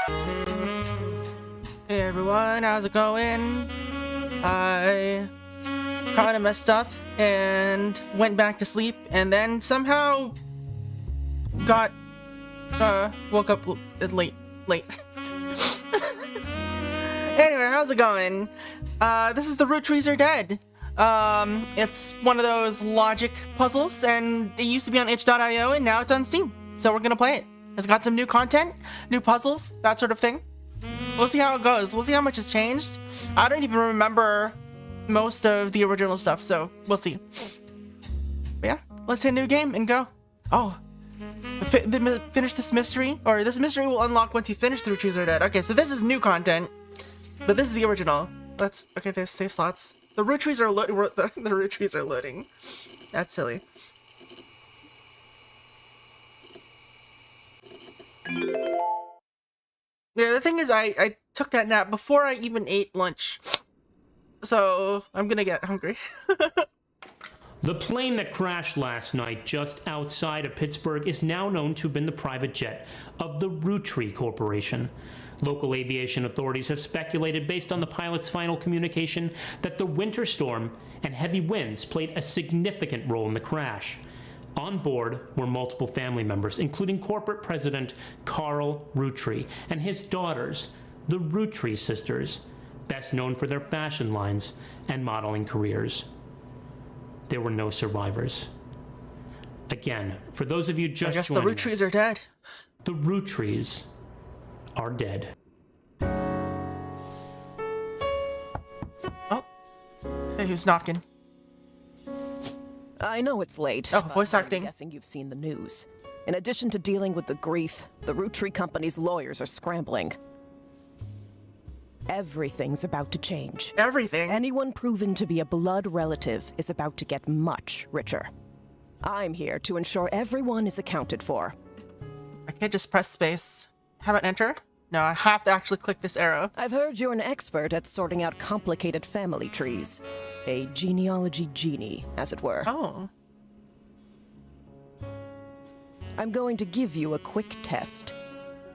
Hey everyone, how's it going? I kinda messed up and went back to sleep and then somehow got woke up late. Anyway, how's it going? This is the Roottrees Are Dead. It's one of those logic puzzles, and it used to be on itch.io and now it's on Steam. So we're gonna play it. It's got some new content, new puzzles, that sort of thing. We'll see how it goes. We'll see how much has changed. I don't even remember most of the original stuff, so we'll see. But yeah, let's hit a new game and go. Oh, finish this mystery, or this mystery will unlock once you finish the Roottrees Are Dead. Okay, so this is new content, but this is the original. Okay, there's save slots. The Roottrees are the Roottrees are loading. That's silly. Yeah, the thing is, I took that nap before I even ate lunch, so I'm gonna get hungry. The plane that crashed last night just outside of Pittsburgh is now known to have been the private jet of the Roottrees Corporation. Local aviation authorities have speculated, based on the pilot's final communication, that the winter storm and heavy winds played a significant role in the crash. On board were multiple family members, including corporate president Carl Roottrees and his daughters, the Roottrees sisters, best known for their fashion lines and modeling careers. There were no survivors. Again, for those of you just joining us, I guess the Roottrees are dead. The Roottrees are dead. Oh, hey, who's knocking? I know it's late. Oh, voice acting. I'm guessing you've seen the news. In addition to dealing with the grief, the Roottrees Company's lawyers are scrambling. Everything's about to change. Everything? Anyone proven to be a blood relative is about to get much richer. I'm here to ensure everyone is accounted for. I can't just press space. How about enter? No, I have to actually click this arrow. I've heard you're an expert at sorting out complicated family trees. A genealogy genie, as it were. Oh. I'm going to give you a quick test.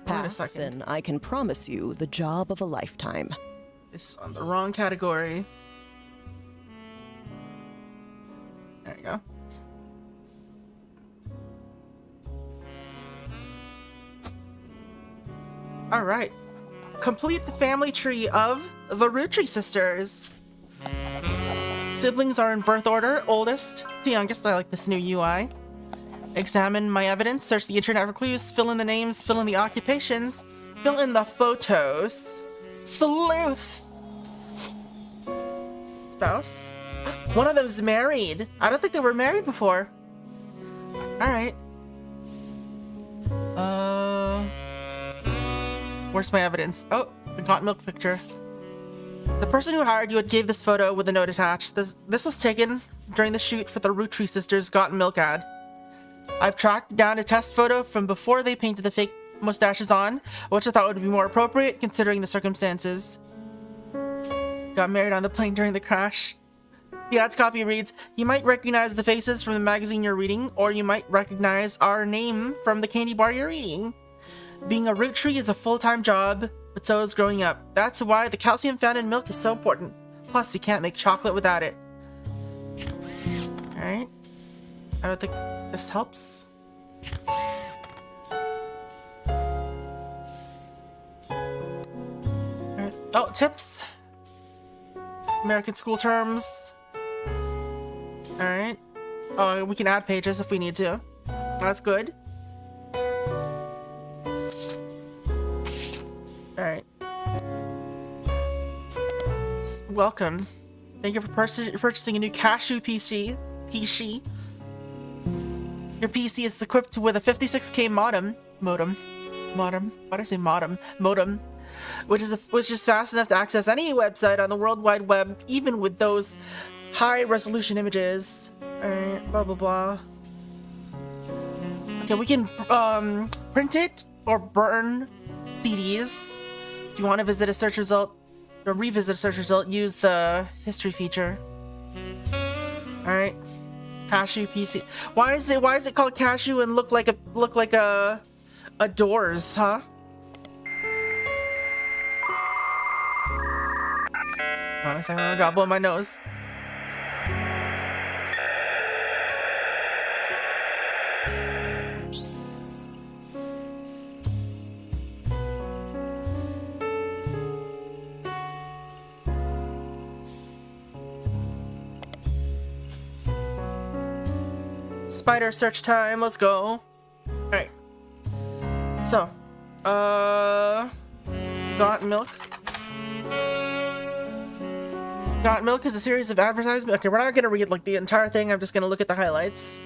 Pass, and I can promise you the job of a lifetime. This is on the wrong category. There you go. Alright. Complete the family tree of the Roottrees sisters. Siblings are in birth order, oldest to youngest. I like this new UI. Examine my evidence, search the internet for clues, fill in the names, fill in the occupations, fill in the photos. Sleuth! Spouse? One of them's married. I don't think they were married before. Alright. Where's my evidence? Oh, the got milk picture. The person who hired you gave this photo with a note attached. This was taken during the shoot for the Roottrees sisters' Got Milk ad. I've tracked down a test photo from before they painted the fake mustaches on, which I thought would be more appropriate considering the circumstances. Got married on the plane during the crash. The ad's copy reads, "You might recognize the faces from the magazine you're reading, or you might recognize our name from the candy bar you're eating. Being a Roottree is a full-time job, but so is growing up. That's why the calcium found in milk is so important. Plus, you can't make chocolate without it." Alright. I don't think this helps. Alright. Oh, tips! American school terms. Alright. Oh, we can add pages if we need to. That's good. Alright. Welcome. Thank you for purchasing a new cashew PC. Your PC is equipped with a 56K modem, why'd I say modem? Modem, which is fast enough to access any website on the World Wide Web, even with those high-resolution images. Alright, blah blah blah. Okay, we can print it or burn CDs. If you want to visit a search result or revisit a search result, use the history feature. Alright. Cashew PC. Why is it called cashew and look like a doors, huh? a second, I gotta blow my nose. Spider search time, let's go. Alright. So, Got Milk. Got Milk is a series of advertisements. Okay, we're not gonna read like the entire thing, I'm just gonna look at the highlights.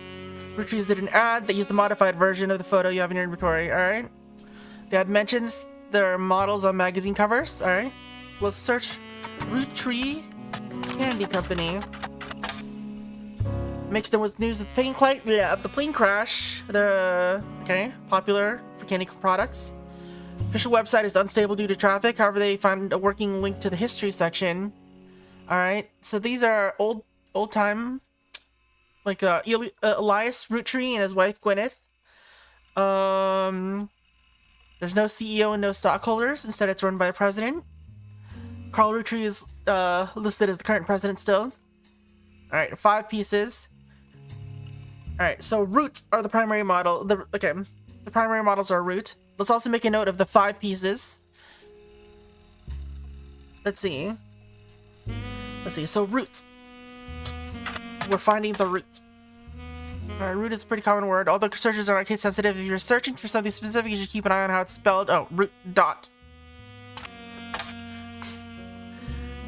Roottrees did an ad that used the modified version of the photo you have in your inventory, alright? The ad mentions their models on magazine covers, alright? Let's search Roottrees Candy Company. Mixed in with news of the plane crash. The popular for candy products. Official website is unstable due to traffic. However, they found a working link to the history section. All right, so these are old time, like Elias Roottree and his wife Gwyneth. There's no CEO and no stockholders. Instead, it's run by a president. Carl Roottree is listed as the current president still. All right, 5 pieces. Alright, so roots are the primary model. The primary models are root. Let's also make a note of the 5 pieces. Let's see. So root. We're finding the root. Alright, root is a pretty common word. Although searches are case sensitive, if you're searching for something specific, you should keep an eye on how it's spelled. Oh, root dot.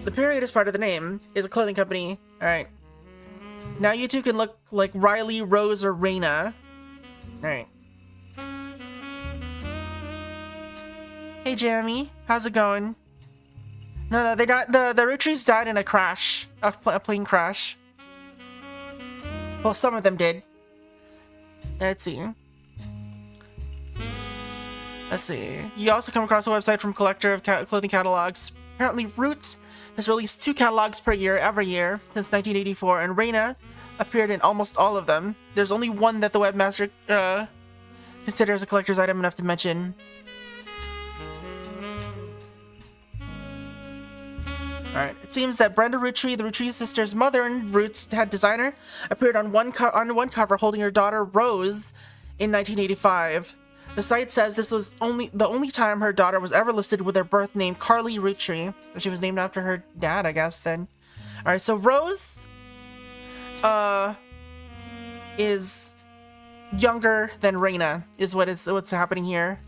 The period is part of the name. Is a clothing company. Alright. Now you two can look like Riley, Rose, or Raina. Alright. Hey, Jamie. How's it going? No, they got the Rootrees died in a crash. A plane crash. Well, some of them did. Let's see. You also come across a website from Collector of Clothing Catalogs. Apparently, Roots has released 2 catalogs per year every year since 1984, and Raina appeared in almost all of them. There's only one that the webmaster considers a collector's item enough to mention. Alright, it seems that Brenda Roottree, the Roottree sisters' mother and Roots head designer, appeared on one cover holding her daughter Rose in 1985. The site says this was the only time her daughter was ever listed with her birth name, Carly Roottree. She was named after her dad, I guess, then. Alright, so Rose is younger than Raina, is what's happening here.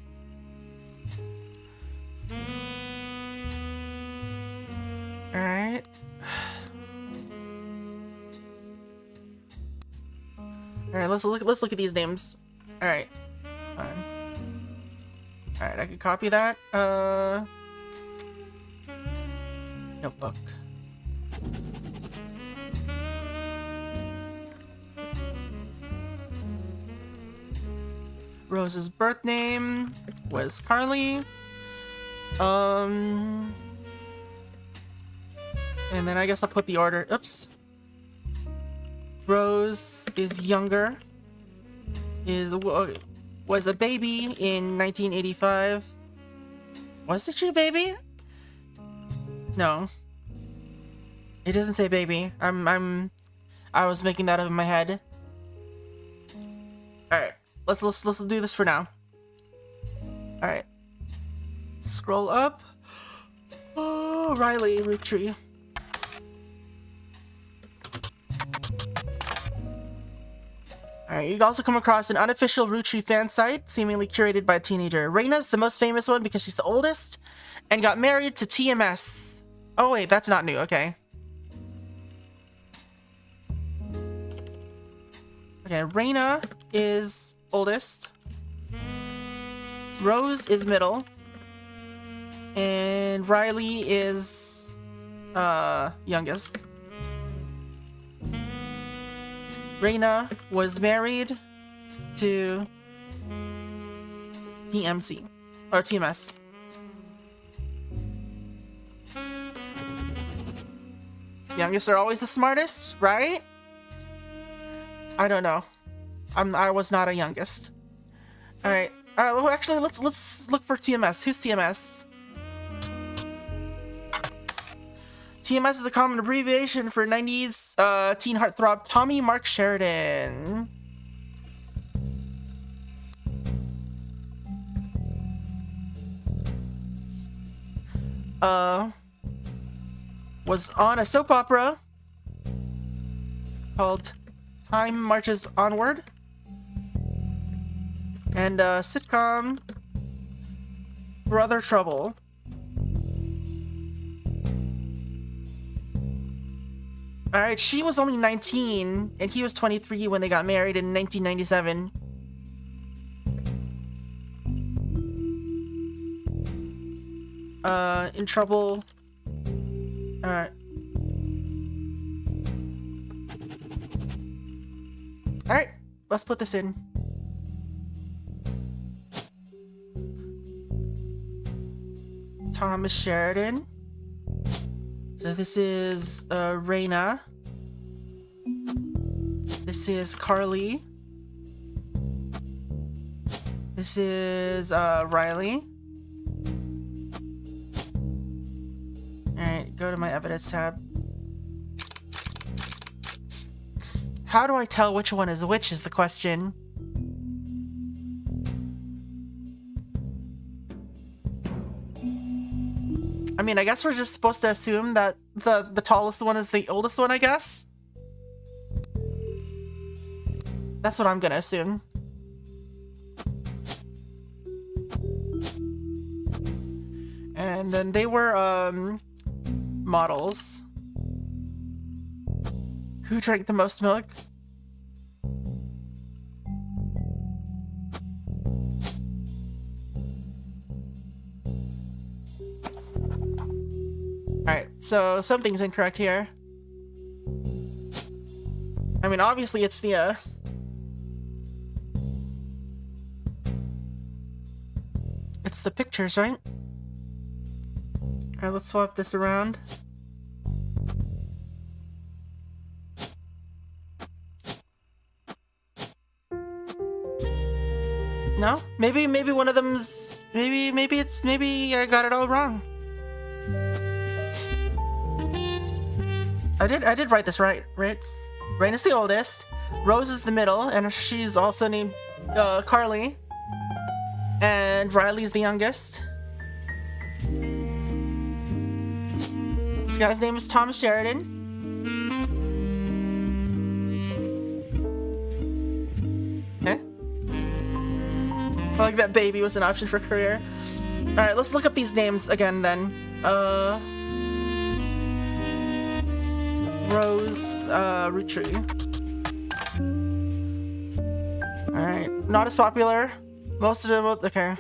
Alright. Alright, let's look at these names. Alright. Alright, I can copy that. Notebook. Rose's birth name was Carly. And then I guess I'll put the order. Oops. Rose is younger. Was a baby in 1985. Was she a baby? No. It doesn't say baby. I was making that up in my head. Alright. Let's do this for now. Alright. Scroll up. Oh, Riley Roottree. Alright, you also come across an unofficial Roottree fan site, seemingly curated by a teenager. Raina's the most famous one because she's the oldest, and got married to TMS. Oh wait, that's not new, okay. Okay, Raina is oldest. Rose is middle. And Riley is youngest. Raina was married to TMC or TMS. Youngest are always the smartest, right? I don't know. I was not a youngest. All right. Well, actually, let's look for TMS. Who's TMS? TMS is a common abbreviation for 90s teen heartthrob Tommy Mark Sheridan. Was on a soap opera called Time Marches Onward, and a sitcom Brother Trouble. Alright, she was only 19, and he was 23 when they got married in 1997. In trouble. Alright. Alright, let's put this in. Thomas Sheridan. So this is Raina. This is Carly. This is Riley. Alright, go to my evidence tab. How do I tell which one is which is the question. I mean, I guess we're just supposed to assume that the tallest one is the oldest one, I guess? That's what I'm gonna assume. And then they were, models. Who drank the most milk? Alright, so something's incorrect here. I mean, obviously it's the, it's the pictures, right? Alright, let's swap this around. No? Maybe one of them's... Maybe I got it all wrong. I did write this right? Rain is the oldest. Rose is the middle, and she's also named Carly. And Riley's the youngest. This guy's name is Thomas Sheridan. Okay. I feel like that baby was an option for career. Alright, let's look up these names again then. Rose, Roottrees. Alright, not as popular. Most of them, okay.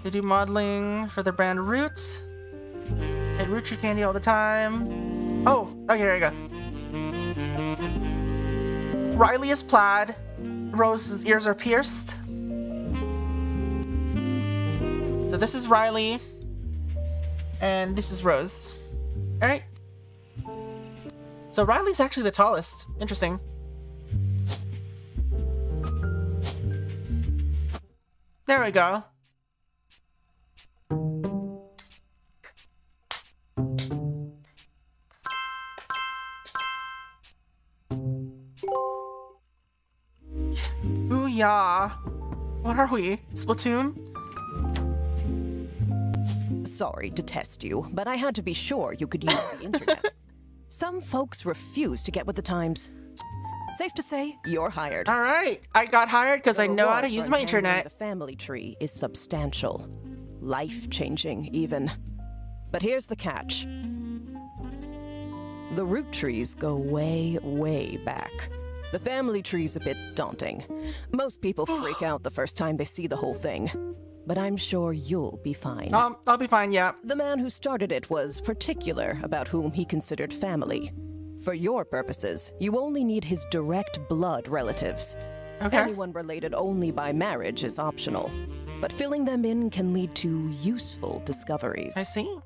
They do modeling for the brand Roots. Eat Roottrees candy all the time. Oh, okay, here we go. Riley is plaid. Rose's ears are pierced. So this is Riley. And this is Rose. Alright. So Riley's actually the tallest. Interesting. There we go. Booyah! What are we? Splatoon? Sorry to test you, but I had to be sure you could use the internet. Some folks refuse to get with the times. Safe to say, you're hired. Alright, I got hired because I know how to use my internet. The family tree is substantial. Life-changing, even. But here's the catch. The root trees go way, way back. The family tree's a bit daunting. Most people freak out the first time they see the whole thing. But I'm sure you'll be fine. I'll be fine, yeah. The man who started it was particular about whom he considered family. For your purposes, you only need his direct blood relatives. Okay. Anyone related only by marriage is optional. But filling them in can lead to useful discoveries. I see.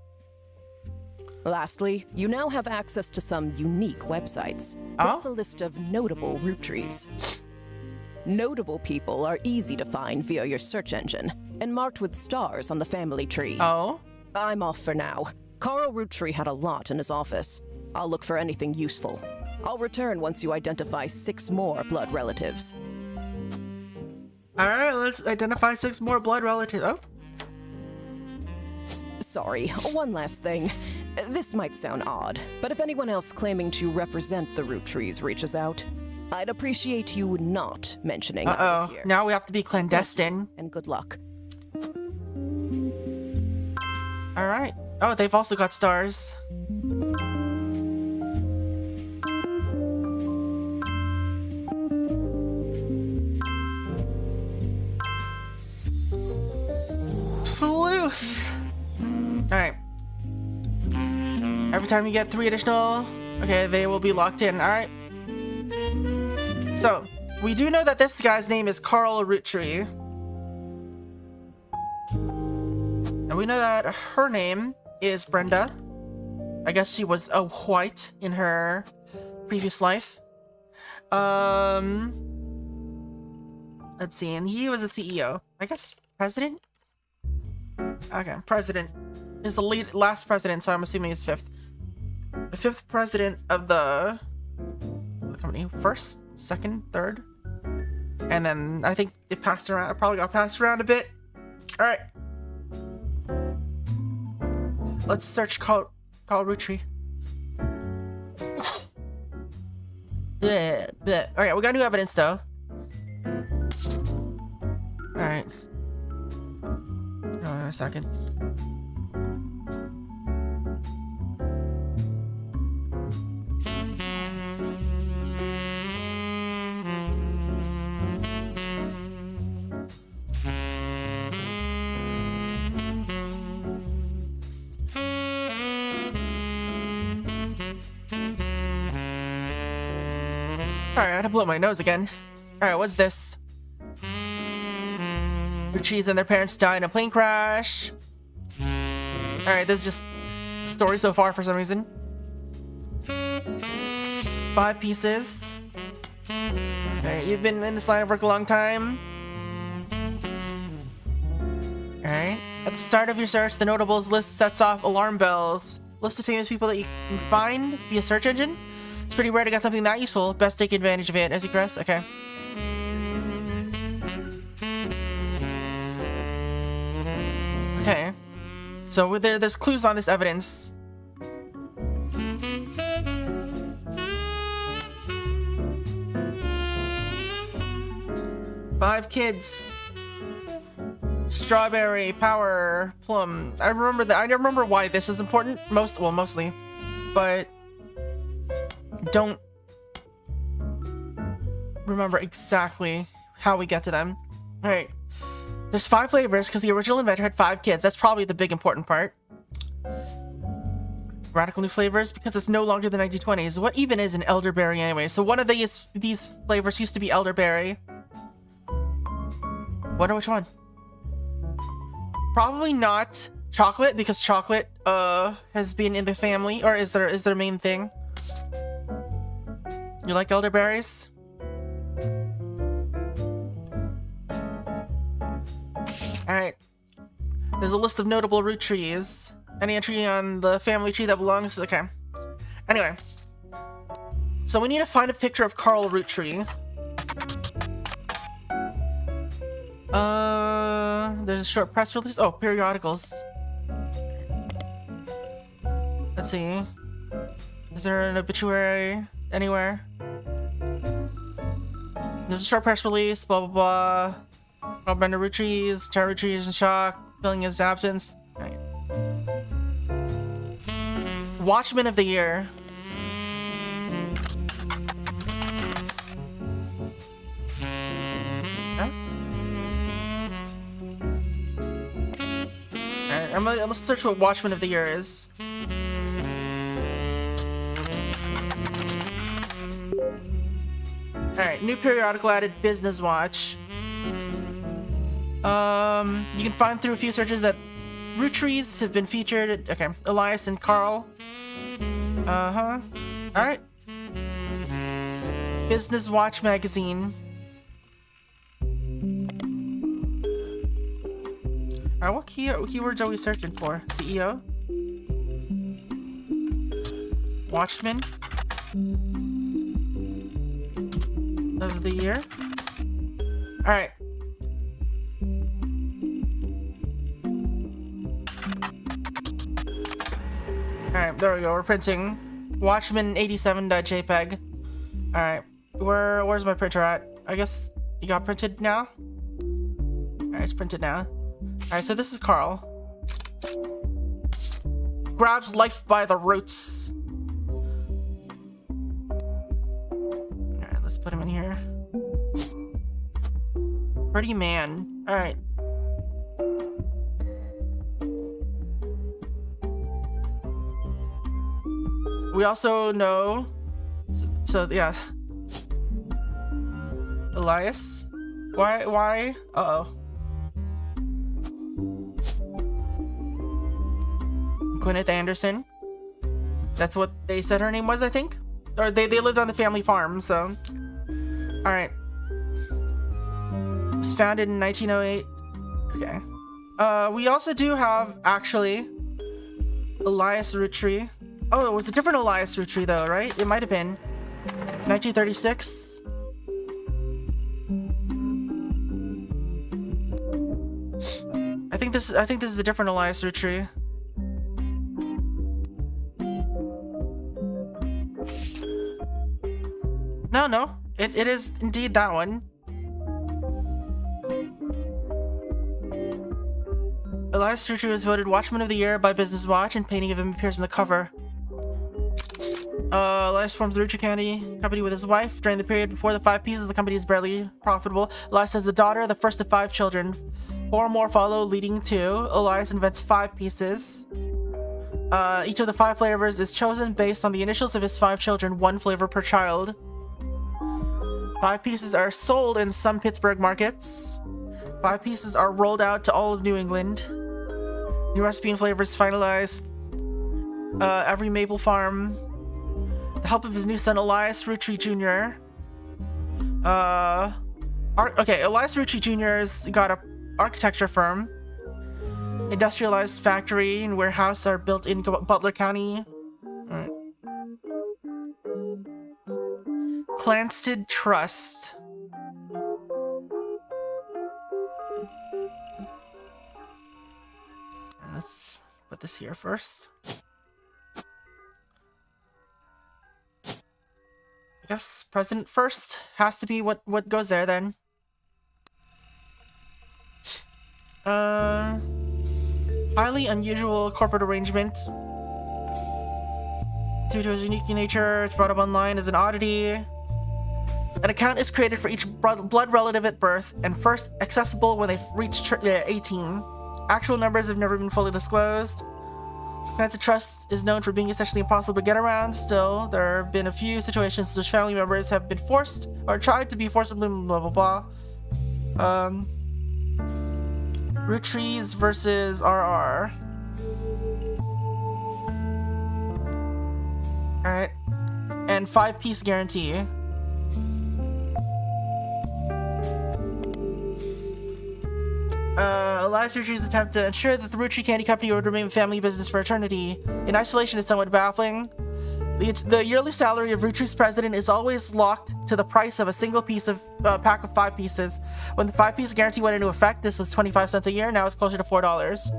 Lastly, you now have access to some unique websites. Oh? There's a list of notable root trees. Notable people are easy to find via your search engine, and marked with stars on the family tree. Oh? I'm off for now. Carl Roottree had a lot in his office. I'll look for anything useful. I'll return once you identify 6 more blood relatives. Alright, let's identify 6 more blood relatives. Oh? Sorry, one last thing. This might sound odd, but if anyone else claiming to represent the Roottrees reaches out, I'd appreciate you not mentioning I was Uh-oh. here. Now we have to be clandestine. And good luck. Alright. Oh, they've also got stars. Sleuth! Alright. Every time you get 3 additional... Okay, they will be locked in. Alright. So, we do know that this guy's name is Carl Roottree. And we know that her name is Brenda. I guess she was a white in her previous life. Let's see, and he was a CEO. I guess president? Okay, president is the last president, so I'm assuming it's 5th. The 5th president of the company. 1st, 2nd, 3rd. And then I think it passed around. It probably got passed around a bit. Alright. Let's search Carl Roottree. Yeah. Alright, we got new evidence though. Alright. Hold on a second. Alright, I had to blow my nose again. Alright, what's this? Roottrees and their parents died in a plane crash. Alright, this is just story so far for some reason. 5 pieces. Alright, you've been in this line of work a long time. Alright. At the start of your search, the notables list sets off alarm bells. List of famous people that you can find via search engine. It's pretty rare to get something that useful. Best take advantage of it as you press. Okay. Okay. So there's clues on this evidence. Five kids. Strawberry, power, plum. I remember that. I don't remember why this is important. Mostly, but don't remember exactly how we get to them. All right. There's 5 flavors because the original inventor had 5 kids. That's probably the big important part. Radical new flavors because it's no longer the 1920s. What even is an elderberry anyway? So one of these flavors used to be elderberry. Wonder which one. Probably not chocolate because chocolate has been in the family, or is their main thing. You like elderberries? Alright. There's a list of notable root trees. Any entry on the family tree that belongs? Okay. Anyway. So we need to find a picture of Carl Roottree. There's a short press release. Oh, periodicals. Let's see. Is there an obituary anywhere? There's a short press release, blah blah blah. Carl Brenda Roottrees, Terry Roottrees in shock, filling his absence. Right. Watchman of the Year. Huh? Alright, let's search what Watchman of the Year is. Alright, new periodical added, Business Watch. You can find through a few searches that Roottrees have been featured. Okay, Elias and Carl. All right. Business Watch magazine. All right, what keywords are we searching for? CEO. Watchman of the year. All right. Alright, there we go. We're printing Watchman87.jpg. Alright. Where's my printer at? I guess you got printed now? Alright, it's printed now. Alright, so this is Carl. Grabs life by the roots. Alright, let's put him in here. Pretty man. Alright. We also know, so yeah, Elias. Why? Uh-oh. Gwyneth Anderson. That's what they said her name was, I think. Or they lived on the family farm, so. All right. It was founded in 1908. Okay. We also do have, actually, Elias Roottree. Oh, it was a different Elias Roottrie though, right? It might have been 1936. I think this is a different Elias Roottrie. No, it is indeed that one. Elias Roottrie was voted Watchman of the Year by Business Watch, and painting of him appears on the cover. Elias forms the Roottrie Candy Company with his wife. During the period before the 5 pieces, the company is barely profitable. Elias has a daughter, the first of 5 children. 4 more follow, leading to Elias invents 5 pieces. Each of the 5 flavors is chosen based on the initials of his 5 children, 1 flavor per child. 5 pieces are sold in some Pittsburgh markets. 5 pieces are rolled out to all of New England. New recipe and flavors finalized. Every maple farm. The help of his new son, Elias Roottrie Jr. Elias Roottrie Jr.'s got a architecture firm. Industrialized factory and warehouse are built in Butler County. Right. Clanstead Trust. And let's put this here first. I guess president first has to be what goes there then. Highly unusual corporate arrangement. Due to its unique nature, it's brought up online as an oddity. An account is created for each blood relative at birth and first accessible when they reach 18. Actual numbers have never been fully disclosed. Clanstead Trust is known for being essentially impossible to get around. Still, there have been a few situations in which family members have been forced or tried to be forcibly blah blah blah. Roottrees versus RR. Alright. And 5-piece guarantee. Elias Roottree's attempt to ensure that the Roottrie Candy Company would remain a family business for eternity in isolation is somewhat baffling. The yearly salary of Roottree's president is always locked to the price of a single piece of pack of 5 pieces. When the 5-piece guarantee went into effect, this was 25 cents a year. Now it's closer to $4.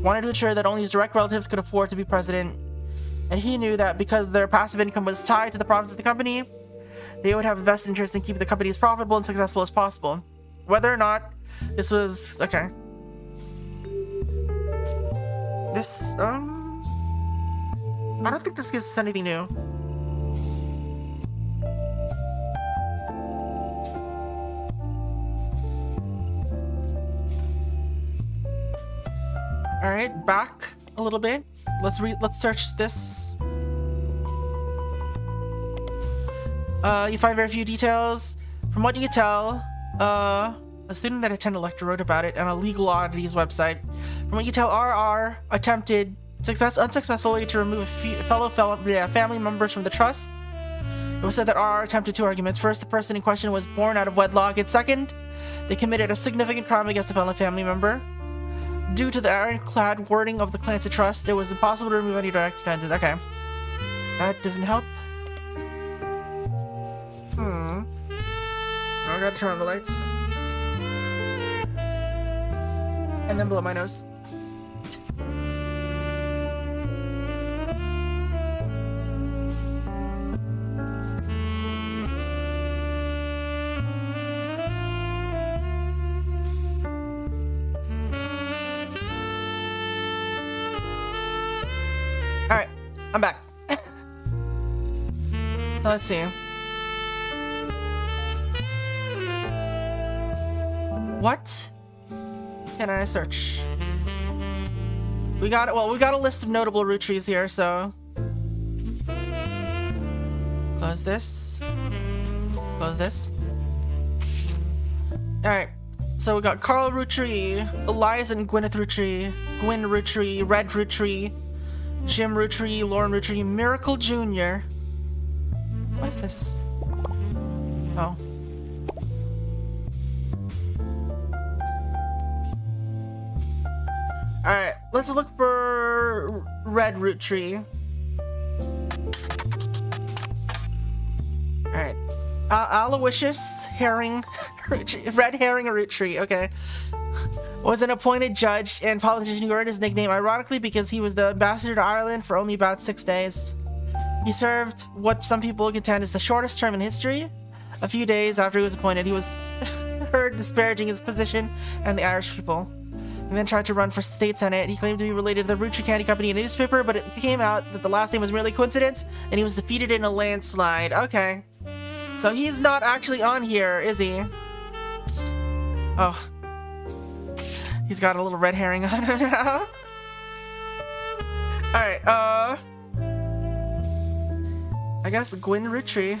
Wanted to ensure that only his direct relatives could afford to be president, and he knew that because their passive income was tied to the profits of the company, they would have a vested interest in keeping the company as profitable and successful as possible. Whether or not this was... okay. This, I don't think this gives us anything new. Alright, back a little bit. Let's search this. You find very few details. From what you can tell, A student that attended a lecture wrote about it on a legal oddities website. From what you tell, RR attempted unsuccessfully to remove family members from the trust. It was said that RR attempted 2 arguments. First, the person in question was born out of wedlock, and second, they committed a significant crime against a fellow family member. Due to the ironclad wording of the Clans of Trust, it was impossible to remove any direct offenses. Okay. That doesn't help. I gotta turn on the lights. And then blow my nose. Alright, I'm back. So let's see. What can I search? We got a list of notable Roottrees here, so close this. Close this. Alright. So we got Carl Roottree, Elias and Gwyneth Roottree, Gwyn Roottree, Red Roottree, Jim Roottrie, Lauren Roottree, Miracle Jr. What is this? Oh. Alright, let's look for Red Roottree. Alright. Aloysius Herring, Red Herring Roottree, okay. Was an appointed judge and politician who earned his nickname ironically because he was the ambassador to Ireland for only about 6 days. He served what some people contend is the shortest term in history. A few days after he was appointed, he was heard disparaging his position and the Irish people. He then tried to run for state senate. He claimed to be related to the Roottrie Candy Company in a newspaper, but it came out that the last name was merely coincidence, and he was defeated in a landslide. Okay. So he's not actually on here, is he? Oh. He's got a little red herring on him now. Alright, I guess Gwyn Roottree.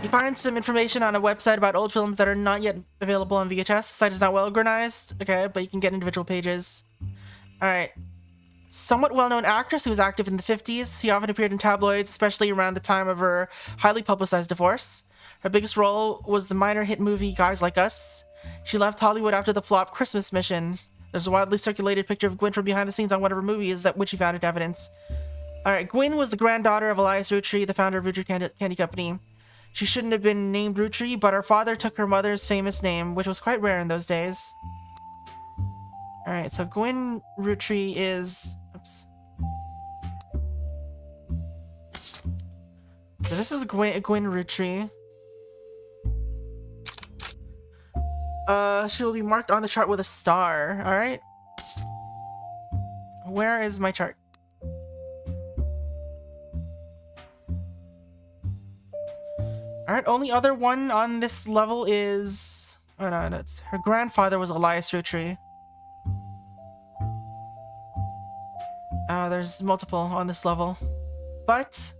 You find some information on a website about old films that are not yet available on VHS. The site is not well organized, okay, but you can get individual pages. Alright. Somewhat well-known actress who was active in the 50s. She often appeared in tabloids, especially around the time of her highly publicized divorce. Her biggest role was the minor hit movie Guys Like Us. She left Hollywood after the flop Christmas Mission. There's a widely circulated picture of Gwyn from behind the scenes on one of her movies which she found in evidence. Alright, Gwyn was the granddaughter of Elias Roottree, the founder of Roottrie Candy Company. She shouldn't have been named Roottree, but her father took her mother's famous name, which was quite rare in those days. Alright, so Gwyn Roottree is... Oops. So this is Gwyn Roottree. She will be marked on the chart with a star. Alright. Where is my chart? Alright, only other one on this level is... Oh no, it's her grandfather was Elias Roottree. There's multiple on this level. But...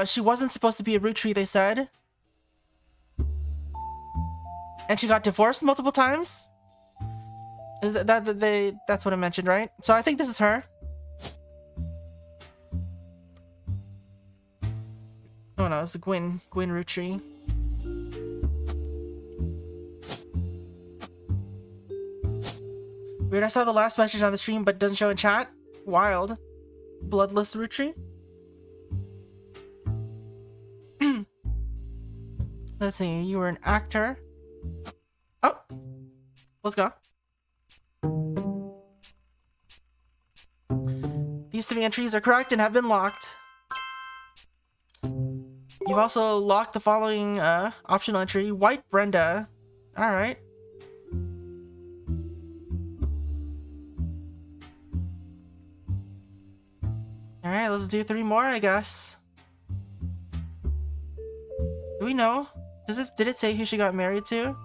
she wasn't supposed to be a Roottree, they said. And she got divorced multiple times? Is that's what I mentioned, right? So I think this is her. Oh no, it's a Gwyn Roottree. Weird, I saw the last message on the stream but doesn't show in chat. Wild. Bloodless Roottree? Let's see, you were an actor. Oh! Let's go. These 3 entries are correct and have been locked. You've also locked the following optional entry. White Brenda. Alright. Alright, let's do 3 more, I guess. Do we know? Did it say who she got married to?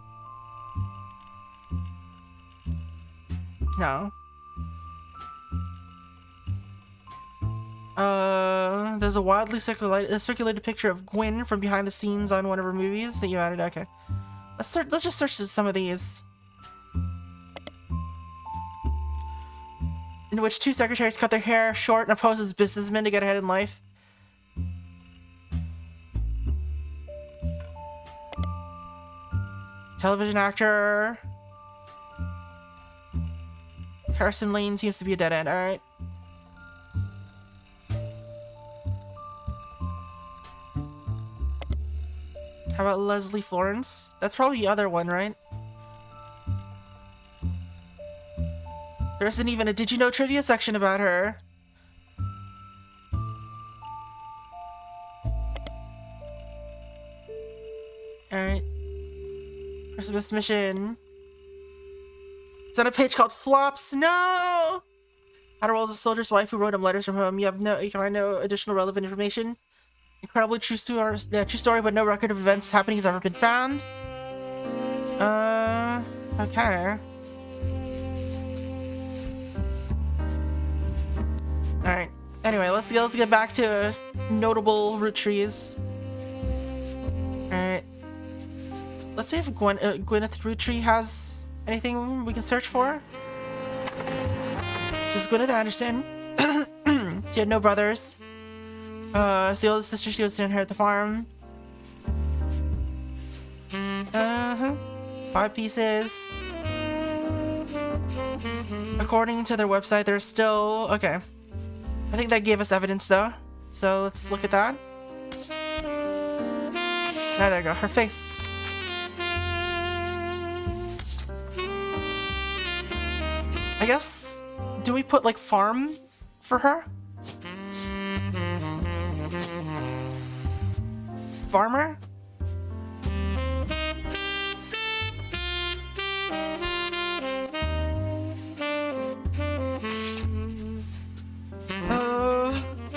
No. there's a widely circulated picture of Gwen from behind the scenes on one of her movies that you added. Okay. Let's just search some of these. In which two secretaries cut their hair short and pose as businessmen to get ahead in life. Television actor. Harrison Lane seems to be a dead end. Alright. How about Leslie Florence? That's probably the other one, right? There isn't even a Did You Know trivia section about her. Alright. Christmas mission. It's on a page called Flops. No! How to roll as a soldier's wife who wrote him letters from home. You can find no additional relevant information. Incredibly true story, but no record of events happening has ever been found. Okay. Alright. Anyway, let's get back to notable Roottrees. Alright. Let's see if Gwyneth Roottree has anything we can search for. She's Gwyneth Anderson. She had no brothers. It's the oldest sister. She was to inherit the farm. 5 pieces. According to their website, there's still... Okay. I think that gave us evidence, though. So let's look at that. Ah, there you go. Her face. I guess... Do we put, like, farm for her? Farmer?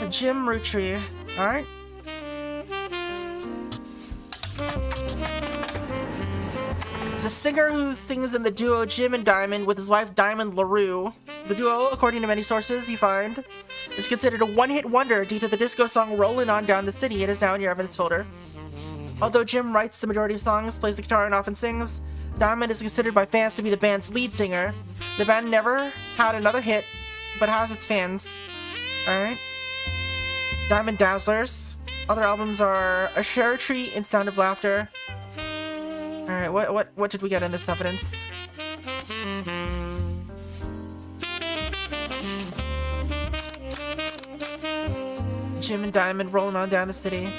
Jim Roottrie. Alright. He's a singer who sings in the duo Jim and Diamond with his wife Diamond LaRue. The duo, according to many sources you find, is considered a one-hit wonder due to the disco song Rollin' On Down the City. It is now in your evidence folder. Although Jim writes the majority of songs, plays the guitar, and often sings, Diamond is considered by fans to be the band's lead singer. The band never had another hit, but has its fans. Alright. Diamond Dazzlers. Other albums are A Cherry Tree and Sound of Laughter. Alright, what did we get in this evidence? Jim and Diamond rolling on down the city.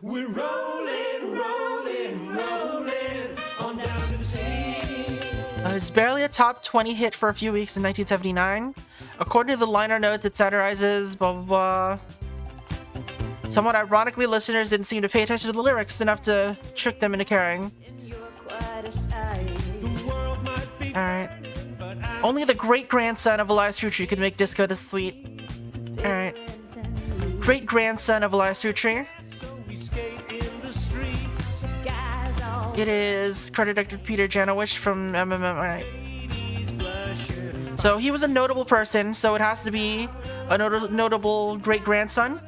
We're rolling, rolling, rolling on down to the city. It was barely a top 20 hit for a few weeks in 1979. According to the liner notes, it satirizes blah blah blah. Somewhat ironically, listeners didn't seem to pay attention to the lyrics enough to trick them into caring. Alright. Only the great-grandson of Elias Roottrie could make disco this sweet. Alright. Great-grandson of Elias Roottrie. It is credited to Peter Janowicz from MMM. Alright. So he was a notable person, so it has to be a notable great-grandson.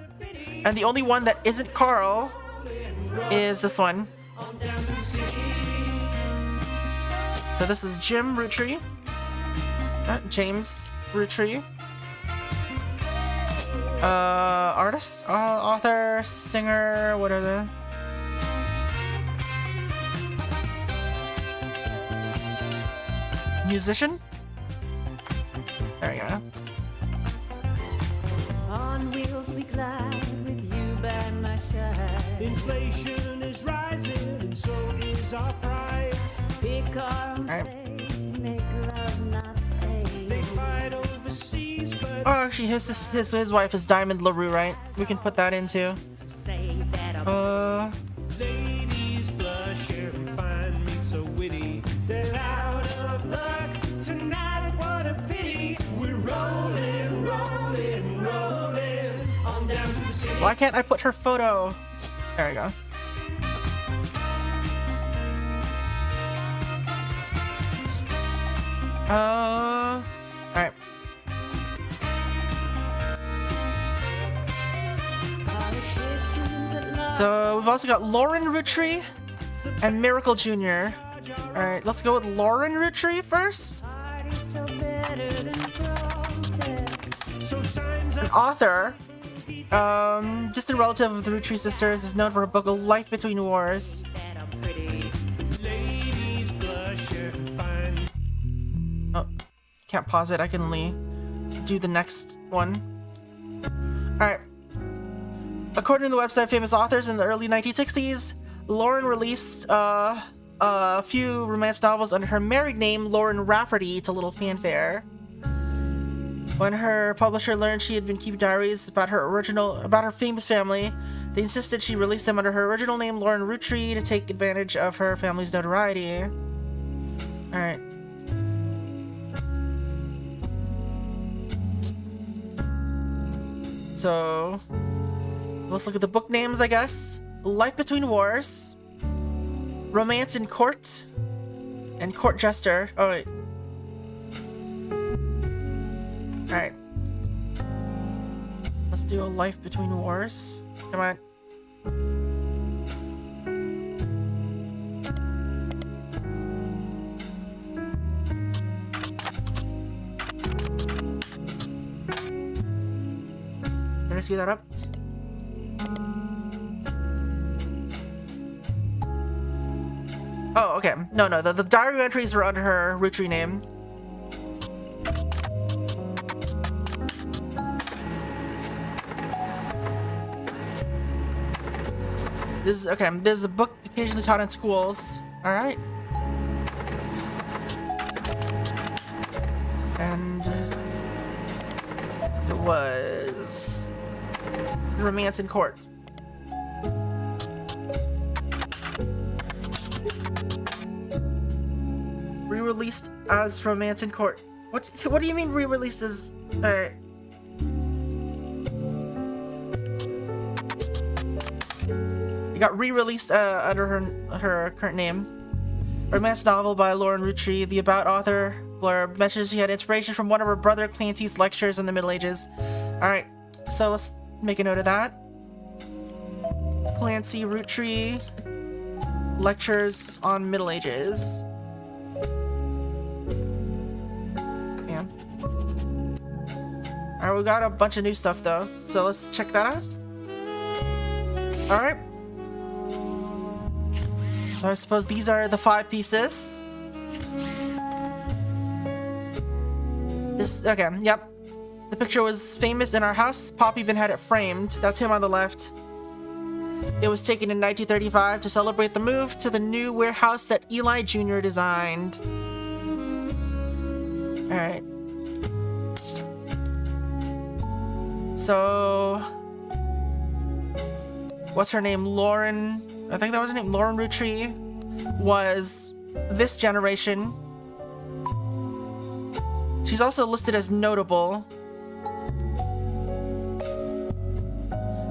And the only one that isn't Carl is this one. So this is Jim Roottrie. James Roottrie. Artist? Author, singer, what are the... Musician? There you go. On wheels we glide with you by my side. Inflation is rising and so is our pride. Big arms Alright. make love not hate. They fight overseas, but Oh, actually, his wife is Diamond LaRue, right? We can put that into. Say that I'm ladies blush every find me so witty. They're out of luck tonight, what a pity. We're rolling, rolling, rolling on down to the city. Why can't I put her photo? There we go. Alright. So we've also got Lauren Roottree and Miracle Jr. Alright, let's go with Lauren Roottree first. So better than protest. So signs An up. author, distant relative of the Roottrees sisters, is known for her book A Life Between Wars. That I'm pretty. Ladies blush and fine. Oh, can't pause it. I can only do the next one. Alright. According to the website Famous Authors, in the early 1960s, Lauren released a few romance novels under her married name, Lauren Rafferty, to little fanfare. When her publisher learned she had been keeping diaries about her famous family, they insisted she release them under her original name, Lauren Roottree, to take advantage of her family's notoriety. Alright. So, let's look at the book names, I guess. Life Between Wars, Romance in Court, and Court Jester. Oh, wait. Alright. Let's do A Life Between Wars. Come on. Did I screw that up? Oh, okay. No, the diary entries were under her Roottree name. This is a book occasionally taught in schools. Alright. And it was Romance in Court. Re-released as Romance in Court. What do you mean re-released as... Alright. It got re-released under her current name. Romance novel by Lauren Roottree. The about author blurb mentions she had inspiration from one of her brother Clancy's lectures in the Middle Ages. Alright, so let's make a note of that. Clancy Roottree lectures on Middle Ages. Yeah. Alright, we got a bunch of new stuff though, so let's check that out. Alright. So I suppose these are the 5 pieces. Okay, yep. The picture was famous in our house. Pop even had it framed. That's him on the left. It was taken in 1935 to celebrate the move to the new warehouse that Eli Jr. designed. Alright. So... what's her name? Lauren... I think that was her name. Lauren Roottree was this generation. She's also listed as notable.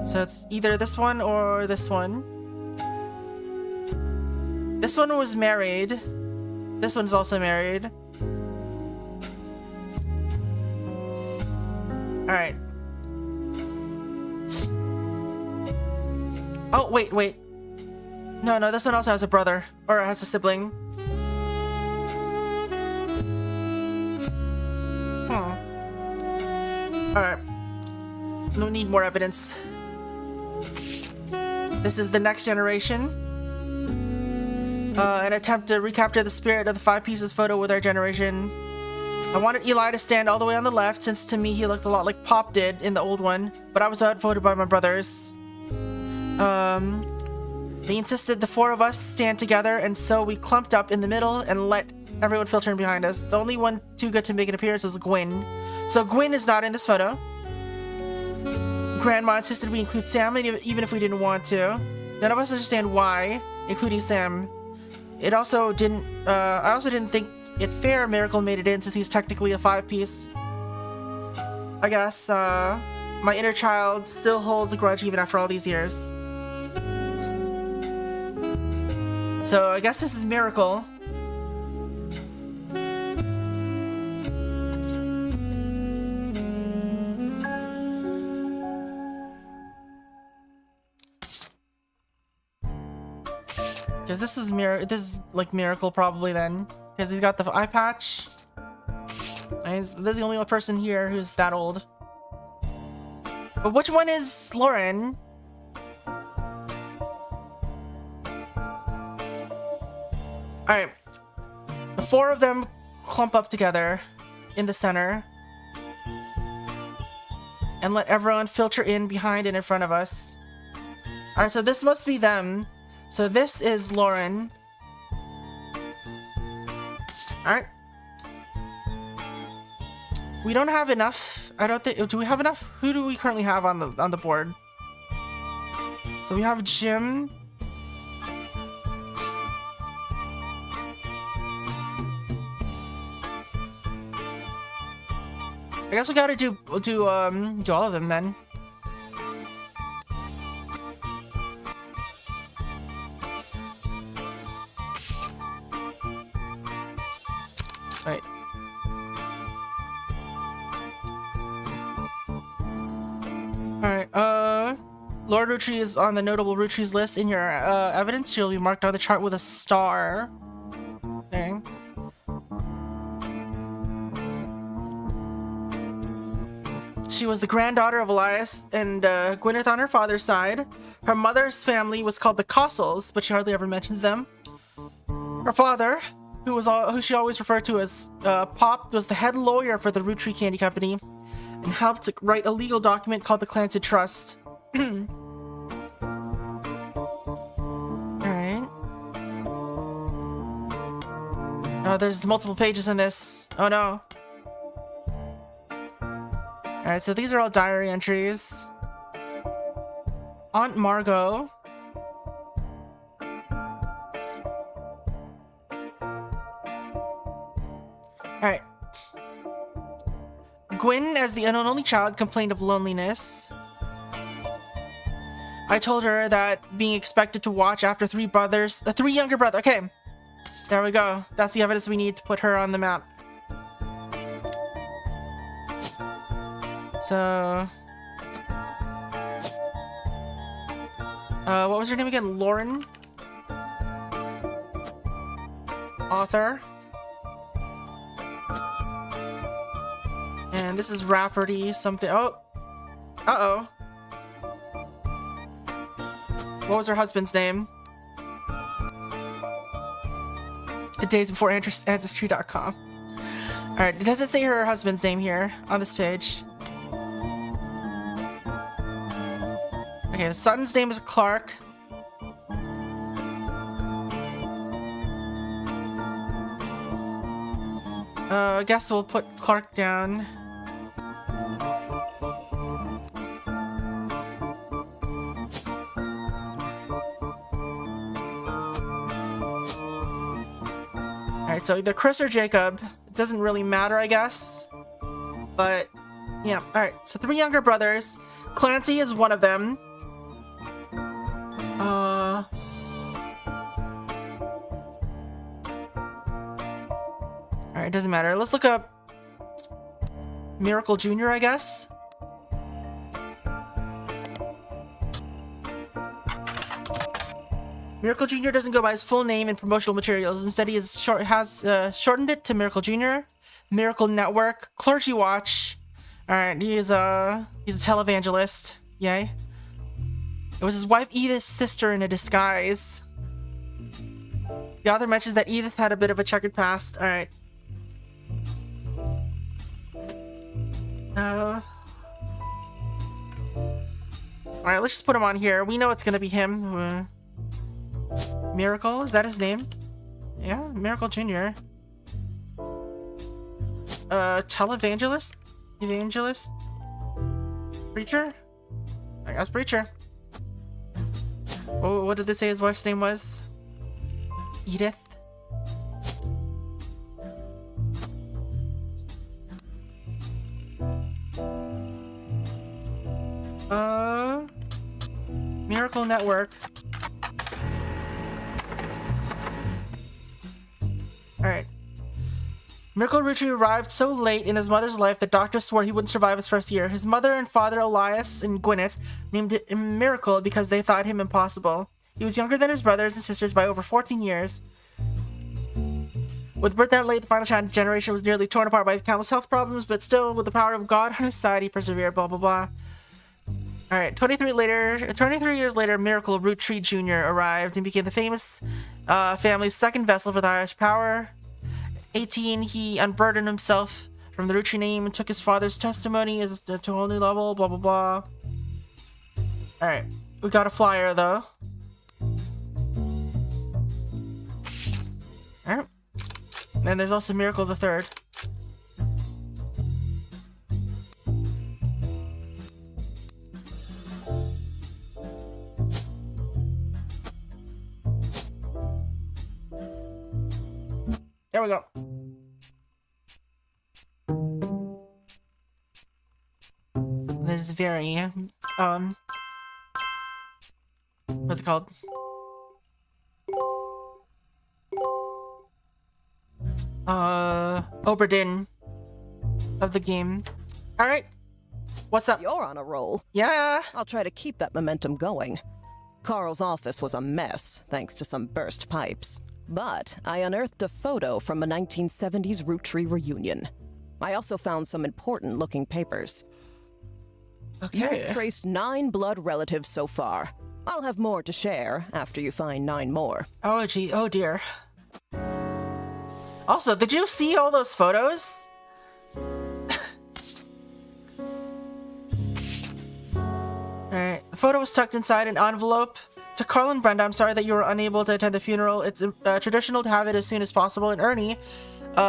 So it's either this one or this one. This one was married. This one's also married. Alright. Oh, wait. No, this one also has a brother. Or has a sibling. Alright. No need more evidence. This is the next generation. An attempt to recapture the spirit of the 5 pieces photo with our generation. I wanted Eli to stand all the way on the left, since to me he looked a lot like Pop did in the old one, but I was outvoted by my brothers. They insisted the 4 of us stand together, and so we clumped up in the middle and let everyone filter in behind us. The only one too good to make an appearance was Gwyn. So Gwyn is not in this photo. Grandma insisted we include Sam, even if we didn't want to. None of us understand why, including Sam. I also didn't think it fair Miracle made it in, since he's technically a 5-piece. I guess, my inner child still holds a grudge even after all these years. So I guess this is Miracle. Because this is like Miracle probably then. Because he's got the eye patch. And this is the only person here who's that old. But which one is Lauren? Alright. The four of them clump up together in the center. And let everyone filter in behind and in front of us. Alright, so this must be them. So this is Lauren. Alright. We don't have enough. I don't think. Do we have enough? Who do we currently have on the board? So we have Jim. I guess we gotta do all of them then. Right. Alright, Lord Rootree is on the notable Rootrees list. In your evidence, she'll be marked on the chart with a star. Okay. She was the granddaughter of Elias and Gwyneth on her father's side. Her mother's family was called the Cossels, but she hardly ever mentions them. Her father, who she always referred to as Pop, was the head lawyer for the Rootree Candy Company and helped write a legal document called the Clancy Trust. Alright. Oh, there's multiple pages in this. Oh no. Alright, so these are all diary entries. Aunt Margot. Alright. Gwyn, as the only child, complained of loneliness. I told her that being expected to watch after three younger brothers. Okay, there we go. That's the evidence we need to put her on the map. So, what was her name again? Lauren? Author. And this is Rafferty something. Oh! Uh-oh. What was her husband's name? The days before Ancestry.com. Alright, it doesn't say her husband's name here on this page. Okay, the son's name is Clark. I guess we'll put Clark down. Alright, so either Chris or Jacob. It doesn't really matter, I guess. But, yeah. Alright, so three younger brothers. Clancy is one of them. Alright, it doesn't matter. Let's look up Miracle Jr., I guess. Miracle Jr. doesn't go by his full name in promotional materials. Instead, he has shortened it to Miracle Jr., Miracle Network, Clergy Watch. Alright, he's a televangelist. Yay. It was his wife Edith's sister in a disguise. The author mentions that Edith had a bit of a checkered past. Alright. Alright, let's just put him on here. We know it's gonna be him. Miracle? Is that his name? Yeah, Miracle Jr. Televangelist? Evangelist? Preacher? I guess preacher. Oh, what did they say his wife's name was? Edith? Miracle Network. Alright. Miracle Rootree arrived so late in his mother's life that doctors swore he wouldn't survive his first year. His mother and father, Elias and Gwyneth, named him Miracle because they thought him impossible. He was younger than his brothers and sisters by over 14 years. With birth that late, the final generation was nearly torn apart by countless health problems, but still, with the power of God on his side, he persevered, blah blah blah. Alright, 23 years later, Miracle Roottrees Jr. arrived and became the famous family's second vessel for the highest power. 18, he unburdened himself from the Roottrees name and took his father's testimony to a whole new level, blah blah blah. Alright, we got a flyer though. Alright. And there's also Miracle the Third. There we go. This is very, what's it called? Oberdin of the game. Alright. What's up? You're on a roll. Yeah. I'll try to keep that momentum going. Carl's office was a mess, thanks to some burst pipes. But I unearthed a photo from a 1970s Roottrees reunion. I also found some important-looking papers. Okay. You've traced 9 blood relatives so far. I'll have more to share after you find 9 more. Oh, gee. Oh, dear. Also, did you see all those photos? Alright. The photo was tucked inside an envelope. To Carl and Brenda, I'm sorry that you were unable to attend the funeral. It's traditional to have it as soon as possible. And Ernie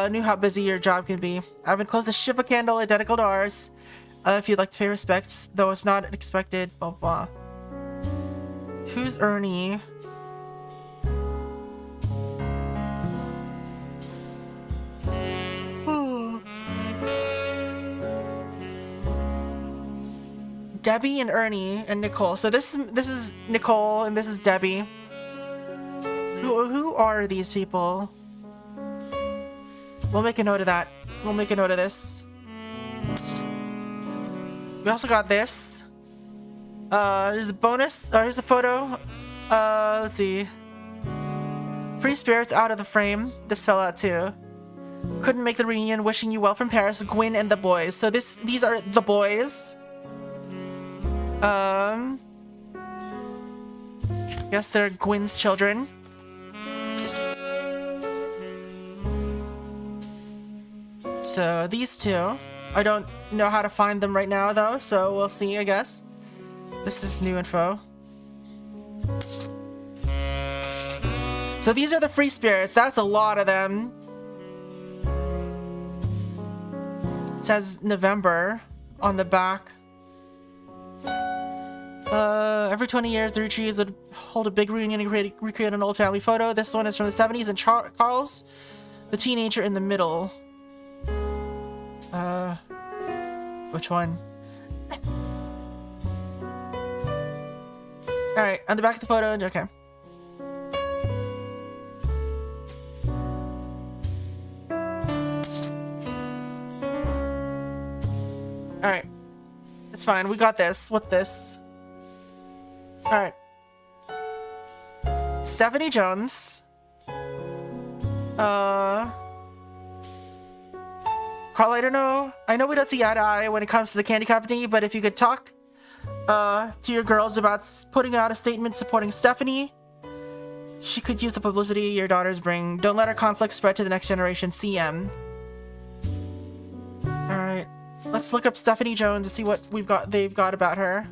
knew how busy your job can be. I've enclosed a ship of candle identical to ours. If you'd like to pay respects, though it's not expected. Blah, blah. Who's Ernie? Debbie and Ernie and Nicole. So this is Nicole and this is Debbie. Who are these people? We'll make a note of that. We'll make a note of this. We also got this. There's a bonus. Here's a photo. Let's see. Free spirits out of the frame. This fell out too. Couldn't make the reunion. Wishing you well from Paris. Gwyn and the boys. So these are the boys. Guess they're Gwyn's children. So these two. I don't know how to find them right now though, so we'll see, I guess. This is new info. So these are the free spirits. That's a lot of them. It says November on the back. Every 20 years, the Roottrees would hold a big reunion and recreate an old family photo. This one is from the 70s, and Carl's the teenager in the middle. Which one? Alright, on the back of the photo, okay. Alright. It's fine, we got this. What's this? Alright. Stephanie Jones. Carl, I don't know. I know we don't see eye to eye when it comes to the candy company, but if you could talk to your girls about putting out a statement supporting Stephanie, she could use the publicity your daughters bring. Don't let our conflict spread to the next generation. CM. Alright. Let's look up Stephanie Jones and see what they've got about her.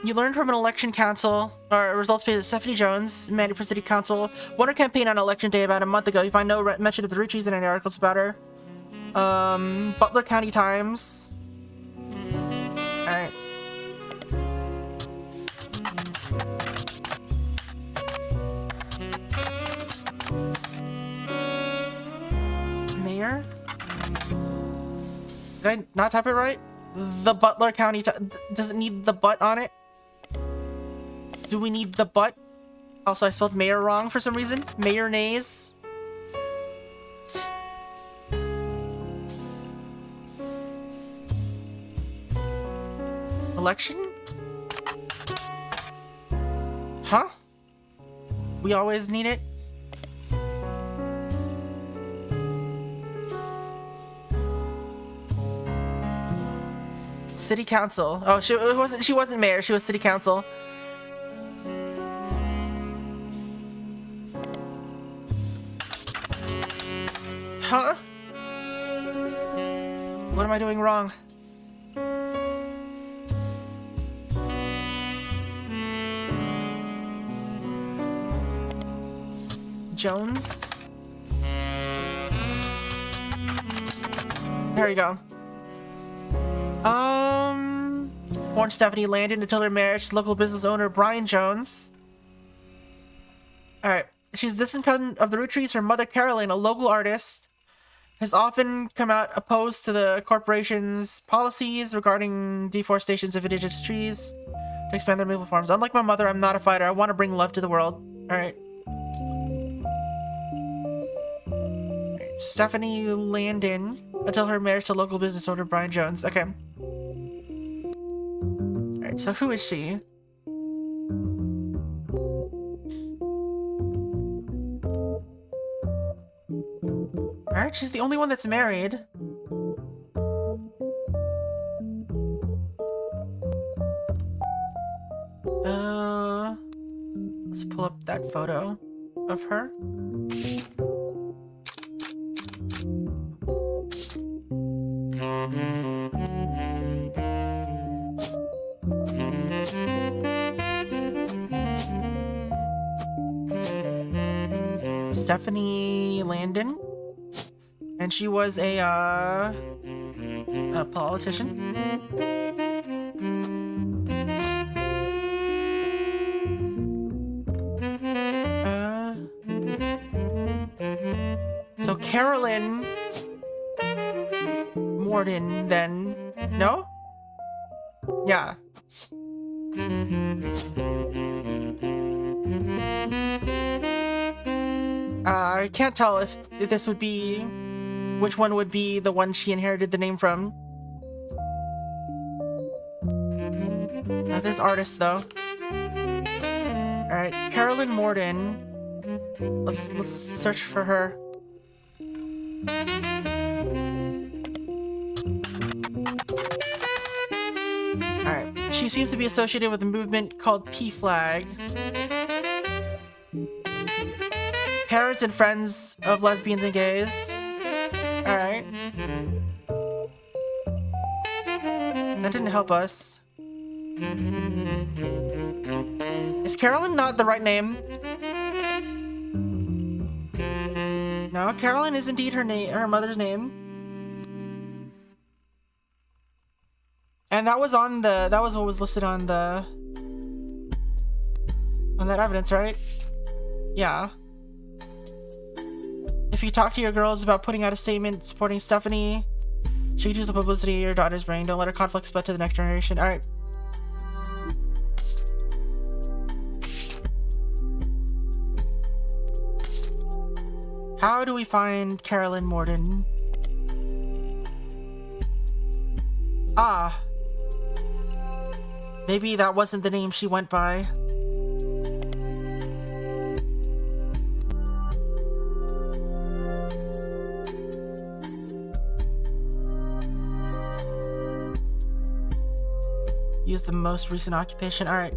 You learned from an election council, or results page that Stephanie Jones, mandate for city council, won her campaign on election day about a month ago. You find no mention of the Roottrees in any articles about her. Butler County Times. Alright. Mayor? Did I not type it right? The Butler County does it need the butt on it? Do we need the butt? Also, I spelled mayor wrong for some reason. Mayonnaise. Election? Huh? We always need it? City council. Oh, she wasn't mayor, she was city council. Huh? What am I doing wrong? Jones? There you go. Warned Stephanie Landon until her marriage to local business owner Brian Jones. Alright. She's the descendant of the Roottrees. Her mother, Carolyn, a local artist, has often come out opposed to the corporation's policies regarding deforestation of indigenous trees to expand their removal farms. Unlike my mother, I'm not a fighter. I want to bring love to the world. Alright. Stephanie Landon until her marriage to local business owner Brian Jones. Okay. Alright, so who is she? Alright, she's the only one that's married. Let's pull up that photo of her. Stephanie Landon, and she was a politician. So Carolyn Morden, then, no? Yeah. I can't tell if this would be... which one would be the one she inherited the name from. This artist, though. Alright, Carolyn Morden. Let's search for her. Alright, she seems to be associated with a movement called P-Flag. Parents and friends of lesbians and gays. Alright. That didn't help us. Is Carolyn not the right name? No, Carolyn is indeed her name, her mother's name. And that was on the, that was what was listed on the, on that evidence, right? Yeah. If you talk to your girls about putting out a statement supporting Stephanie, she could use the publicity of your daughter's brain. Don't let her conflict spread to the next generation. Alright. How do we find Carolyn Morden? Ah. Maybe that wasn't the name she went by. Use the most recent occupation. Alright.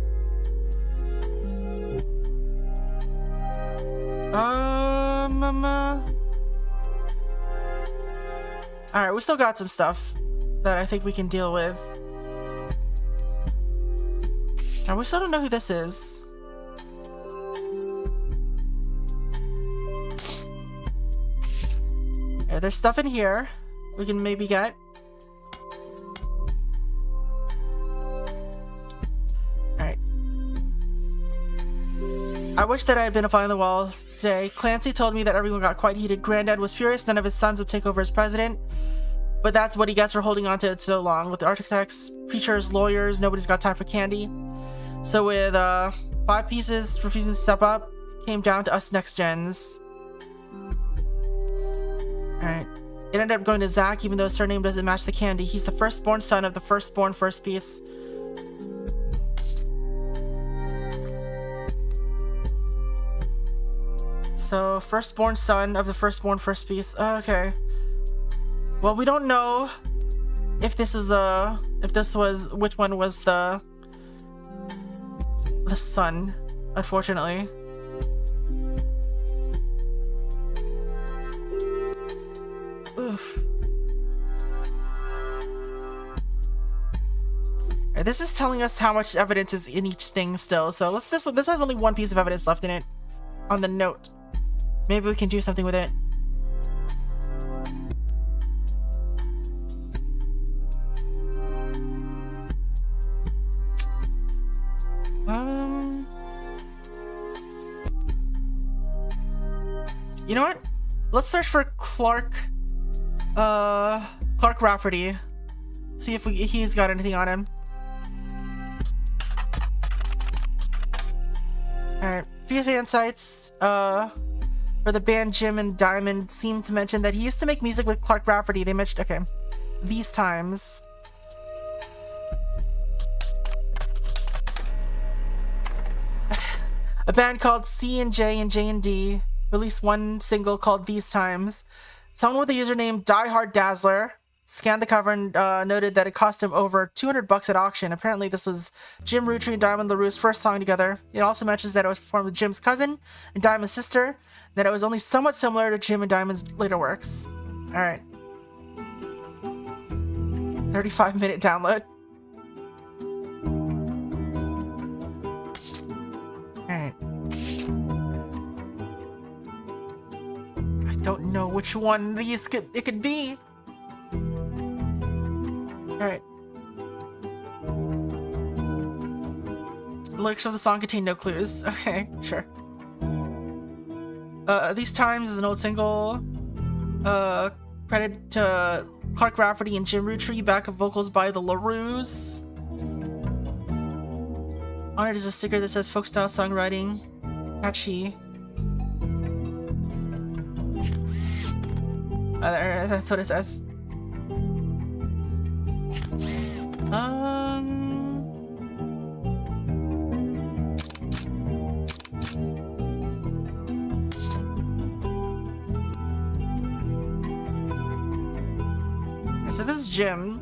Alright, we still got some stuff that I think we can deal with. And we still don't know who this is. Yeah, there's stuff in here we can maybe get. Alright. I wish that I had been a fly on the wall today. Clancy told me that everyone got quite heated. Granddad was furious none of his sons would take over as president. But that's what he gets for holding on to it so long. With the architects, preachers, lawyers, nobody's got time for candy. So with 5 pieces refusing to step up, it came down to us next gens. Alright. It ended up going to Zach, even though his surname doesn't match the candy. He's the firstborn son of the firstborn first piece. So, firstborn son of the firstborn first piece. Okay. Well, we don't know if this is which one was the son, unfortunately. Oof. Alright, this is telling us how much evidence is in each thing still. So this has only one piece of evidence left in it on the note. Maybe we can do something with it. You know what? Let's search for Clark Rafferty. See if he's got anything on him. Alright, few fan sites for the band Jim and Diamond seem to mention that he used to make music with Clark Rafferty. They mentioned, okay, these times. A band called C and J&D released one single called These Times. Someone with the username DieHard Dazzler scanned the cover and noted that it cost him over $200 at auction. Apparently this was Jim Roottrees and Diamond LaRue's first song together. It also mentions that it was performed with Jim's cousin and Diamond's sister, that it was only somewhat similar to Jim and Diamond's later works. Alright. 35-minute download. Alright. I don't know which one these it could be. Alright. The lyrics of the song contain no clues. Okay, sure. These Times is an old single. Credit to Clark Rafferty and Jim Roottrees. Backup vocals by the LaRues. Honored is a sticker that says folk style songwriting. Catchy. That's what it says. So this is Jim.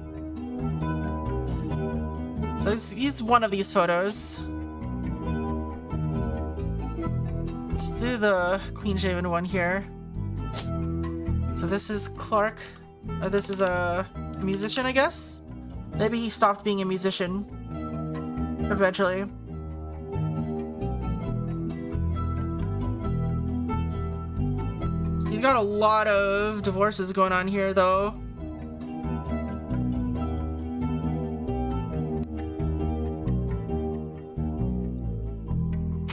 So he's one of these photos. Let's do the clean-shaven one here. So this is Clark. This is a musician, I guess? Maybe he stopped being a musician eventually. He's got a lot of divorces going on here, though.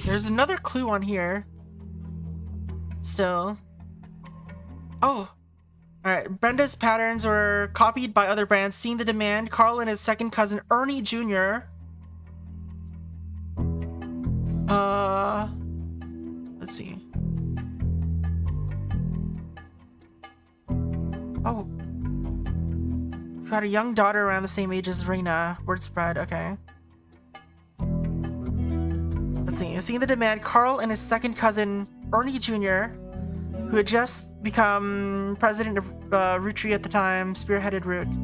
There's another clue on here. Still. Oh. Alright, Brenda's patterns were copied by other brands. Seeing the demand, Carl and his second cousin, Ernie Jr. Let's see. Oh. We've got a young daughter around the same age as Raina. Word spread, okay. Let's see. Seeing the demand, Carl and his second cousin, Ernie Jr., who had just become president of Roottrees at the time, spearheaded Root.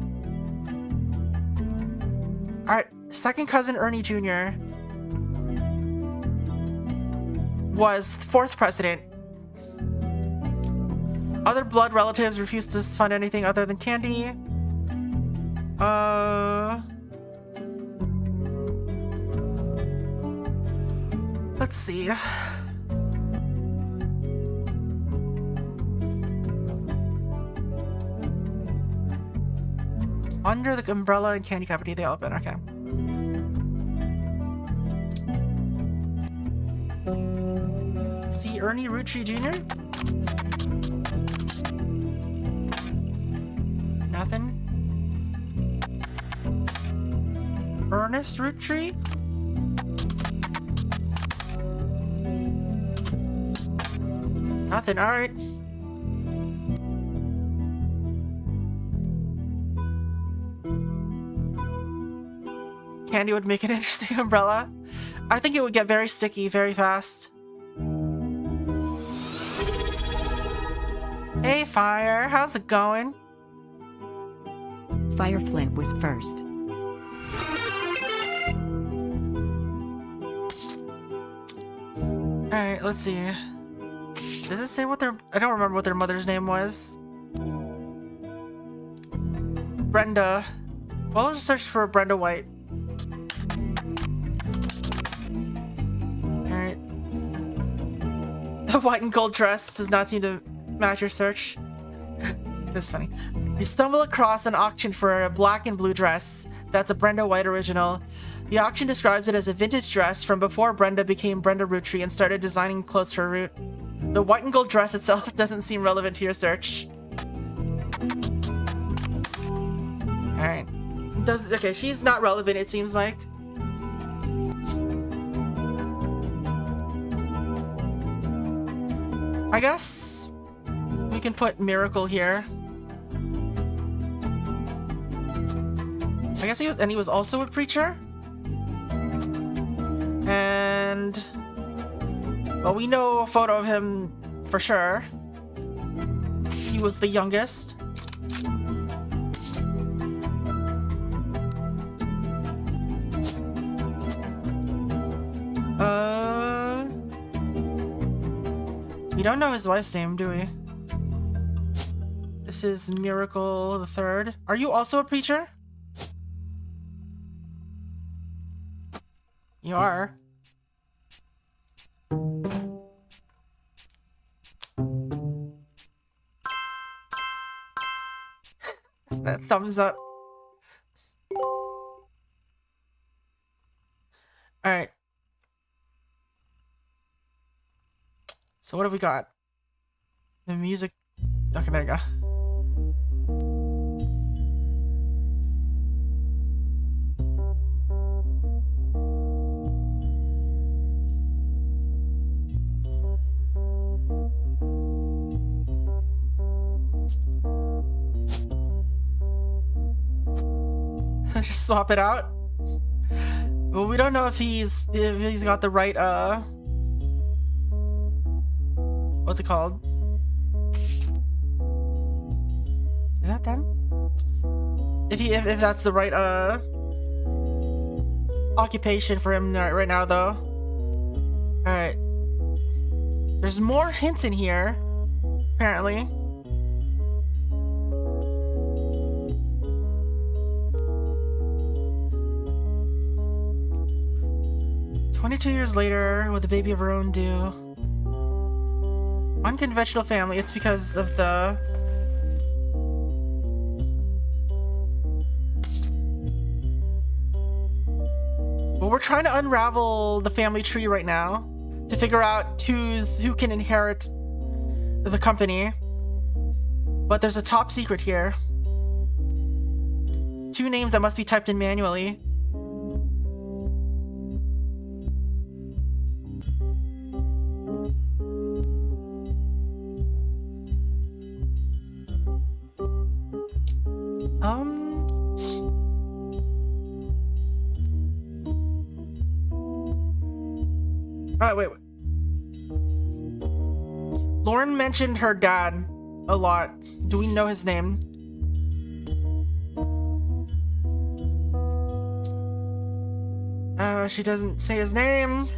Alright, second cousin Ernie Jr. was fourth president. Other blood relatives refused to fund anything other than candy. Let's see. Under the umbrella and candy company, they all been okay. See Ernie Roottrees Jr. Nothing. Ernest Roottrees. Nothing. All right. Candy would make an interesting umbrella. I think it would get very sticky very fast. Hey, Fire, how's it going? Fireflint was first. Alright, let's see. Does it say what their... I don't remember what their mother's name was. Brenda. Well, let's search for Brenda White. Alright. The white and gold dress does not seem to match your search. That's funny. You stumble across an auction for a black and blue dress. That's a Brenda White original. The auction describes it as a vintage dress from before Brenda became Brenda Roottrees and started designing clothes for Root. The white and gold dress itself doesn't seem relevant to your search. Alright. Okay, she's not relevant, it seems like. I guess we can put Miracle here. I guess he was also a preacher. And well, we know a photo of him for sure. He was the youngest. We don't know his wife's name, do we? This is Miracle the Third. Are you also a preacher? You are. That thumbs up. Alright. So what have we got? The music. Okay, there you go. Let's just swap it out. Well, we don't know if he's got the right what's it called? Is that them? If that's the right occupation for him right now, though. All right. There's more hints in here, apparently. "22 years later, with a baby of her own due. Unconventional family." It's because of the... Well, we're trying to unravel the family tree right now to figure out who can inherit the company. But there's a top secret here. 2 names that must be typed in manually. Alright, wait. Lauren mentioned her dad a lot. Do we know his name? She doesn't say his name.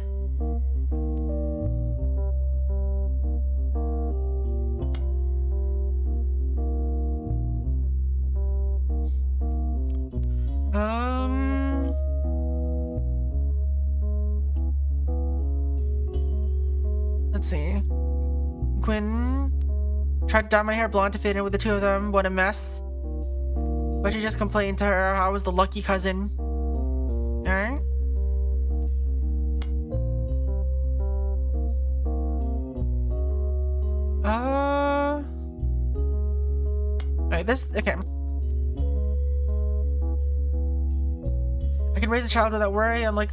Let's see. Quinn tried to dye my hair blonde to fit in with the two of them. What a mess. But she just complained to her how I was the lucky cousin. Alright. Alright, okay. I can raise a child without worry, unlike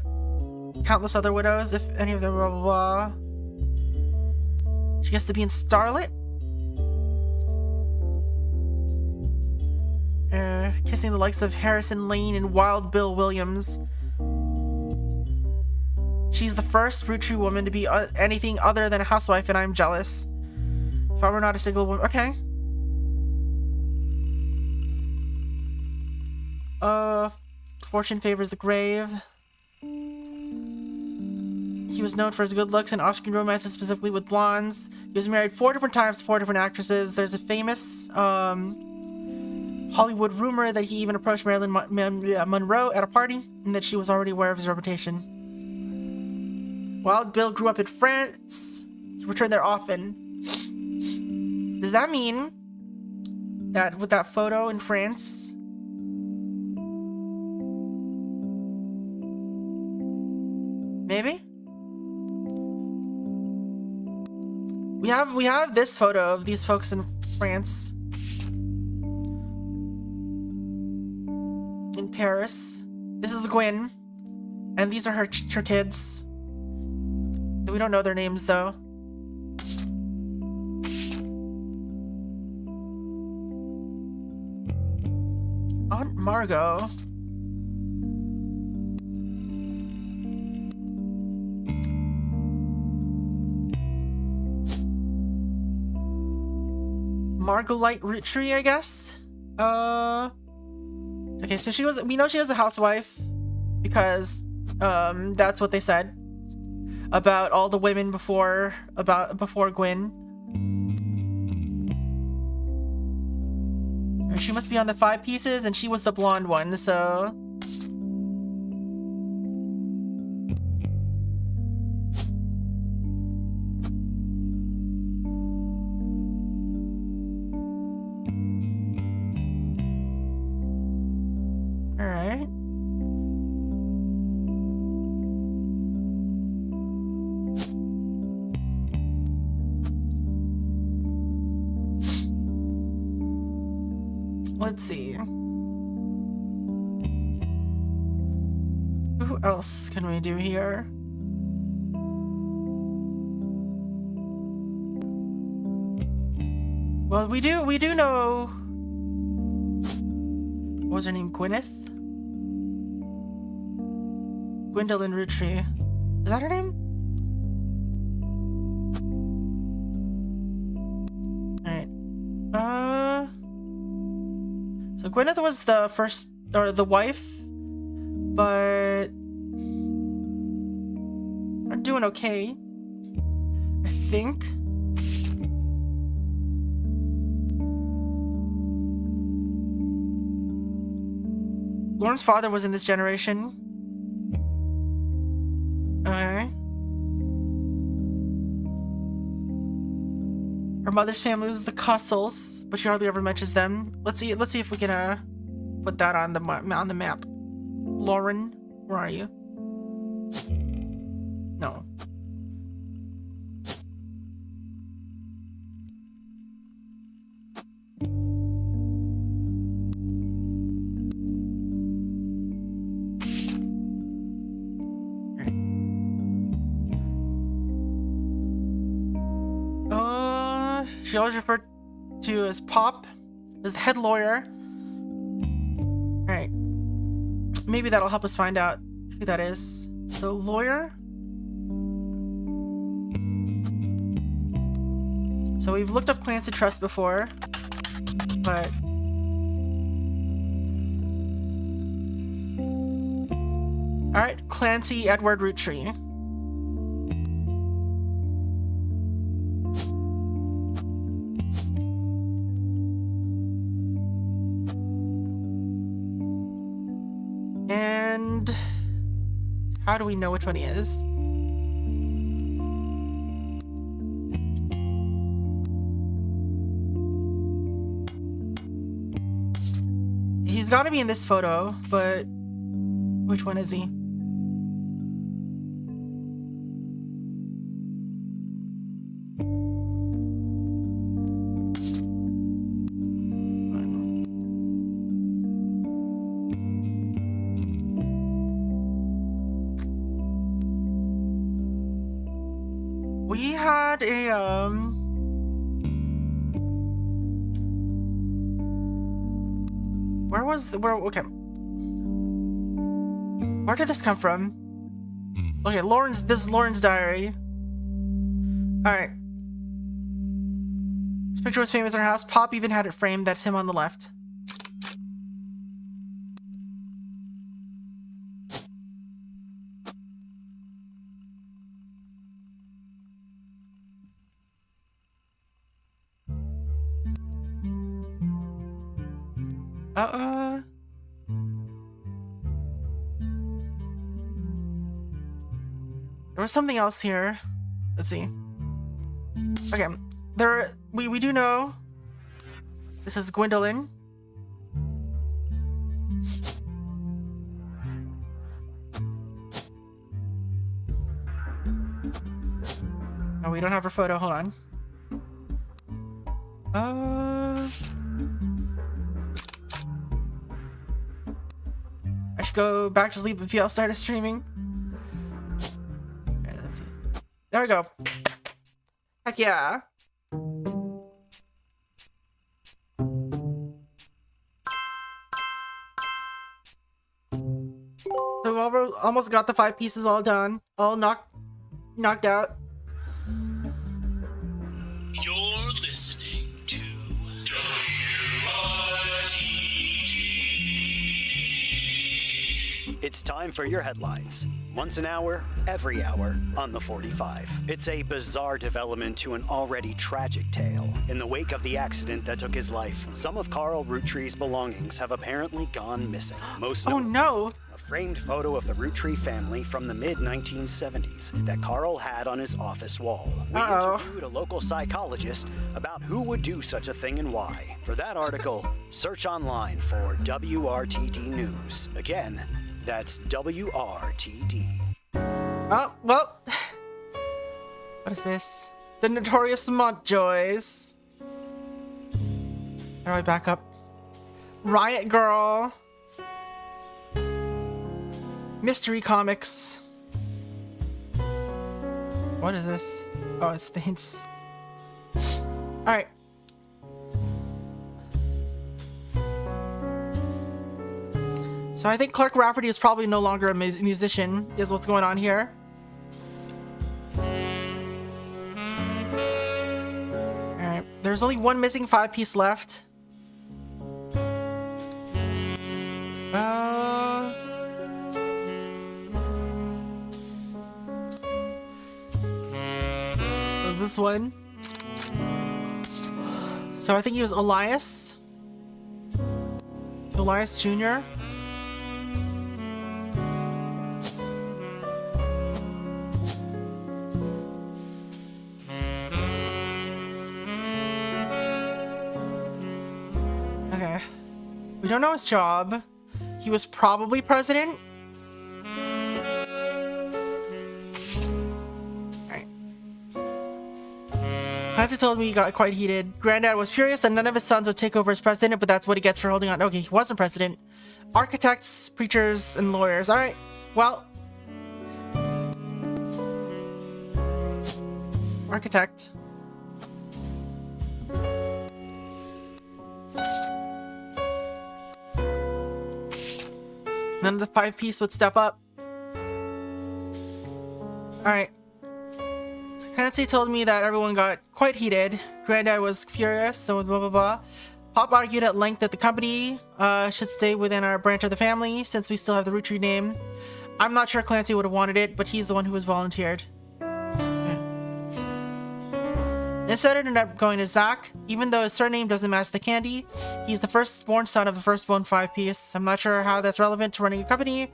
countless other widows, if any of them blah blah blah. She gets to be in Starlet? Kissing the likes of Harrison Lane and Wild Bill Williams. She's the first Roottrees woman to be anything other than a housewife, and I'm jealous. If I were not a single woman... Okay. Fortune favors the grave. He was known for his good looks and off-screen romances, specifically with blondes. He was married 4 different times to 4 different actresses. There's a famous Hollywood rumor that he even approached Marilyn Monroe at a party, and that she was already aware of his reputation. Wild Bill grew up in France. He returned there often. Does that mean that with that photo in France, maybe? We have this photo of these folks in France. In Paris. This is Gwen. And these are her kids. We don't know their names though. Aunt Margot. Margolite Roottree, I guess? Okay, so we know she was a housewife because that's what they said about all the women before Gwen. And she must be on the 5 pieces, and she was the blonde one, so let's see. Who else can we do here? Well, we do know. What was her name? Gwyneth? Gwendolyn Roottree. Is that her name? Alright. So Gwyneth was the first, or the wife, but I'm doing okay, I think. Lauren's father was in this generation. Okay. Her mother's family was the Cussels, but she hardly ever mentions them. Let's see if we can put that on the map. Lauren, where are you? No. She always referred to as Pop, as the head lawyer. Alright. Maybe that'll help us find out who that is. So, lawyer? So we've looked up Clancy Trust before, but... Alright, Clancy Edward Roottree. How do we know which one he is? He's got to be in this photo, but which one is he? We had a, okay. Where did this come from? Okay, this is Lauren's diary. Alright. This picture was famous in her house. Pop even had it framed. That's him on the left. There was something else here. Let's see. Okay, we do know this is Gwendolyn. Oh, we don't have her photo. Hold on. I should go back to sleep if y'all started streaming. Okay, let's see. There we go. Heck yeah. So we almost got the 5 pieces all done, all knocked out. You're listening to WRTD. It's time for your headlines. Once an hour, every hour, on the 45. It's a bizarre development to an already tragic tale. In the wake of the accident that took his life, some of Carl Roottree's belongings have apparently gone missing. Most Oh notably, no! a framed photo of the Roottree family from the mid-1970s that Carl had on his office wall. We interviewed a local psychologist about who would do such a thing and why. For that article, search online for WRTD News. Again, that's WRTD. Oh, well. What is this? The Notorious Montjoys. How do I back up? Riot Girl. Mystery Comics. What is this? Oh, it's the hints. Alright. So I think Clark Rafferty is probably no longer a musician, is what's going on here. Alright, there's only one missing 5-piece left. Was this one? So I think he was Elias. Elias Jr. Okay. We don't know his job. He was probably president. Alright. Clancy told me he got quite heated. Granddad was furious that none of his sons would take over as president, but that's what he gets for holding on. Okay, he wasn't president. Architects, preachers, and lawyers. Alright, well. Architect. None of the 5-piece would step up. Alright. So Clancy told me that everyone got quite heated. Granddad was furious, so blah blah blah. Pop argued at length that the company should stay within our branch of the family since we still have the Roottrie name. I'm not sure Clancy would have wanted it, but he's the one who was volunteered. Instead, it ended up going to Zach. Even though his surname doesn't match the candy, he's the firstborn son of the firstborn 5-piece. I'm not sure how that's relevant to running a company,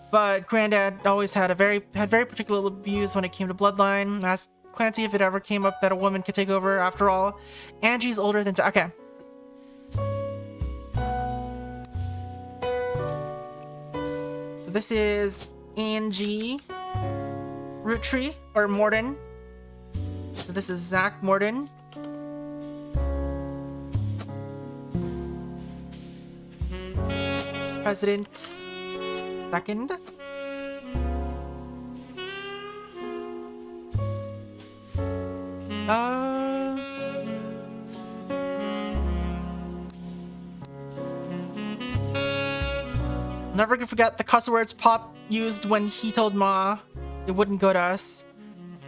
but Granddad always had very particular views when it came to bloodline. Asked Clancy if it ever came up that a woman could take over. After all, Angie's older than Zach. Okay. So this is Angie Roottree, or Morden. So this is Zach Morden. President second. Never gonna forget the cuss words Pop used when he told Ma it wouldn't go to us.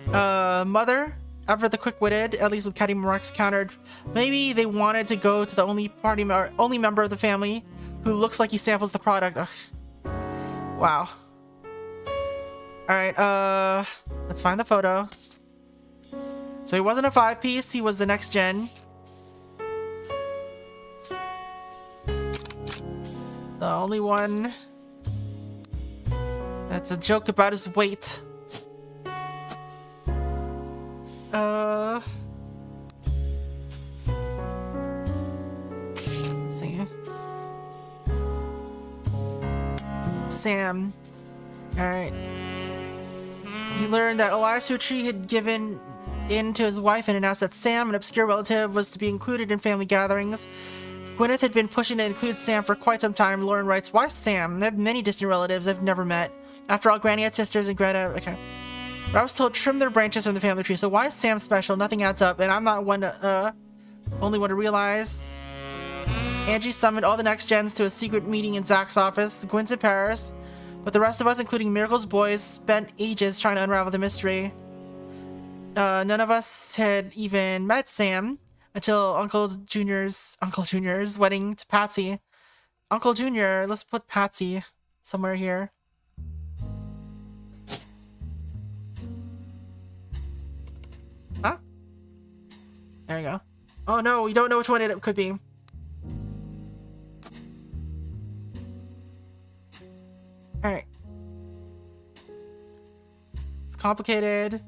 Mother, ever the quick-witted, at least with catty remarks, countered, maybe they wanted to go to the only member of the family who looks like he samples the product. Ugh. Wow. Alright, let's find the photo. So he wasn't a 5-piece, he was the next gen. The only one that's a joke about his weight. Let's see. Sam. Alright. He learned that Elias Roottrees had given in to his wife and announced that Sam, an obscure relative, was to be included in family gatherings. Gwyneth had been pushing to include Sam for quite some time. Lauren writes, "Why Sam? I have many distant relatives I've never met. After all, Granny had sisters and Greta..." Okay. But I was told trim their branches from the family tree, so why is Sam special? Nothing adds up, and I'm not one to, only one to realize. Angie summoned all the next gens to a secret meeting in Zach's office. Gwen's in Paris, but the rest of us, including Miracle's boys, spent ages trying to unravel the mystery. None of us had even met Sam until Uncle Junior's wedding to Patsy. Uncle Junior, let's put Patsy somewhere here. Huh? There you go. Oh no, we don't know which one it could be. Alright. It's complicated.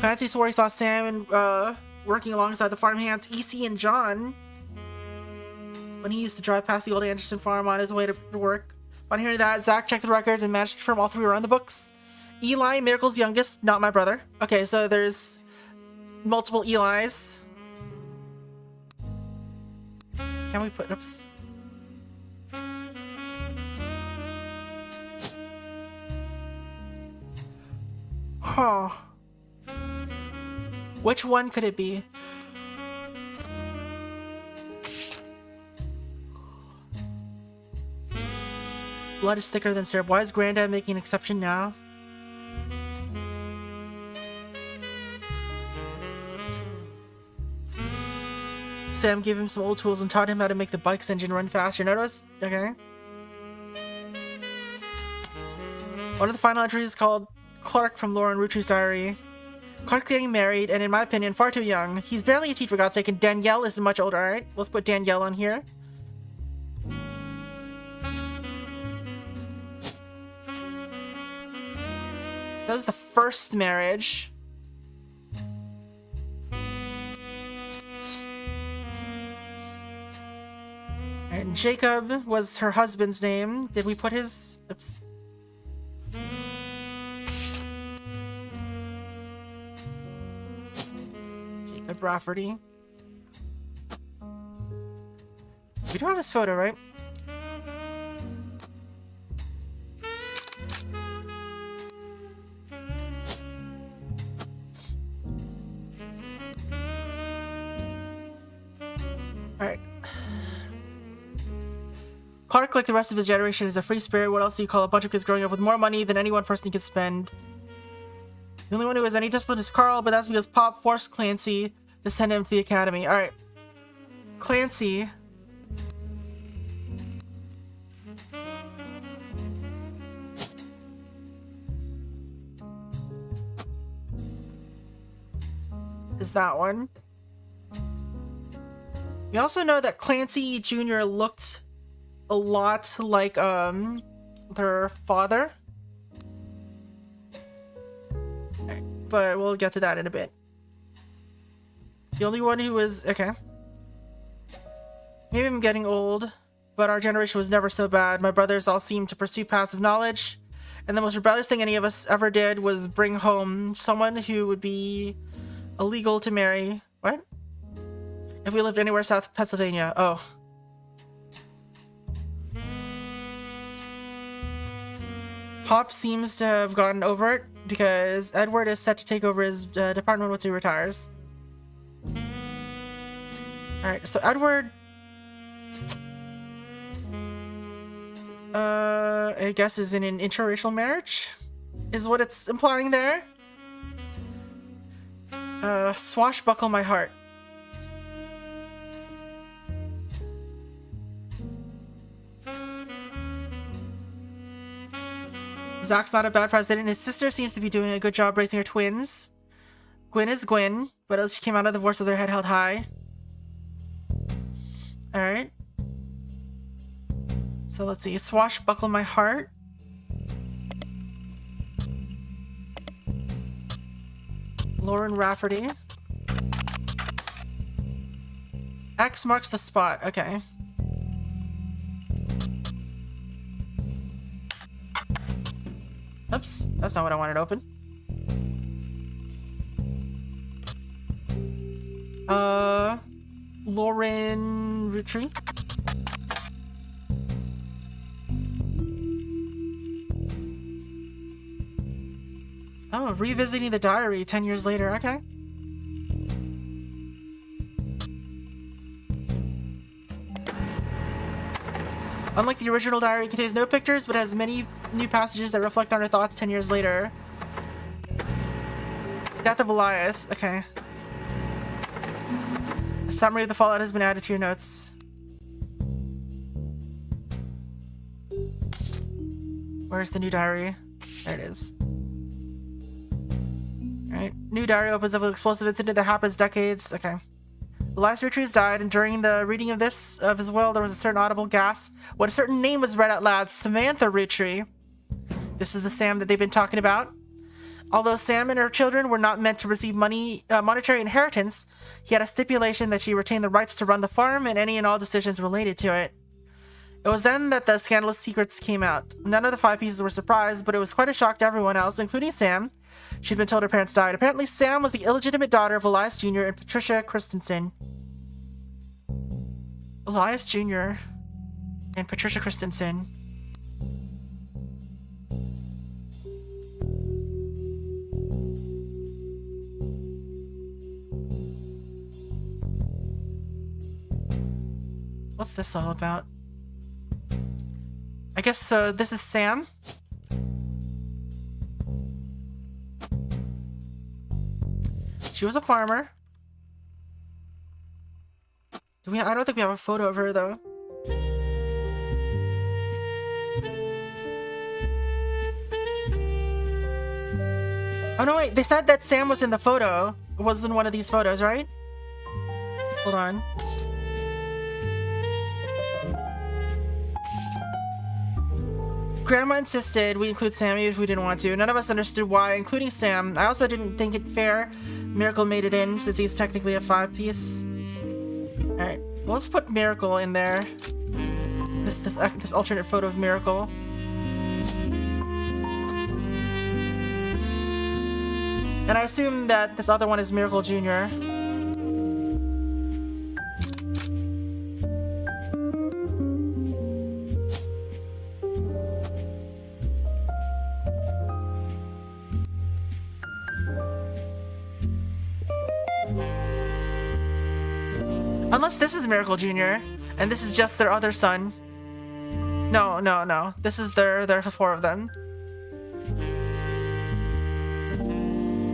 Fancy swore he saw Sam and, working alongside the farmhands EC and John when he used to drive past the old Anderson farm on his way to work. On hearing that, Zach checked the records and managed to confirm all three were on the books. Eli, Miracle's youngest, not my brother. Okay, so there's multiple Elis. Can we put... Oops. Huh. Which one could it be? Blood is thicker than syrup. Why is Granddad making an exception now? Sam gave him some old tools and taught him how to make the bike's engine run faster. Notice? Okay. One of the final entries is called Clark from Lauren Roottrees' diary. Clark's getting married, and in my opinion, far too young. He's barely a teen, for God's sake, and Danielle isn't much older. Alright, let's put Danielle on here. So that was the first marriage. And Jacob was her husband's name. Did we put his... Oops. Jacob Rafferty. We don't have his photo, right? Alright. Clark, like the rest of his generation, is a free spirit. What else do you call a bunch of kids growing up with more money than any one person could spend? The only one who has any discipline is Carl, but that's because Pop forced Clancy to send him to the academy. Alright. Clancy. Is that one. We also know that Clancy Jr. looked a lot like, their father. But we'll get to that in a bit. The only one who was... Okay. Maybe I'm getting old, but our generation was never so bad. My brothers all seemed to pursue paths of knowledge, and the most rebellious thing any of us ever did was bring home someone who would be illegal to marry. What? If we lived anywhere south of Pennsylvania. Oh. Pop seems to have gotten over it, because Edward is set to take over his department once he retires. Alright, so Edward... I guess is in an interracial marriage? Is what it's implying there? Swashbuckle my heart. Zach's not a bad president. His sister seems to be doing a good job raising her twins. Gwen is Gwen, but else she came out of the divorce with her head held high. Alright. So let's see. Swashbuckle my heart. Lauren Rafferty. X marks the spot. Okay. Oops, that's not what I wanted to open. Lauren Roottrees. Oh, revisiting the diary 10 years later. Okay. Unlike the original diary, it contains no pictures, but has many new passages that reflect on her thoughts 10 years later. Death of Elias. Okay. A summary of the fallout has been added to your notes. Where's the new diary? There it is. Alright. New diary opens up with explosive incident that happens decades. Okay. Elias Roottrees died, and during the reading of his will, there was a certain audible gasp when a certain name was read out loud. Samantha Roottrees. This is the Sam that they've been talking about. Although Sam and her children were not meant to receive monetary inheritance, he had a stipulation that she retain the rights to run the farm and any and all decisions related to it. It was then that the scandalous secrets came out. None of the 5 pieces were surprised, but it was quite a shock to everyone else, including Sam. She'd been told her parents died. Apparently, Sam was the illegitimate daughter of Elias Jr. and Patricia Christensen. Elias Jr. and Patricia Christensen. What's this all about? I guess this is Sam. She was a farmer. I don't think we have a photo of her though. Oh no, wait, they said that Sam was in the photo. It was in one of these photos, right? Hold on. Grandma insisted we include Sam even if we didn't want to. None of us understood why, including Sam. I also didn't think it fair Miracle made it in, since he's technically a 5-piece. Alright, well, let's put Miracle in there. This alternate photo of Miracle. And I assume that this other one is Miracle Jr. Unless this is Miracle Jr. and this is just their other son. No. This is their 4 of them.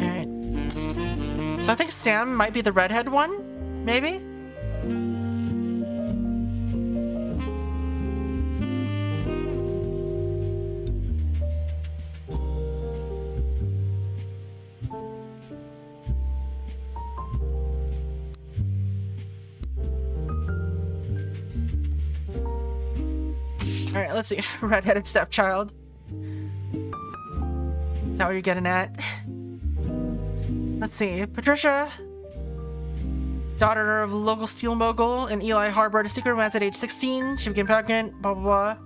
Alright. So I think Sam might be the redhead one? Maybe? Alright, let's see. Redheaded stepchild. Is that what you're getting at? Let's see. Patricia, daughter of a local steel mogul in Eli harbored a secret romance at age 16. She became pregnant, blah, blah, blah.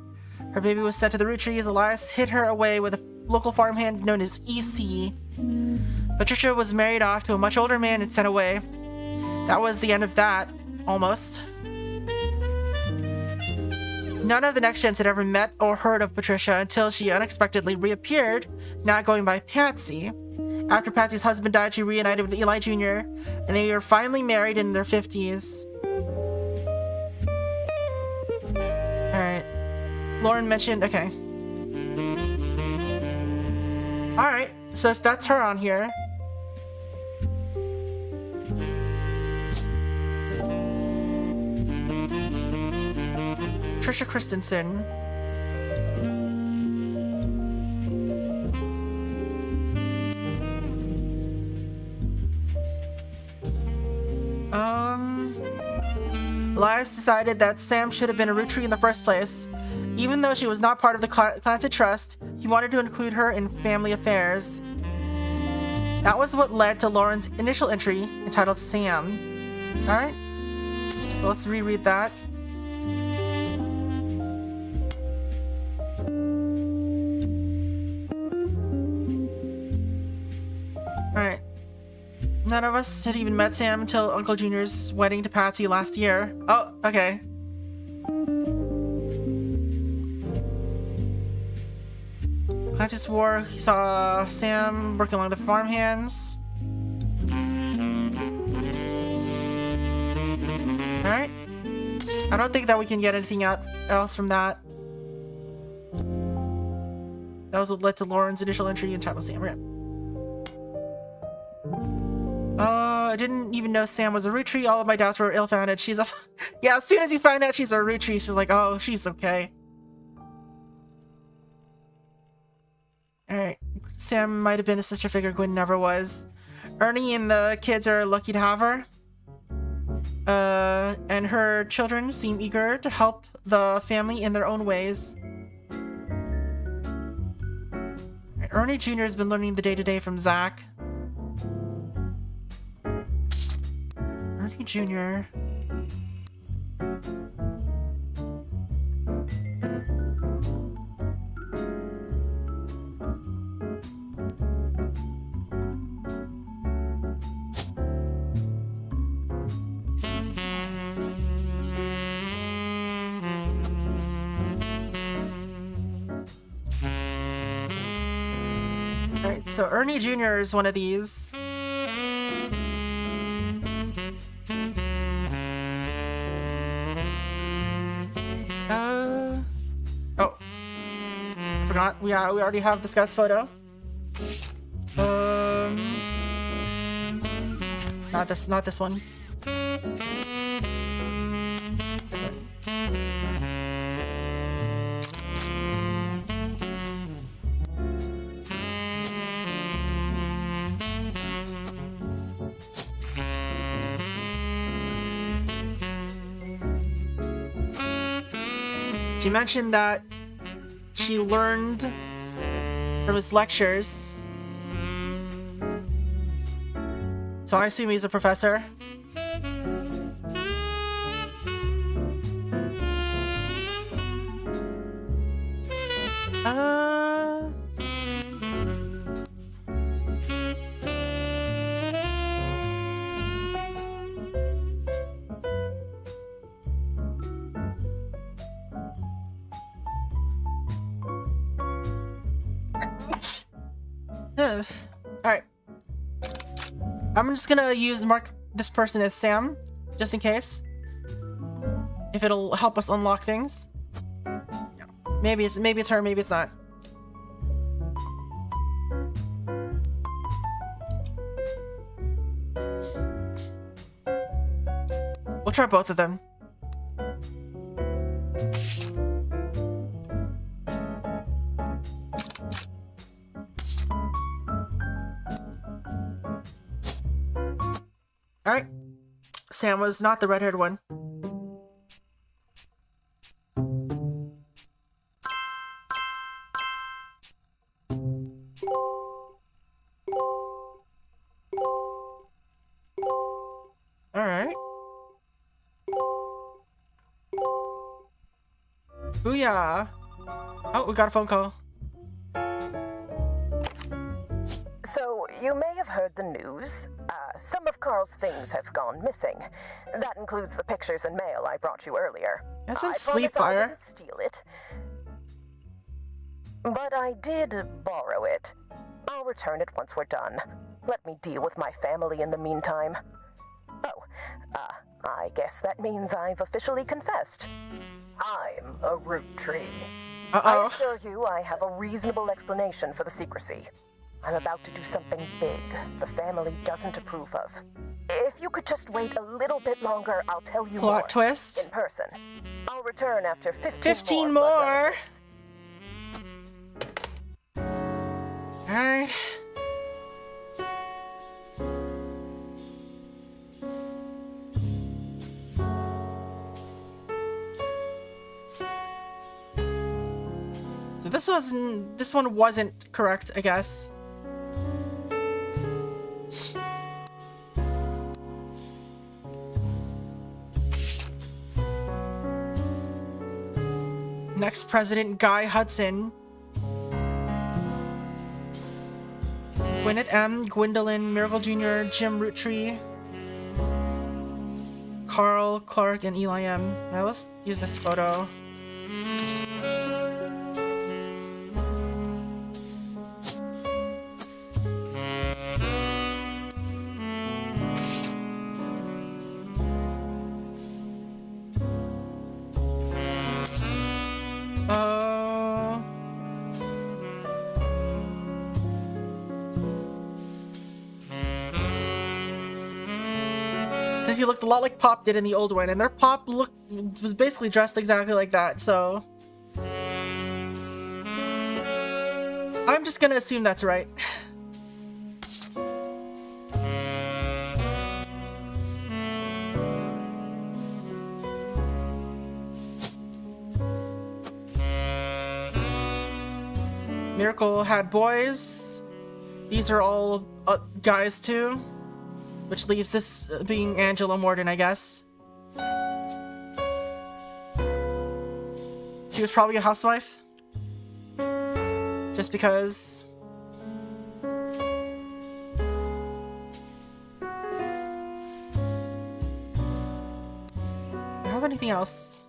Her baby was sent to the Roottrees. Elias hid her away with a local farmhand known as EC. Patricia was married off to a much older man and sent away. That was the end of that. Almost. None of the next gens had ever met or heard of Patricia until she unexpectedly reappeared, now going by Patsy. After Patsy's husband died, she reunited with Eli Jr., and they were finally married in their 50s. Alright. Lauren mentioned... Okay. Alright, so that's her on here. Patricia Christensen. Elias decided that Sam should have been a Rootree in the first place. Even though she was not part of the Clanted Trust, he wanted to include her in family affairs. That was what led to Lauren's initial entry, entitled Sam. Alright, so let's reread that. Alright. None of us had even met Sam until Uncle Junior's wedding to Patsy last year. Oh, okay. Clancy swore he saw Sam working along the farmhands. Alright. I don't think that we can get anything else from that. That was what led to Lauren's initial entry in Title Sam. I didn't even know Sam was a Rootree. All of my doubts were ill-founded. She's a... Yeah, as soon as you find out she's a Rootree, she's like, oh, she's okay. Alright. Sam might have been the sister figure Gwen never was. Ernie and the kids are lucky to have her. And her children seem eager to help the family in their own ways. Ernie Jr. has been learning the day-to-day from Zach. Ernie Jr. Alright, so Ernie Jr. is one of these. Oh. Forgot. We already have the Scout's photo. Not this one. This one. She mentioned that she learned from his lectures. So I assume he's a professor. Alright. I'm just gonna mark this person as Sam, just in case. If it'll help us unlock things. Yeah. Maybe it's her, maybe it's not. We'll try both of them. Alright. Sam was not the red-haired one. Alright. Booyah! Oh, we got a phone call. So, you may have heard the news. Some of Carl's things have gone missing. That includes the pictures and mail I brought you earlier. That's some I sleep promise I fire. didn't steal it. But I did borrow it. I'll return it once we're done. Let me deal with my family in the meantime. Oh, I guess that means I've officially confessed. I'm a Rootree. I Uh-oh. assure you I have a reasonable explanation for the secrecy. I'm about to do something big the family doesn't approve of. If you could just wait a little bit longer, I'll tell you more. Plot twist. In person. I'll return after 15 more. more. Alright. this one wasn't correct, I guess. Next president, Guy Hudson. Gwyneth M., Gwendolyn, Miracle Jr., Jim Roottree, Carl, Clark, and Eli M. Now let's use this photo. Since he looked a lot like Pop did in the old one, and their Pop was basically dressed exactly like that, so I'm just gonna assume that's right. Miracle had boys. These are all guys too. Which leaves this being Angela Morden, I guess. She was probably a housewife. Just because. Do I have anything else?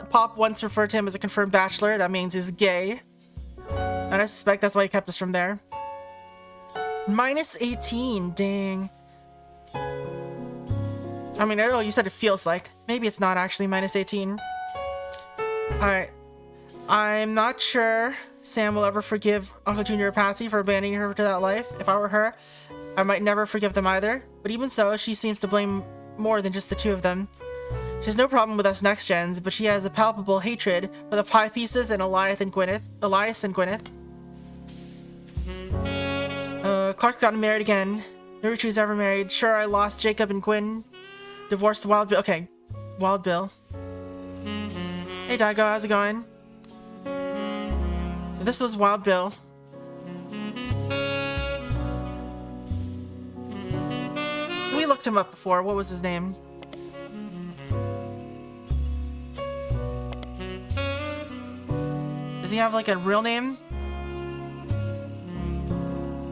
Pop once referred to him as a confirmed bachelor. That means he's gay. And I suspect that's why he kept us from there. Minus 18, dang. I mean, oh, you said it feels like. Maybe it's not actually minus 18. Alright. I'm not sure Sam will ever forgive Uncle Junior or Patsy for abandoning her to that life. If I were her, I might never forgive them either. But even so, she seems to blame more than just the two of them. She has no problem with us next gens, but she has a palpable hatred for the Pie Pieces and Elias and Gwyneth. Clark's gotten married again. No Roottrees ever married. Sure, I lost Jacob and Gwen. Divorced Wild Bill. Okay, Wild Bill. Hey Daigo, how's it going? So this was Wild Bill. We looked him up before. What was his name? Does he have like a real name?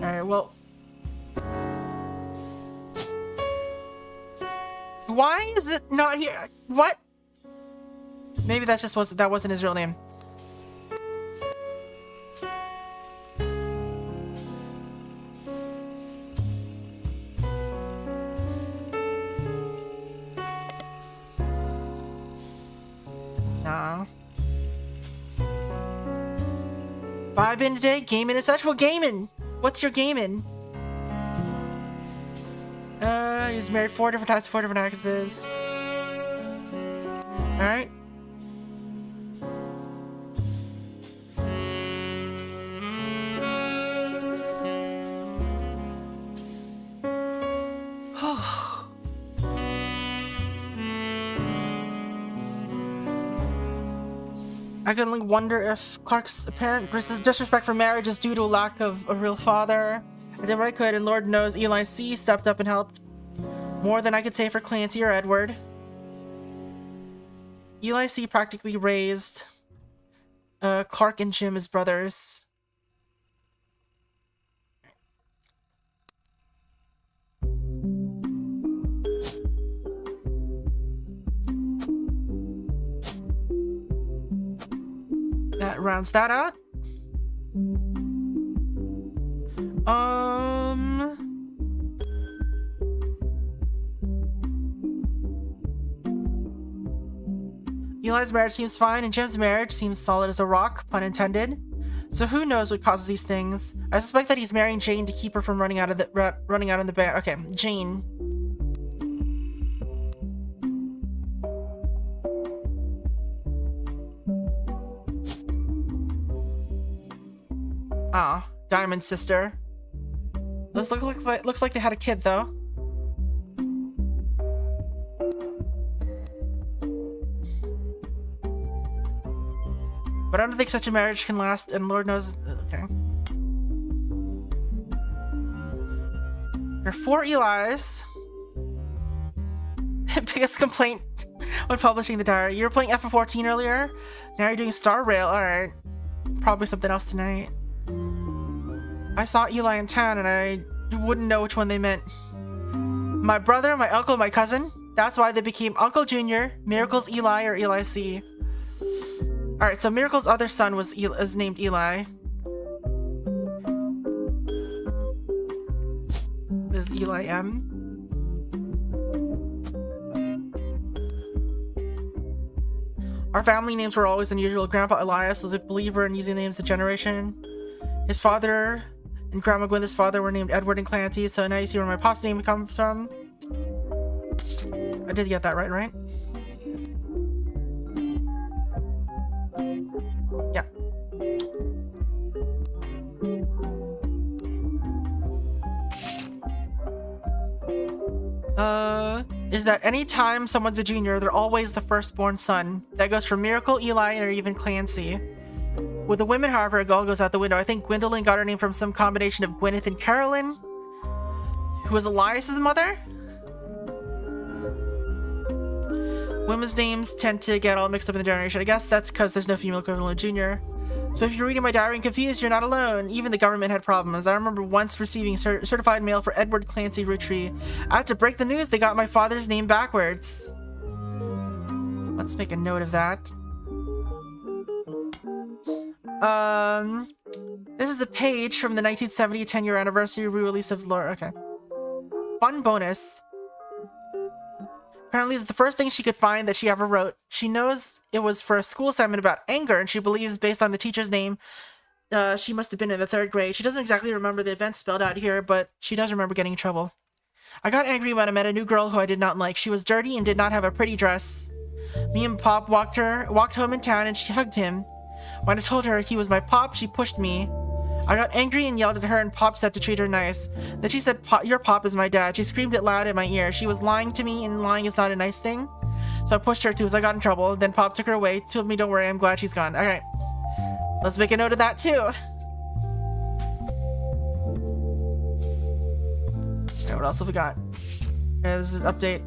Alright, well. Why is it not here? What? Maybe that wasn't his real name. Nah. Vibing today, gaming and such. Well, gaming. What's your gaming? He's married 4 different times, 4 different actresses. Alright. I can only wonder if Clark's apparent disrespect for marriage is due to a lack of a real father. I did what I could, and Lord knows Eli C. stepped up and helped. More than I could say for Clancy or Edward. Eli C. practically raised Clark and Jim as brothers. That rounds that out. Eli's marriage seems fine, and Jim's marriage seems solid as a rock, pun intended. So who knows what causes these things? I suspect that he's marrying Jane to keep her from running out in the band. Okay, Jane. Ah, Diamond's sister. Looks like they had a kid though. I don't think such a marriage can last, and Lord knows... Okay. There are 4 Eli's. Biggest complaint when publishing the diary. You were playing FF14 earlier? Now you're doing Star Rail. Alright. Probably something else tonight. I saw Eli in town and I wouldn't know which one they meant. My brother, my uncle, my cousin. That's why they became Uncle Junior, Miracle's Eli, or Eli C. Alright, so Miracle's other son is named Eli. This is Eli M. Our family names were always unusual. Grandpa Elias was a believer in using names of generation. His father and Grandma Gwyneth's father were named Edward and Clancy, so now you see where my pop's name comes from. I did get that right? Yeah. Is that anytime someone's a junior, they're always the firstborn son. That goes for Miracle, Eli, or even Clancy. With the women, however, it all goes out the window. I think Gwendolyn got her name from some combination of Gwyneth and Carolyn, who was Elias's mother. Women's names tend to get all mixed up in the generation. I guess that's because there's no female equivalent of junior. So if you're reading my diary and confused, you're not alone. Even the government had problems. I remember once receiving certified mail for Edward Clancy Rootree. I had to break the news. They got my father's name backwards. Let's make a note of that. This is a page from the 1970 10-year anniversary re-release of Laura. Okay. Fun bonus. Apparently, it's the first thing she could find that she ever wrote. She knows it was for a school assignment about anger, and she believes, based on the teacher's name, she must have been in the 3rd grade. She doesn't exactly remember the events spelled out here, but she does remember getting in trouble. I got angry when I met a new girl who I did not like. She was dirty and did not have a pretty dress. Me and Pop walked home in town, and she hugged him. When I told her he was my Pop, she pushed me. I got angry and yelled at her, and Pop said to treat her nice. Then she said, your Pop is my dad. She screamed it loud in my ear. She was lying to me, and lying is not a nice thing. So I pushed her too, so I got in trouble. Then Pop took her away, told me, don't worry, I'm glad she's gone. Alright. Let's make a note of that too. Alright, what else have we got? Okay, this is update.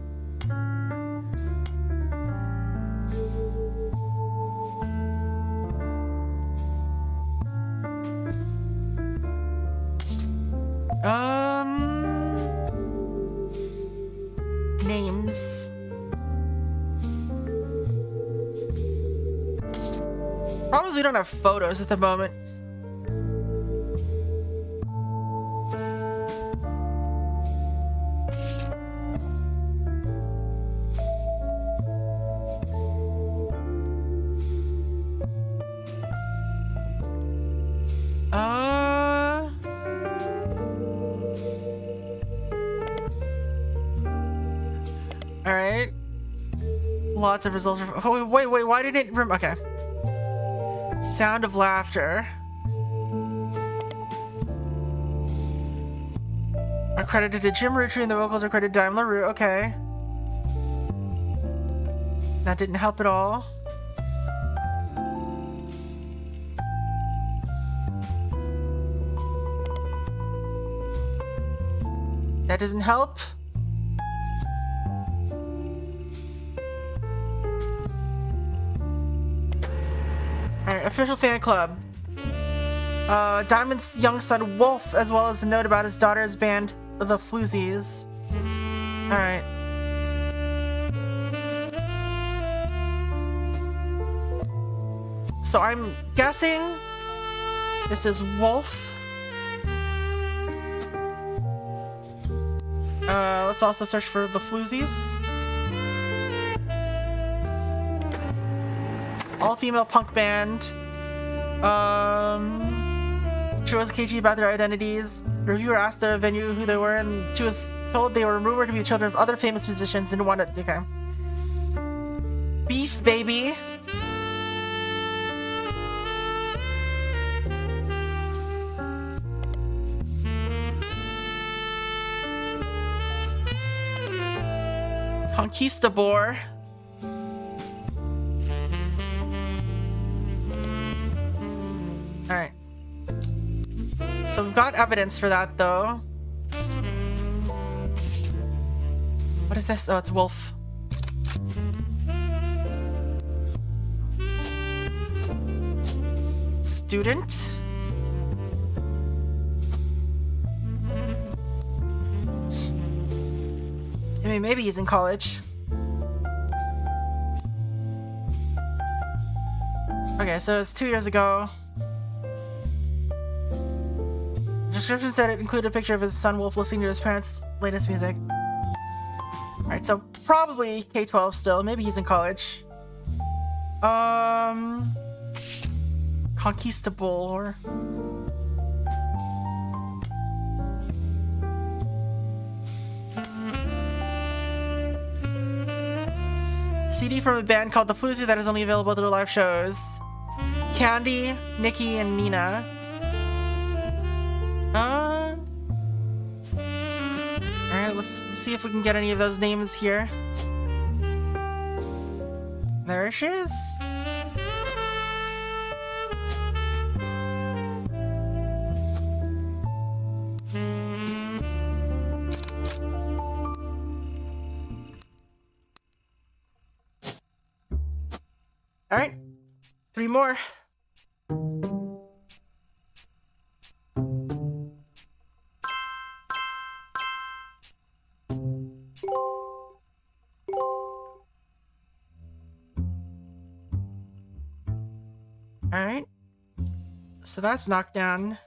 Names. Problem is we don't have photos at the moment. Alright. Lots of results. Oh, wait, why did it... Okay. Sound of laughter. Are credited to Jim Rootree and the vocals are credited to Daimler Root. Okay. That didn't help at all. That doesn't help. Alright, official fan club. Diamond's young son Wolf, as well as a note about his daughter's band, the Floozies. Alright. So I'm guessing this is Wolf. Let's also search for the Floozies. All-female punk band. She was cagey about their identities. The reviewer asked the venue who they were, and she was told they were rumored to be the children of other famous musicians and wanted... Okay. Beef Baby. Conquistador. So we've got evidence for that, though. What is this? Oh, it's Wolf. Student? I mean, maybe he's in college. Okay, so it's 2 years ago. Description said it included a picture of his son Wolf listening to his parents' latest music. Alright, so probably K-12 still. Maybe he's in college. Conquistable or... CD from a band called The Floozy that is only available through live shows. Candy, Nikki, and Nina. Alright, let's see if we can get any of those names here. There she is. Alright, 3 more. Alright, so that's knocked down.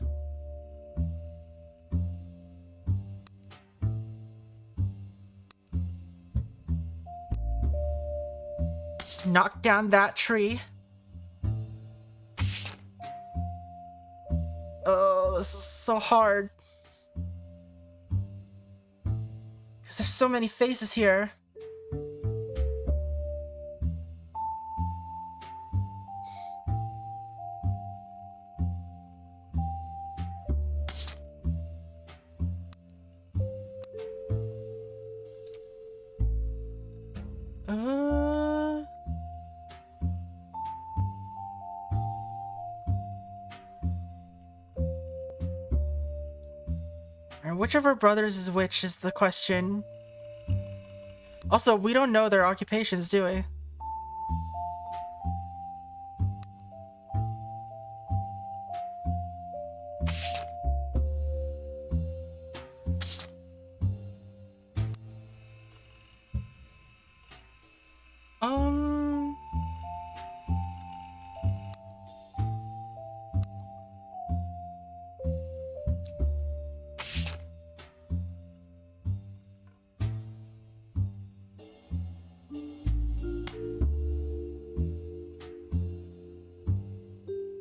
Knock down that tree. Oh, this is so hard. Because there's so many faces here. Which of our brothers is which is the question. Also, we don't know their occupations, do we?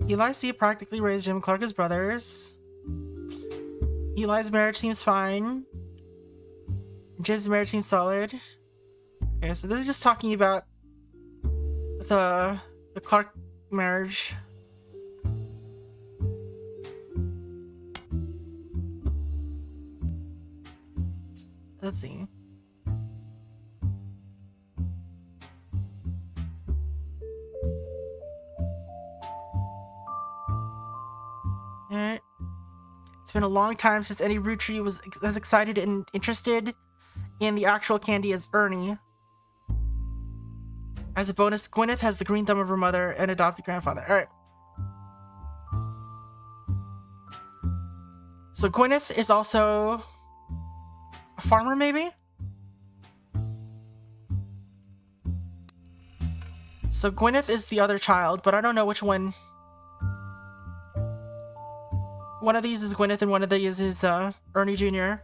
Eli C practically raised Jim Clark as brothers. Eli's marriage seems fine. Jim's marriage seems solid. Okay, so this is just talking about the Clark marriage. Let's see. Alright. It's been a long time since any Rootree was as excited and interested in the actual candy as Ernie. As a bonus, Gwyneth has the green thumb of her mother and adopted grandfather. Alright. So Gwyneth is also a farmer, maybe? So Gwyneth is the other child, but I don't know which one. One of these is Gwyneth and one of these is Ernie Jr.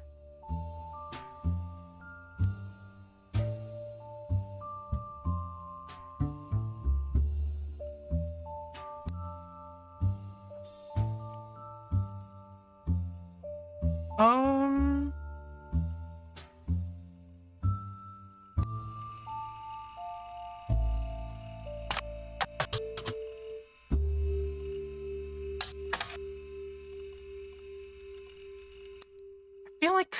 I feel like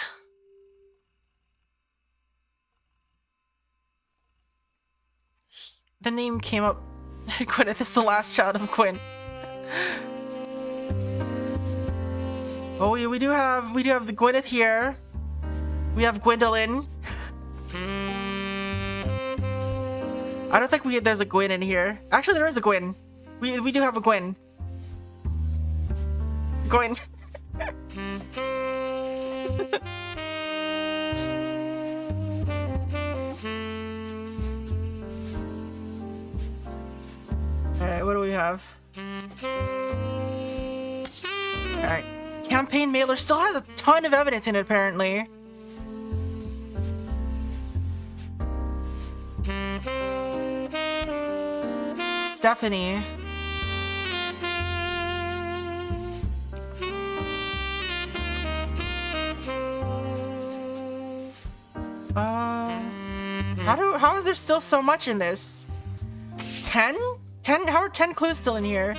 the name came up. Gwyneth is the last child of Quinn. Oh, we do have the Gwyneth here. We have Gwendolyn. I don't think there's a Gwyn in here. Actually, there is a Gwyn. We do have a Gwyn. Gwyn. Alright, what do we have? Alright. Campaign mailer still has a ton of evidence in it, apparently. Stephanie. How is there still so much in this? 10? 10? How are 10 clues still in here?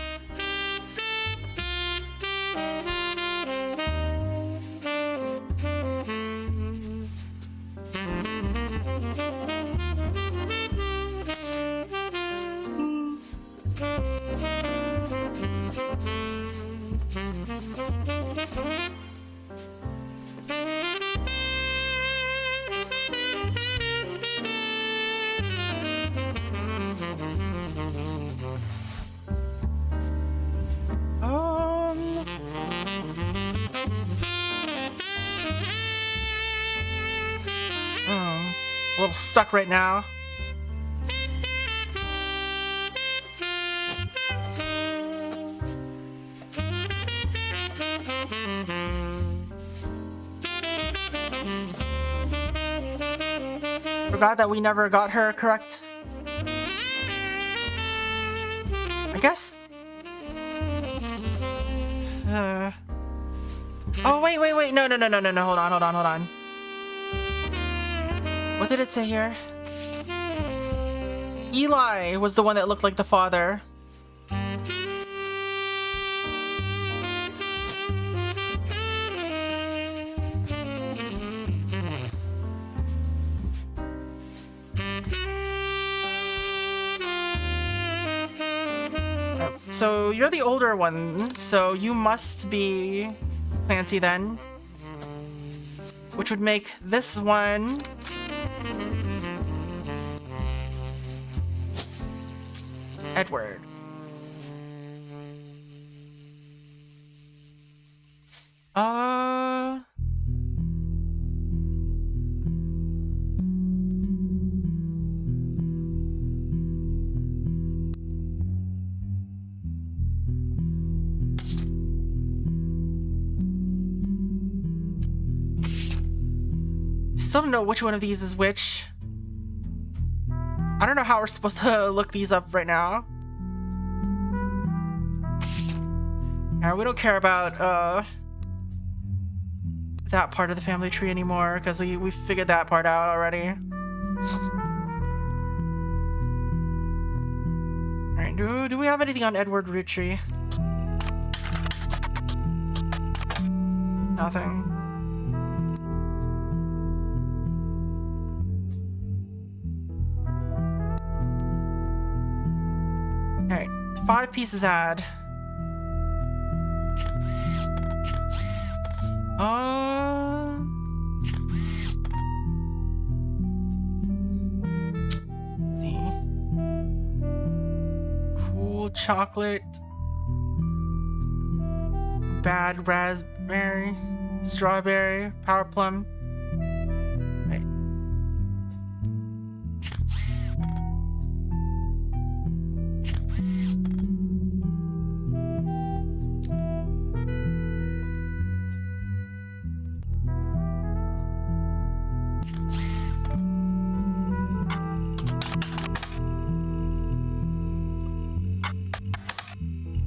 A little stuck right now. Forgot that we never got her correct. I guess. Oh, wait. No. Hold on. What did it say here? Eli was the one that looked like the father. So you're the older one, so you must be Clancy then. Which would make this one Edward. Still don't know which one of these is which. I don't know how we're supposed to look these up right now. Alright, we don't care about that part of the family tree anymore because we figured that part out already. Alright, do we have anything on Edward Roottrees? Nothing. Alright, 5 pieces add. Let's see. Cool chocolate. Bad raspberry. Strawberry. Power plum. Right.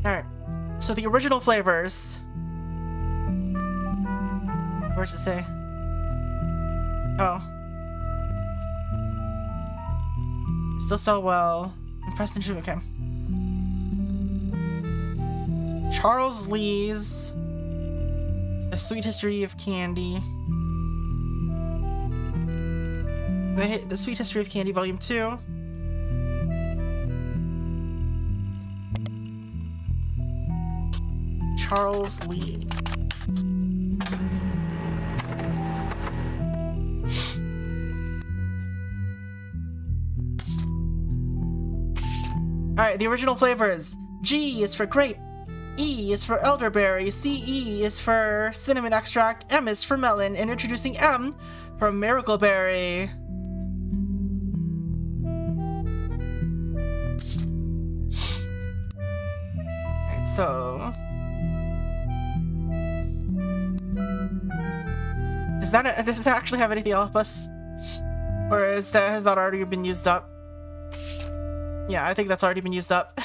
Alright, so the original flavors. Where's it say? Oh. Still sell well. Impressed and true, okay. Charles Lee's A Sweet History of Candy. The Sweet History of Candy, Volume 2. Charles Lee. Alright, the original flavors. G is for grape. E is for elderberry. CE is for cinnamon extract. M is for melon. And introducing M for miracleberry. Alright, so... Does that actually have anything else? Or has that already been used up? Yeah, I think that's already been used up.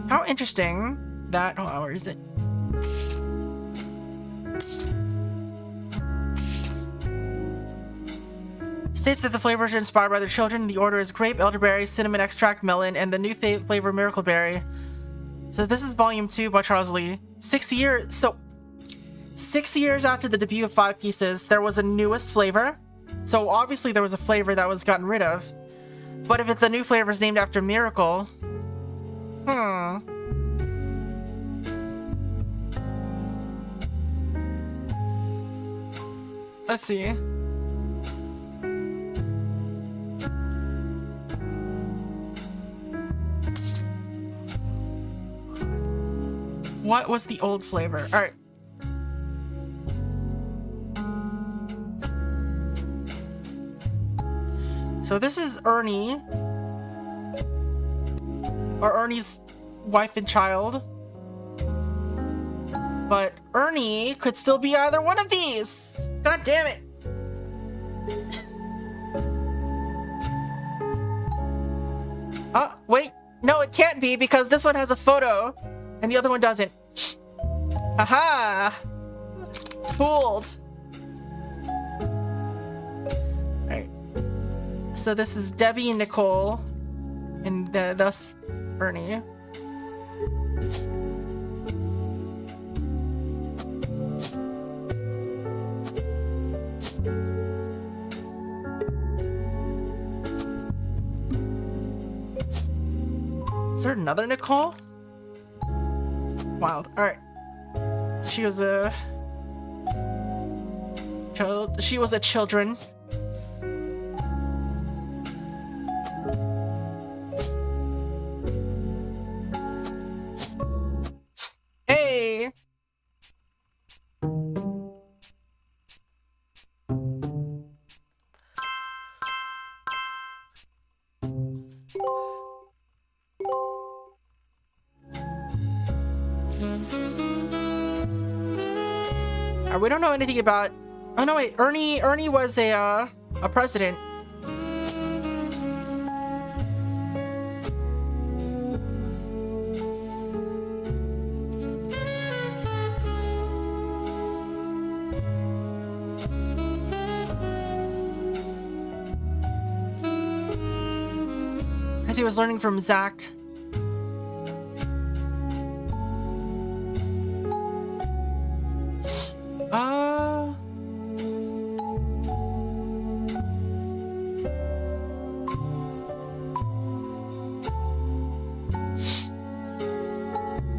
How interesting that... Oh, where is it? States that the flavors are inspired by their children. The order is grape, elderberry, cinnamon extract, melon, and the new flavor miracleberry. So this is volume 2 by Charles Lee. 6 years after the debut of 5 Pieces, there was a newest flavor. So obviously there was a flavor that was gotten rid of. But if it's the new flavor is named after Miracle... Let's see. What was the old flavor? Alright. So this is Ernie. Or Ernie's wife and child. But Ernie could still be either one of these! God damn it! Oh, wait. No, it can't be because this one has a photo. And the other one doesn't. Aha! Fooled! Alright. So this is Debbie and Nicole. And thus Ernie. Is there another Nicole? Wild. Alright. She was a child. She was a children. Hey! We don't know anything about... Oh no, wait. Ernie was a president. As he was learning from Zach.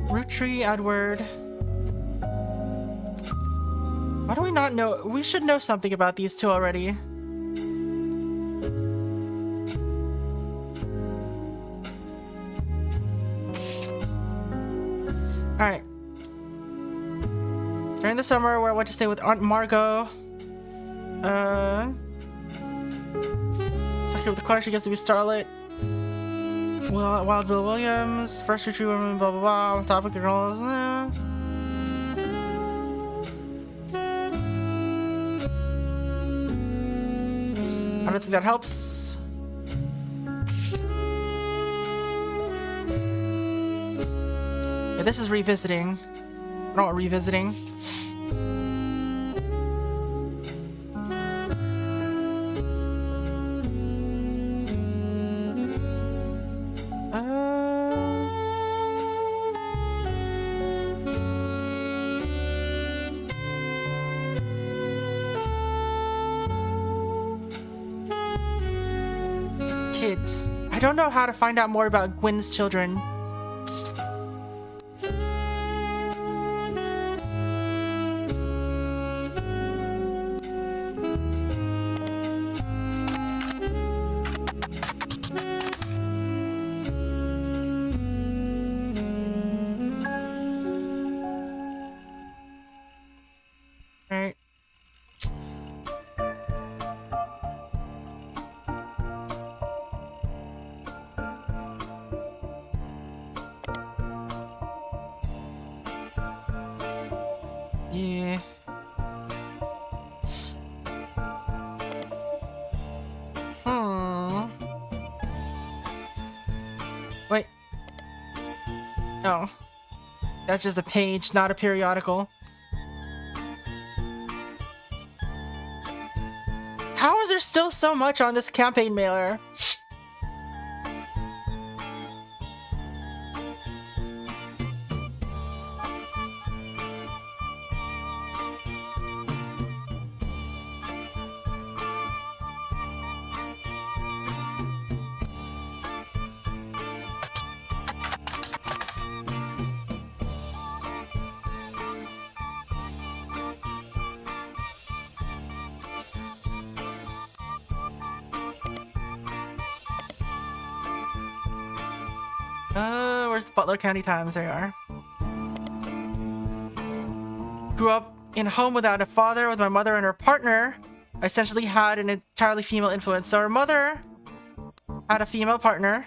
Roottrees, Edward. Why do we not know? We should know something about these two already. Alright. During the summer where I went to stay with Aunt Margot. Stuck here with the Clark, she gets to be Starlet. Wild Bill Williams, first retreat woman, blah blah blah. Topic the girls. I don't think that helps. Yeah, this is revisiting. I don't want revisiting. kids. I don't know how to find out more about Gwen's children. Alright. Yeah. Wait. Oh. That's just a page, not a periodical. How is there still so much on this campaign mailer? Where's the Butler County Times? There you are. Grew up in a home without a father with my mother and her partner. I essentially had an entirely female influence. So her mother had a female partner.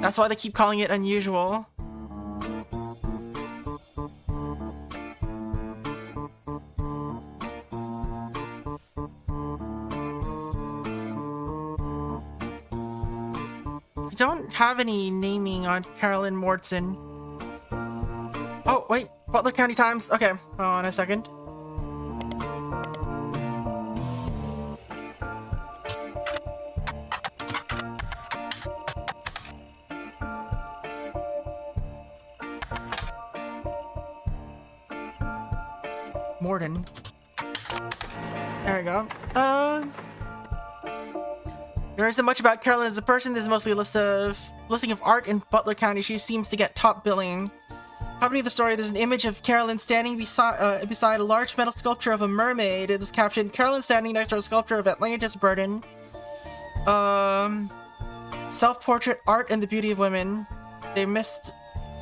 That's why they keep calling it unusual. Don't have any naming on Carolyn Mortson. Oh, wait. Butler County Times. Okay, hold on a second. Morden. There we go. There isn't much about Carolyn as a person. This is mostly a listing of art in Butler County. She seems to get top billing. Accompanying the story, there's an image of Carolyn standing beside a large metal sculpture of a mermaid. It is captioned, Carolyn standing next to a sculpture of Atlantis burden. Self-portrait art and the beauty of women. They missed...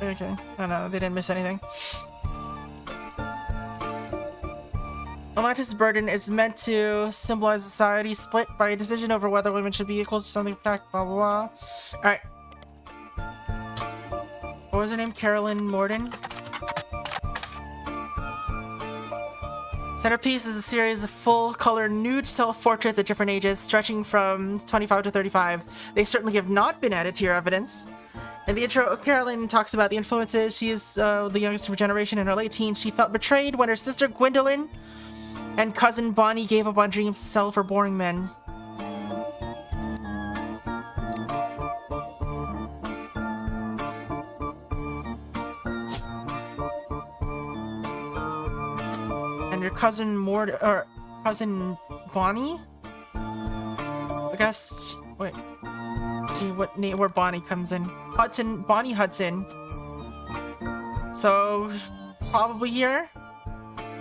Okay. Oh no, they didn't miss anything. Atlantis' burden is meant to symbolize society split by a decision over whether women should be equal to something protected, blah blah blah. Alright. What was her name? Carolyn Morden? Centerpiece is a series of full-color nude self-portraits at different ages, stretching from 25 to 35. They certainly have not been added to your evidence. In the intro, Carolyn talks about the influences. She is the youngest of her generation. In her late teens, she felt betrayed when her sister Gwendolyn and cousin Bonnie gave up on dreams to sell for boring men. And your cousin cousin Bonnie? I guess. Wait. Let's see what name where Bonnie comes in. Bonnie Hudson. So probably here.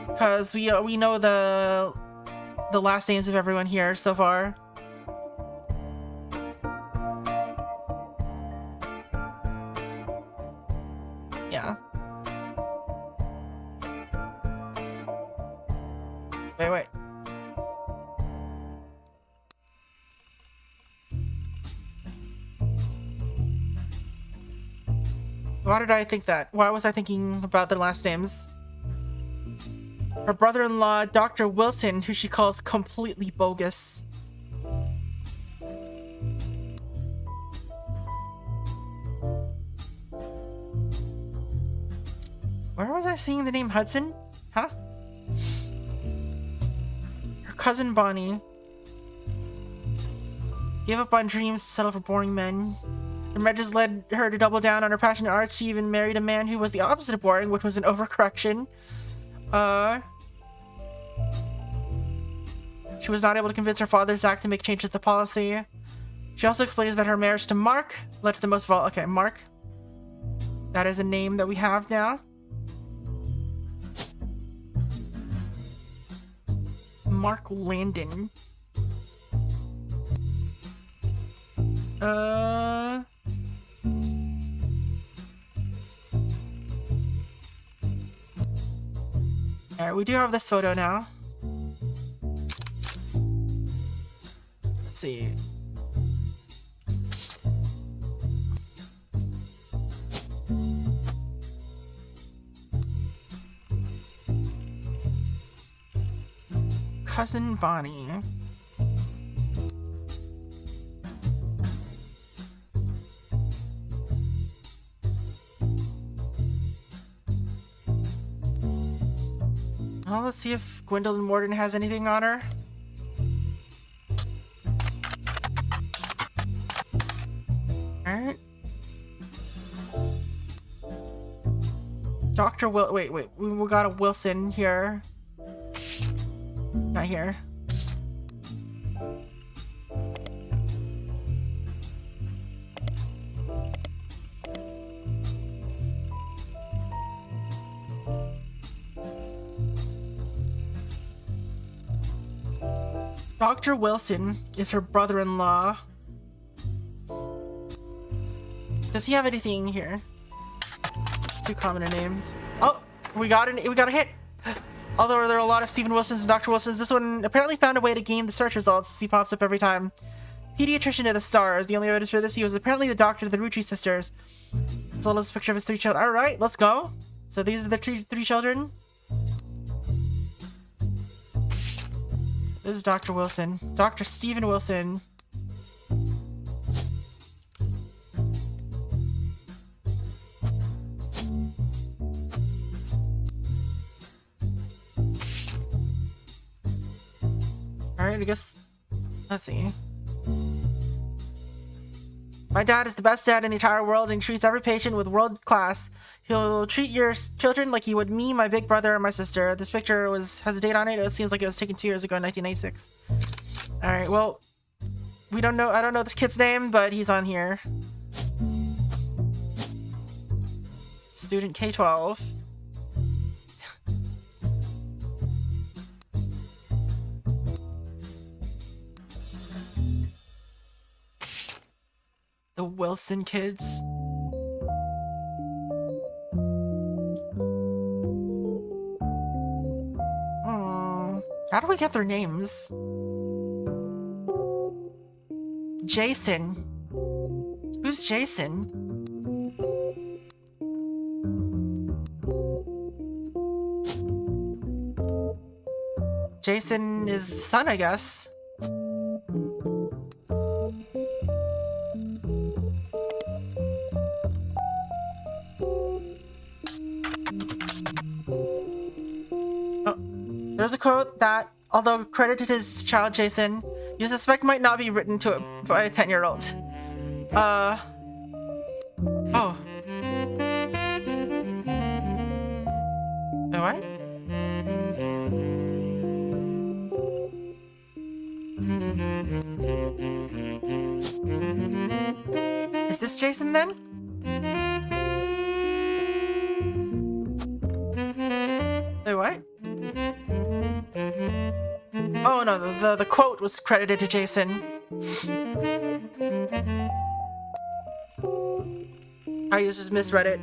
Because we know the last names of everyone here so far. Yeah. Wait. Why did I think that? Why was I thinking about their last names? Her brother-in-law, Dr. Wilson, who she calls completely bogus. Where was I seeing the name Hudson? Huh? Her cousin Bonnie. Gave up on dreams to settle for boring men. Her marriages led her to double down on her passion in art. She even married a man who was the opposite of boring, which was an She was not able to convince her father, Zach, to make changes to the policy. She also explains that her marriage to Mark led to the most okay, Mark. That is a name that we have now. Mark Landon. Alright, we do have this photo now. Let's see. Cousin Bonnie. Well, let's see if Gwendolyn Morden has anything on her. Alright. Dr. Wait, we got a Wilson here. Not here. Dr. Wilson is her brother-in-law. Does he have anything here? It's too common a name. Oh, we got a hit. Although there are a lot of Stephen Wilsons and Dr. Wilsons, this one apparently found a way to gain the search results. He pops up every time. Pediatrician to the stars. The only evidence for this, he was apparently the doctor to the Roottrees sisters. As well as a picture of his 3 children. Alright, let's go. So these are the 3 children. This is Dr. Wilson. Dr. Stephen Wilson. Alright, I guess... Let's see. My dad is the best dad in the entire world and treats every patient with world class. He'll treat your children like he would me, my big brother, and my sister. This picture has a date on it. It seems like it was taken 2 years ago in 1996. Alright, well... I don't know this kid's name, but he's on here. Student K-12. The Wilson kids. How do we get their names? Jason. Who's Jason? Jason is the son, I guess. There's a quote that, although credited his child Jason, you suspect might not be written to it by a 10-year-old. Oh. Wait, what? Is this Jason then? Wait, what? Oh no, the quote was credited to Jason. I just misread it.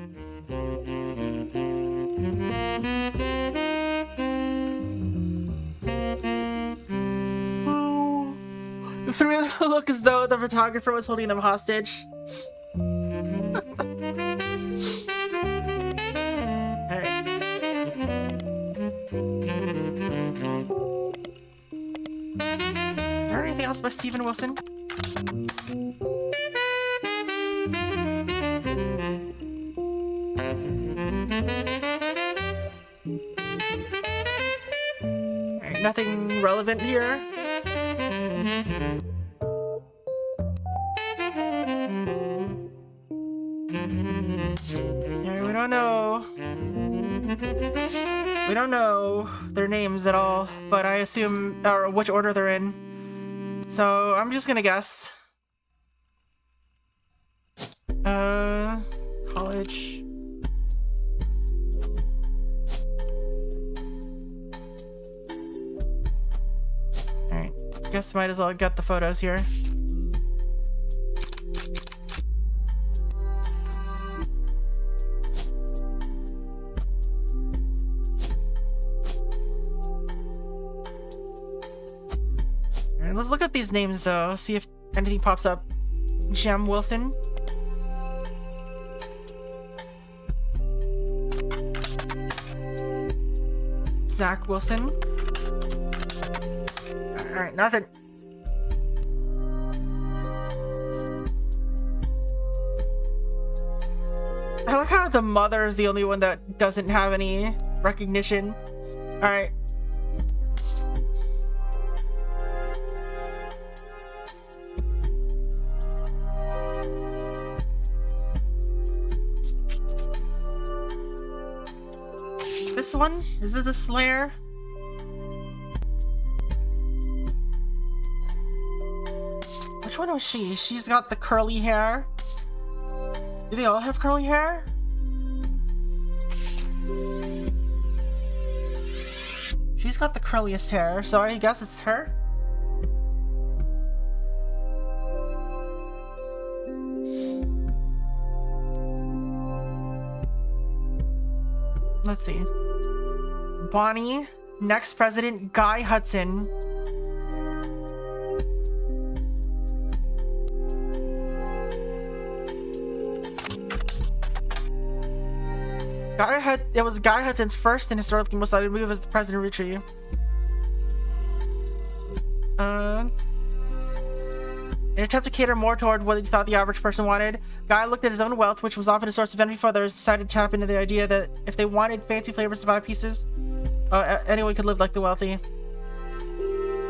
Ooh. The 3 of them look as though the photographer was holding them hostage. Anything else by Stephen Wilson? Alright, nothing relevant here. Yeah, we don't know. We don't know their names at all, but I assume, or which order they're in. So I'm just gonna guess. College. Alright, guess might as well get the photos here. Alright, let's look at these names though, see if anything pops up. Jem Wilson. Zach Wilson. Alright, nothing. I like how the mother is the only one that doesn't have any recognition. Alright. This one? Is it the Slayer? Which one was she? She's got the curly hair. Do they all have curly hair? She's got the curliest hair, so I guess it's her. Let's see. Bonnie, next president, Guy Hudson. It was Guy Hudson's first and historically most cited move as the president of Roottrees. In an attempt to cater more toward what he thought the average person wanted, Guy looked at his own wealth, which was often a source of envy for others, decided to tap into the idea that if they wanted fancy flavors to buy pieces, anyone could live like the wealthy.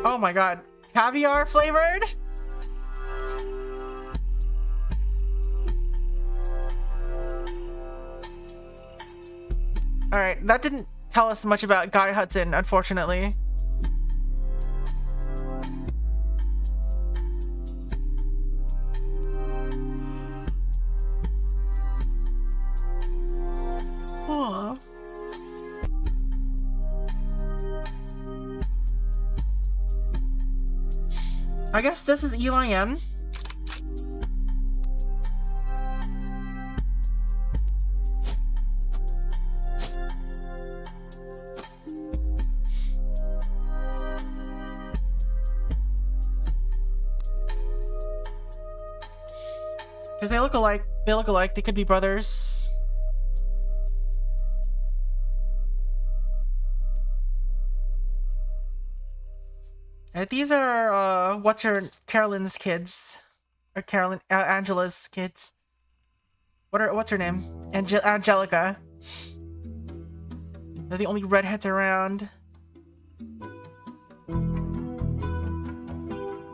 Oh my god. Caviar flavored? Alright, that didn't tell us much about Guy Hudson, unfortunately. Aw. I guess this is Eli M. Because they look alike. They look alike. They could be brothers. These are, Carolyn's kids. Or Angela's kids. What's her name? Angelica. They're the only redheads around.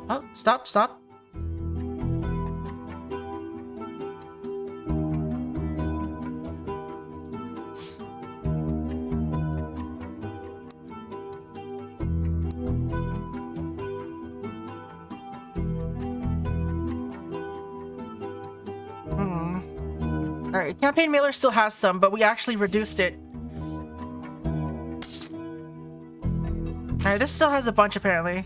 Oh, stop. Alright, campaign mailer still has some, but we actually reduced it. Alright, this still has a bunch apparently.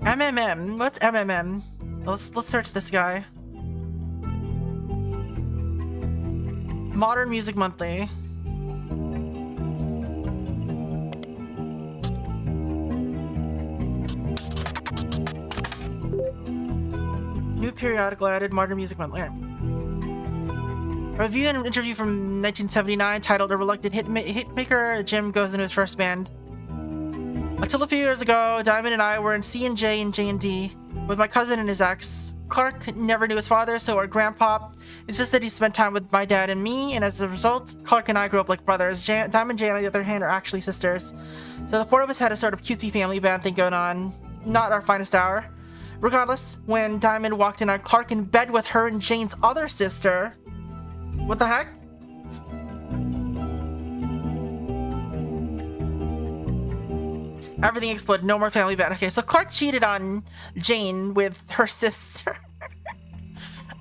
MMM. What's MMM? Let's search this guy. Modern Music Monthly. New periodical added, Modern Music Monthly. Review and interview from 1979 titled A Reluctant Hitmaker, Jim goes into his first band. Until a few years ago, Diamond and I were in C&J and J&D with my cousin and his ex. Clark never knew his father, so our grandpa. It's just that he spent time with my dad and me, and as a result, Clark and I grew up like brothers. Diamond and Jay, on the other hand, are actually sisters. So the four of us had a sort of cutesy family band thing going on. not our finest hour. Regardless, when Diamond walked in on Clark in bed with her and Jane's other sister... What the heck? Everything exploded. No more family bed. Okay, so Clark cheated on Jane with her sister.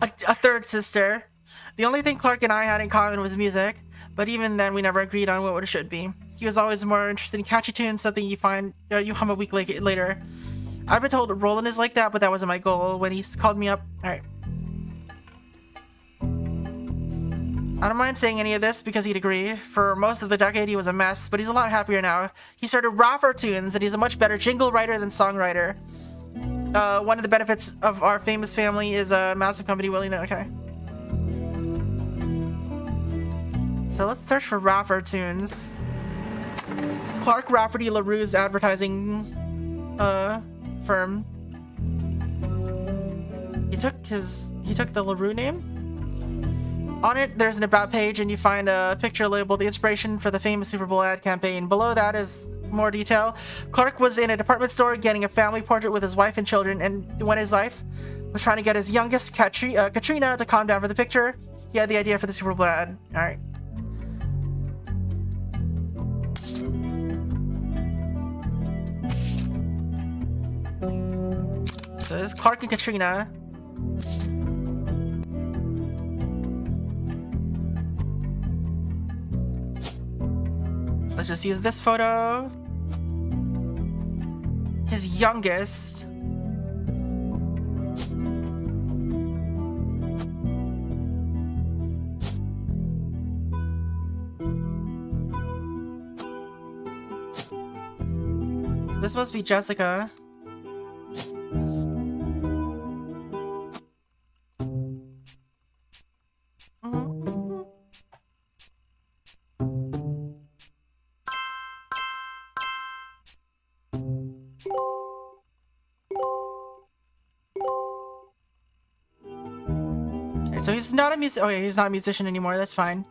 a third sister. The only thing Clark and I had in common was music, but even then we never agreed on what it should be. He was always more interested in catchy tunes, something you hum a week later. I've been told Roland is like that, but that wasn't my goal. When he called me up... Alright. I don't mind saying any of this because he'd agree. For most of the decade he was a mess, but he's a lot happier now. He started rapper tunes, and he's a much better jingle writer than songwriter. One of the benefits of our famous family is a massive company willing to... Okay. So let's search for rapper tunes. Clark Rafferty LaRue's advertising firm. He took the LaRue name? On it, there's an about page, and you find a picture labeled the inspiration for the famous Super Bowl ad campaign. Below that is more detail. Clark was in a department store getting a family portrait with his wife and children, and when his wife was trying to get his youngest, Katrina, to calm down for the picture, he had the idea for the Super Bowl ad. Alright. So this is Clark and Katrina. Let's just use this photo. His youngest. This must be Jessica. So he's not a he's not a musician anymore, that's fine.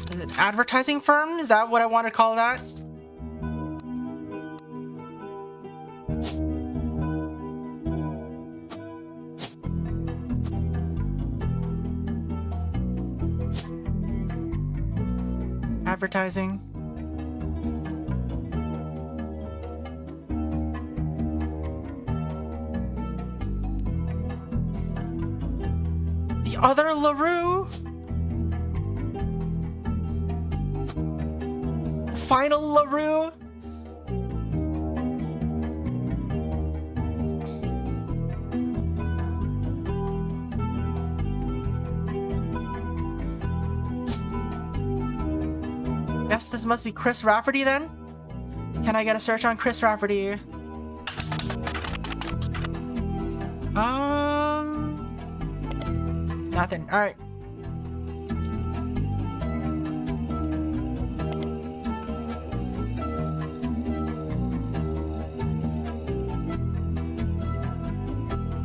Is it advertising firm? Is that what I want to call that? Advertising. Other LaRue? Final LaRue? Guess this must be Chris Rafferty then? Can I get a search on Chris Rafferty? Nothing. Alright.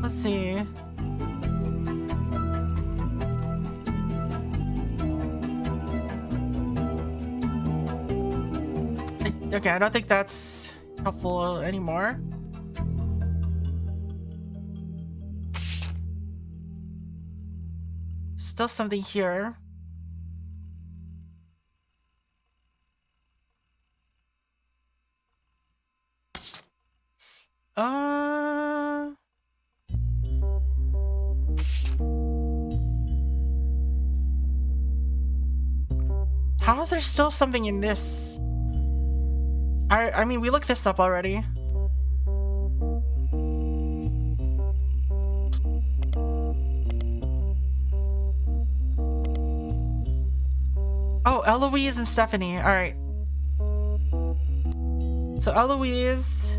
Let's see. Okay, I don't think that's helpful anymore. Still something here. How is there still something in this? I mean, we looked this up already. Oh, Eloise and Stephanie. Alright. So Eloise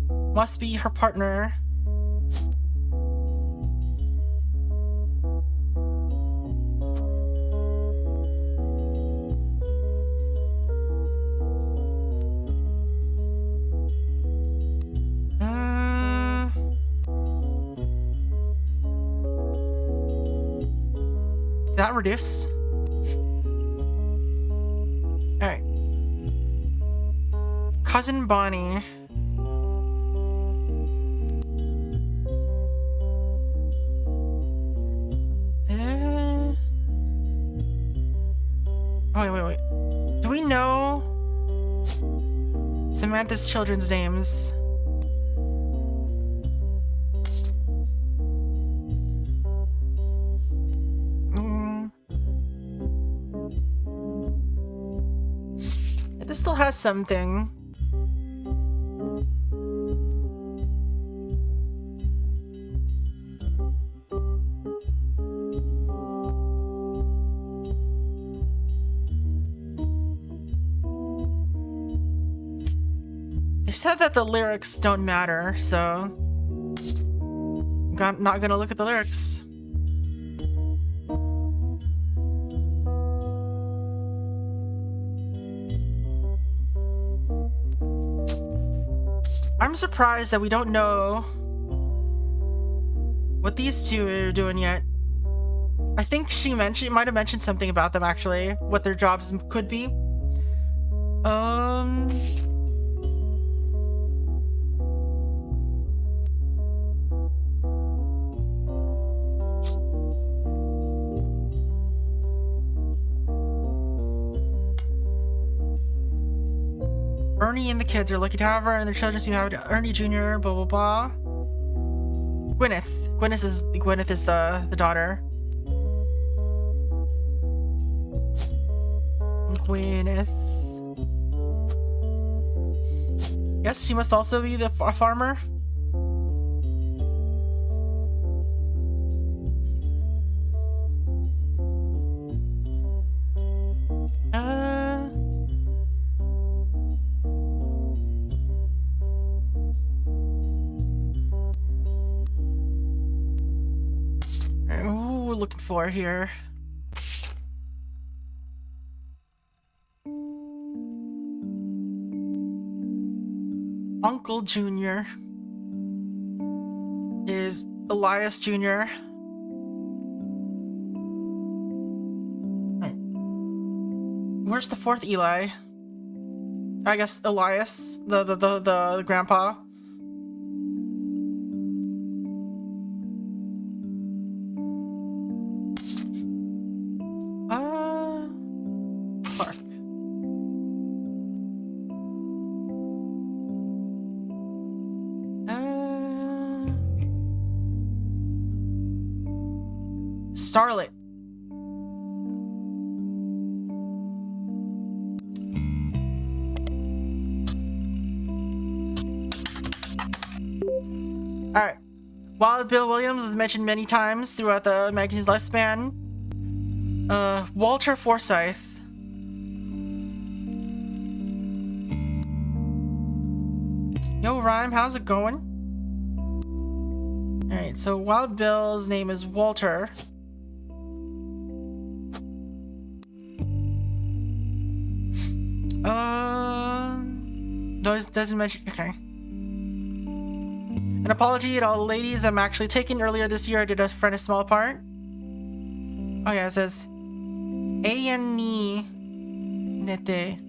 must be her partner. That reduce? Alright. Cousin Bonnie. Oh, wait. Do we know Samantha's children's names? This still has something. They said that the lyrics don't matter, so I'm not gonna look at the lyrics. I'm surprised that we don't know what these two are doing yet. I think she might have mentioned something about them actually, what their jobs could be. Ernie and the kids are lucky to have her, and their children seem to have it. Ernie Jr., blah blah blah. Gwyneth. Gwyneth is the daughter. Gwyneth. Yes, she must also be the farmer. Looking for here. Uncle Jr. is Elias Jr. Right. Where's the fourth Eli? I guess Elias, the grandpa. Starlet. Alright. Wild Bill Williams is mentioned many times throughout the magazine's lifespan. Walter Forsythe. Yo, Rhyme, how's it going? Alright, so Wild Bill's name is Walter. Doesn't mention. Okay. An apology to all the ladies. I'm actually taken earlier this year. I did a friend a small part. Oh yeah, it says A-N-E Nete.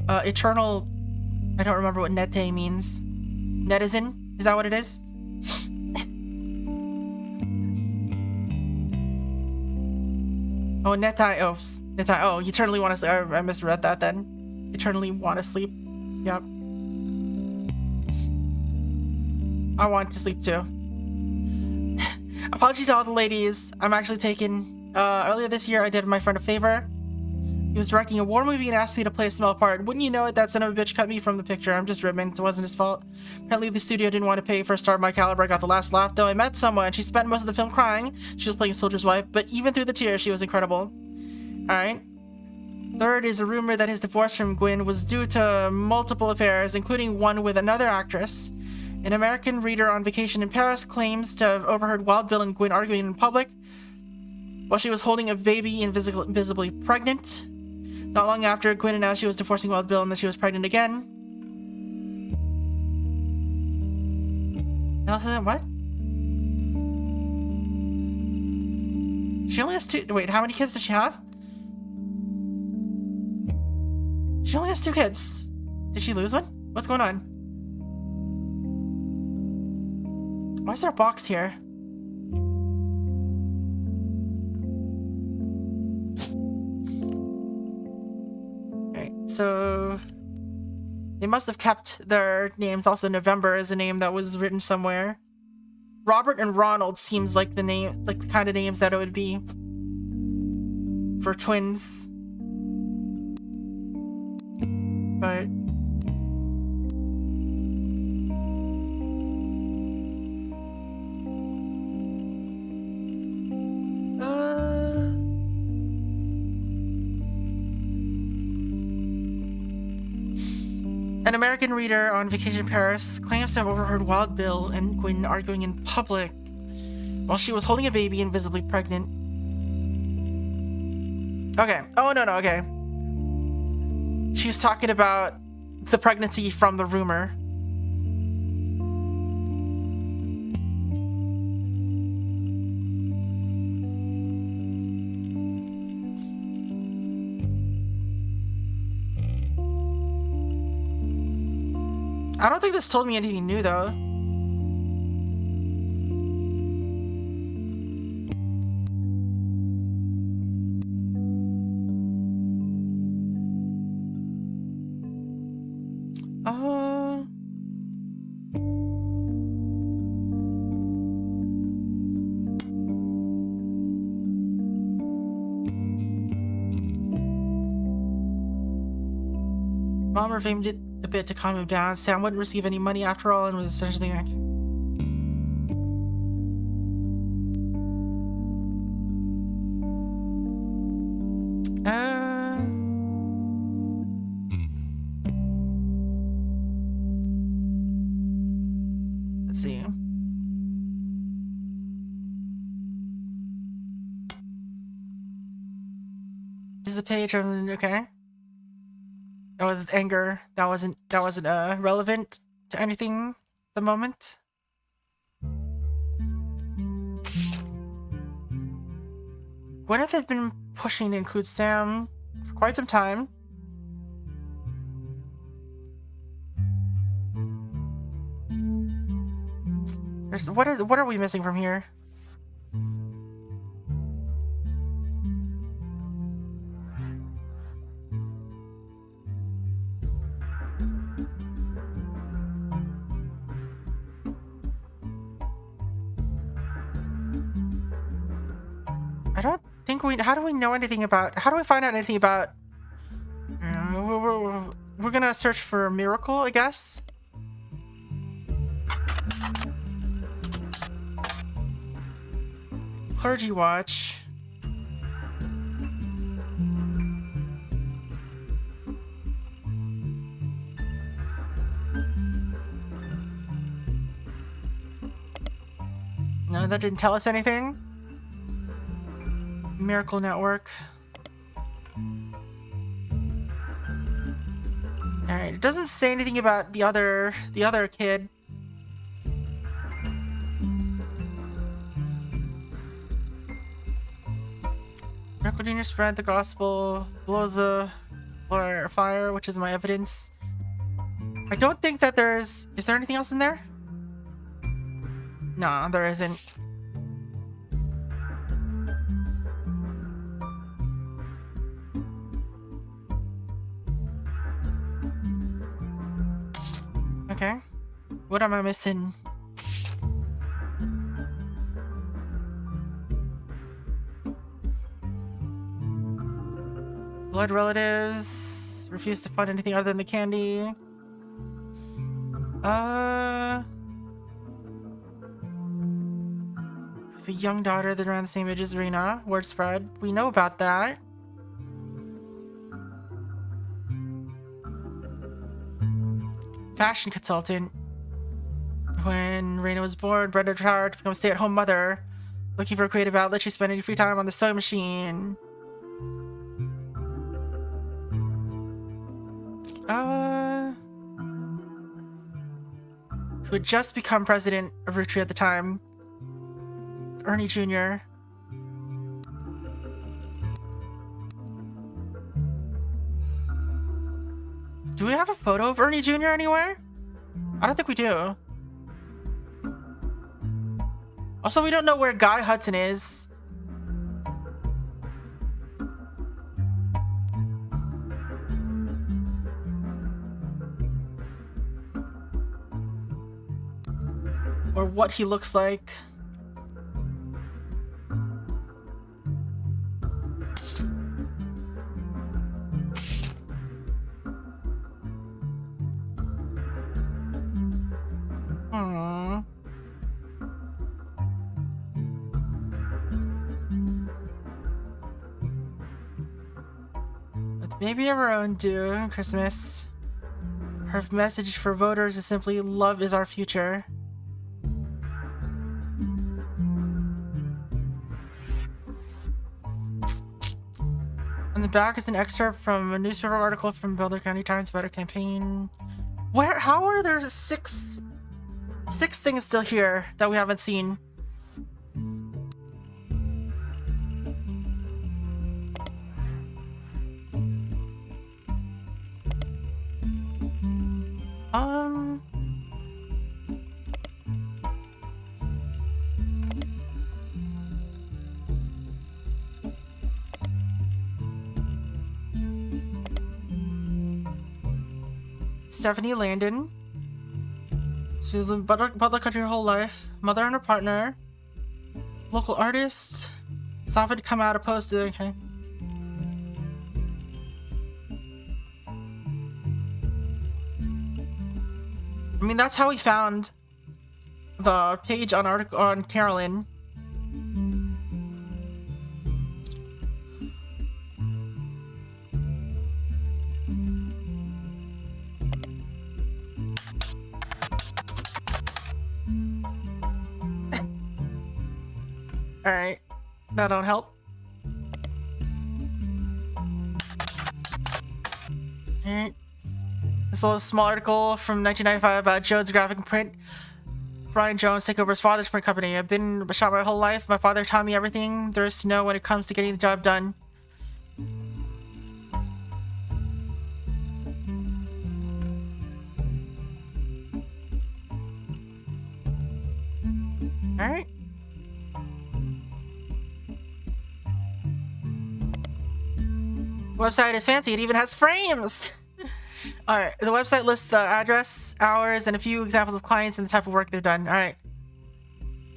Eternal. I don't remember what Nete means. Netizen? Is that what it is? Oh, Netai. Oh, Netai. Oh, you eternally want to sleep. I misread that then. Eternally want to sleep. Yep. I want to sleep too. Apology to all the ladies. I'm actually taken. Earlier this year, I did my friend a favor. He was directing a war movie and asked me to play a small part. Wouldn't you know it, that son of a bitch cut me from the picture. I'm just ribbing. It wasn't his fault. Apparently, the studio didn't want to pay for a star of my caliber. I got the last laugh, though. I met someone. She spent most of the film crying. She was playing a soldier's wife, but even through the tears, she was incredible. Alright. Third is a rumor that his divorce from Gwyn was due to multiple affairs, including one with another actress. An American reader on vacation in Paris claims to have overheard Wild Bill and Gwyn arguing in public while she was holding a baby and visibly pregnant. Not long after, Gwyn announced she was divorcing Wild Bill and that she was pregnant again. What? She only has two. Wait, how many kids does she have? She only has 2 kids. Did she lose one? What's going on? Why is there a box here? Okay, so they must have kept their names. Also, November is a name that was written somewhere. Robert and Ronald seems like the name, like the kind of names that it would be for twins. But an American reader on vacation in Paris claims to have overheard Wild Bill and Gwen arguing in public while she was holding a baby and visibly pregnant. Okay. Oh, no, okay. She's talking about the pregnancy from the rumor. I don't think this told me anything new, though. Mom revamed it a bit to calm him down. Sam wouldn't receive any money after all and was essentially like... Let's see. This is a page from... Okay. That was anger. That wasn't relevant to anything at the moment. Gwyneth had been pushing to include Sam for quite some time. What are we missing from here? I don't think how do we know anything about, how do we find out anything about, we're gonna search for a miracle, I guess? Clergy watch. No, that didn't tell us anything. Miracle Network. Alright, it doesn't say anything about the other kid. Miracle Jr. spread the gospel, blows a fire, which is my evidence. I don't think that is there anything else in there? No, there isn't. Okay. What am I missing? Blood relatives refuse to fund anything other than the candy. There's a young daughter that ran the same age as Rena. Word spread. We know about that. Fashion consultant. When Rena was born, Brenda retired to become a stay-at-home mother. Looking for a creative outlet, she spent any free time on the sewing machine. Who had just become president of Roottrees at the time. It's Ernie Jr. Do we have a photo of Ernie Jr. anywhere? I don't think we do. Also, we don't know where Guy Hudson is. Or what he looks like. Maybe everyone do Christmas. Her message for voters is simply love is our future. On the back is an excerpt from a newspaper article from Boulder County Times about a campaign. How are there six things still here that we haven't seen? Stephanie Landon. She's lived Butler Country her whole life. Mother and her partner. Local artist. Suffered to come out opposed to. Okay. I mean, that's how we found the page on Carolyn. Alright, that don't help. Alright. This little small article from 1995 about Jones Graphic Print. Brian Jones take over his father's print company. I've been a shop my whole life. My father taught me everything there is to know when it comes to getting the job done. Alright. Website is fancy. It even has frames. Alright, the website lists the address, hours, and a few examples of clients and the type of work they've done. Alright.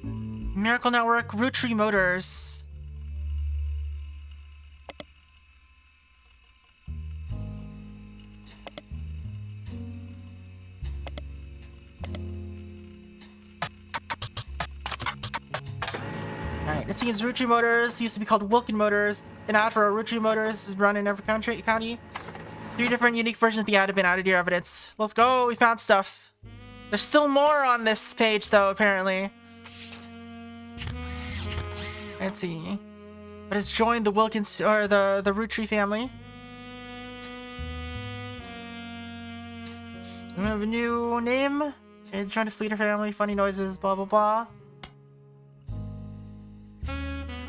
Miracle Network, Roottrees Motors. Alright, it seems Roottrees Motors used to be called Wilkin Motors. An ad for Roottrees Motors is run in every county. 3 different unique versions of the ad have been added to your evidence. Let's go, we found stuff. There's still more on this page though, apparently. Let's see. But has joined the Wilkins, or the Roottrees family. We have a new name. It's joined a Sleater family, funny noises, blah blah blah.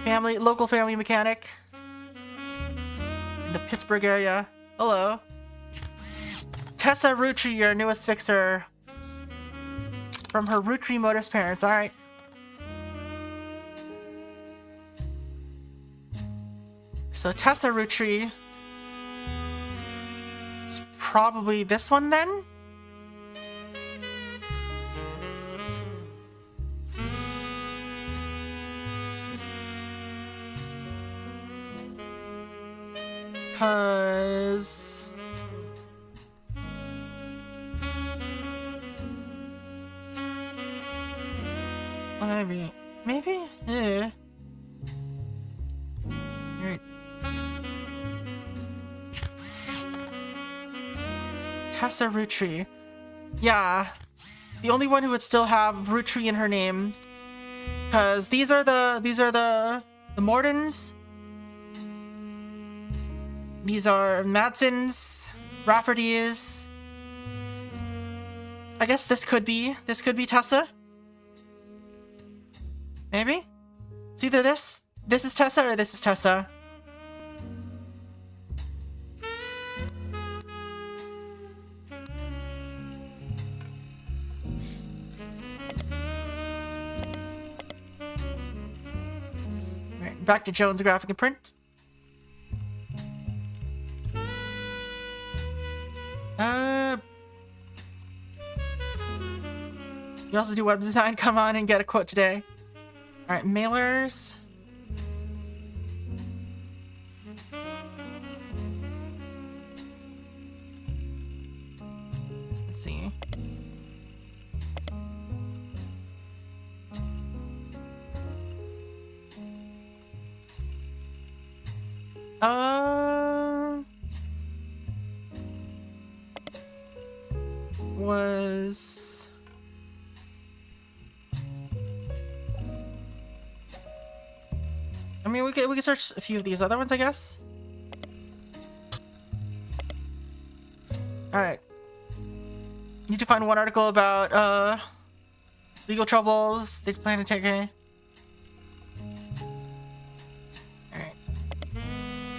Local family mechanic. In the Pittsburgh area. Hello. Tessa Roottrees, your newest fixer. From her Roottrees Motors parents. Alright. So Tessa Roottrees is probably this one then? Cause well, maybe yeah. Tessa Roottrees. Yeah. The only one who would still have Roottrees in her name. Cause these are the Mortons. These are Madsons, Rafferty's. I guess this could be Tessa. Maybe? It's either this is Tessa or this is Tessa. Back to Jones Graphic and Print. You also do web design? Come on and get a quote today. Alright, mailers. Let's see. Was I mean, we could search a few of these other ones, I guess. All right. Need to find one article about legal troubles. They plan to take a. All right.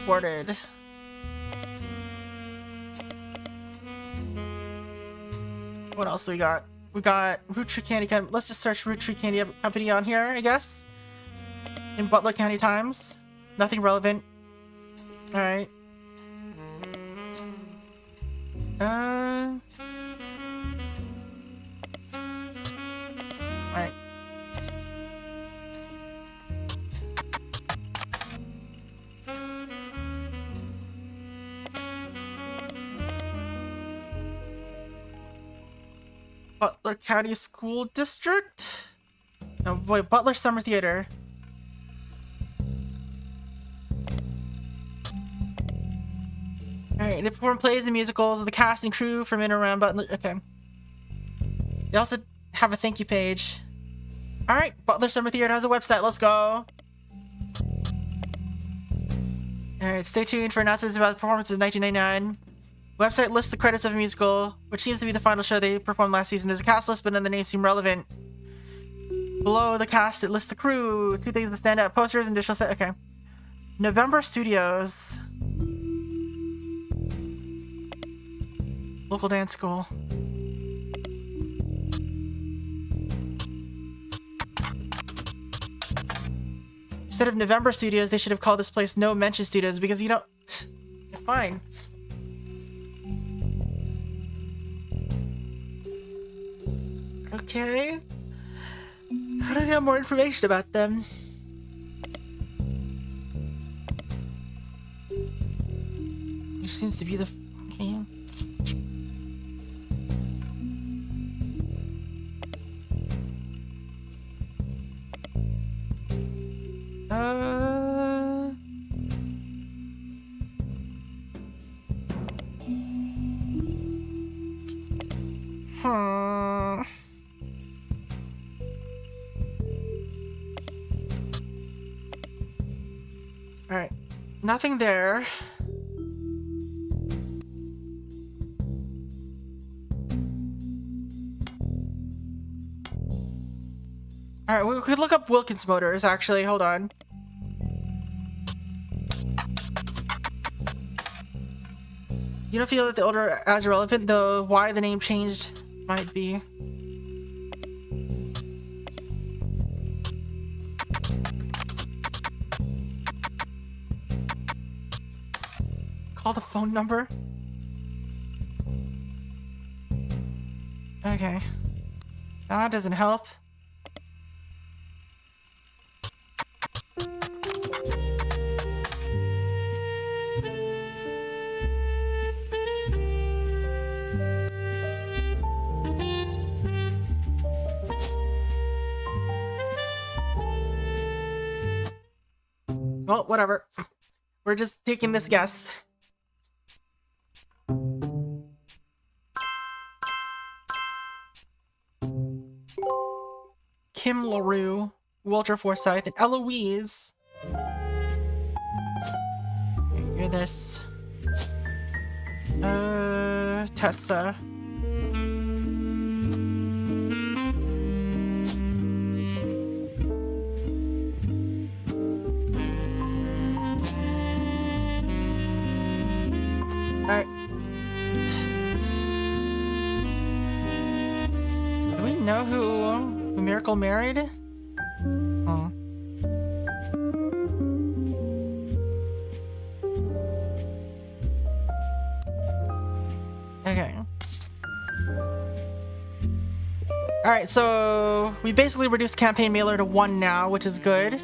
Thwarted. What else do we got? We got Roottrees Candy Company. Let's just search Roottrees Candy Company on here, I guess. In Butler County Times. Nothing relevant. Alright. Alright. Butler County School District? Oh boy, Butler Summer Theater. Alright, they perform plays and musicals with the cast and crew from in and around Butler. Okay. They also have a thank you page. Alright, Butler Summer Theater has a website. Let's go. Alright, stay tuned for announcements about the performance of 1999. Website lists the credits of a musical, which seems to be the final show they performed last season. There's a cast list, but none of the names seem relevant. Below the cast, it lists the crew. 2 things that stand out: posters and additional set. Okay. November Studios. Local dance school. Instead of November Studios, they should have called this place No Mention Studios, because you don't. Fine. Okay. How do I get more information about them? Which seems to be the. Okay. Alright. Nothing there. Alright, we could look up Wilkins Motors, actually. Hold on. You don't feel that the order as relevant, though why the name changed might be. Call the phone number? Okay. That doesn't help. Well, whatever. We're just taking this guess. Kim LaRue, Walter Forsythe, and Eloise. Hear this. Tessa. Alright. Do we know who Miracle married? Oh. Okay. Alright, so we basically reduced campaign mailer to 1 now, which is good.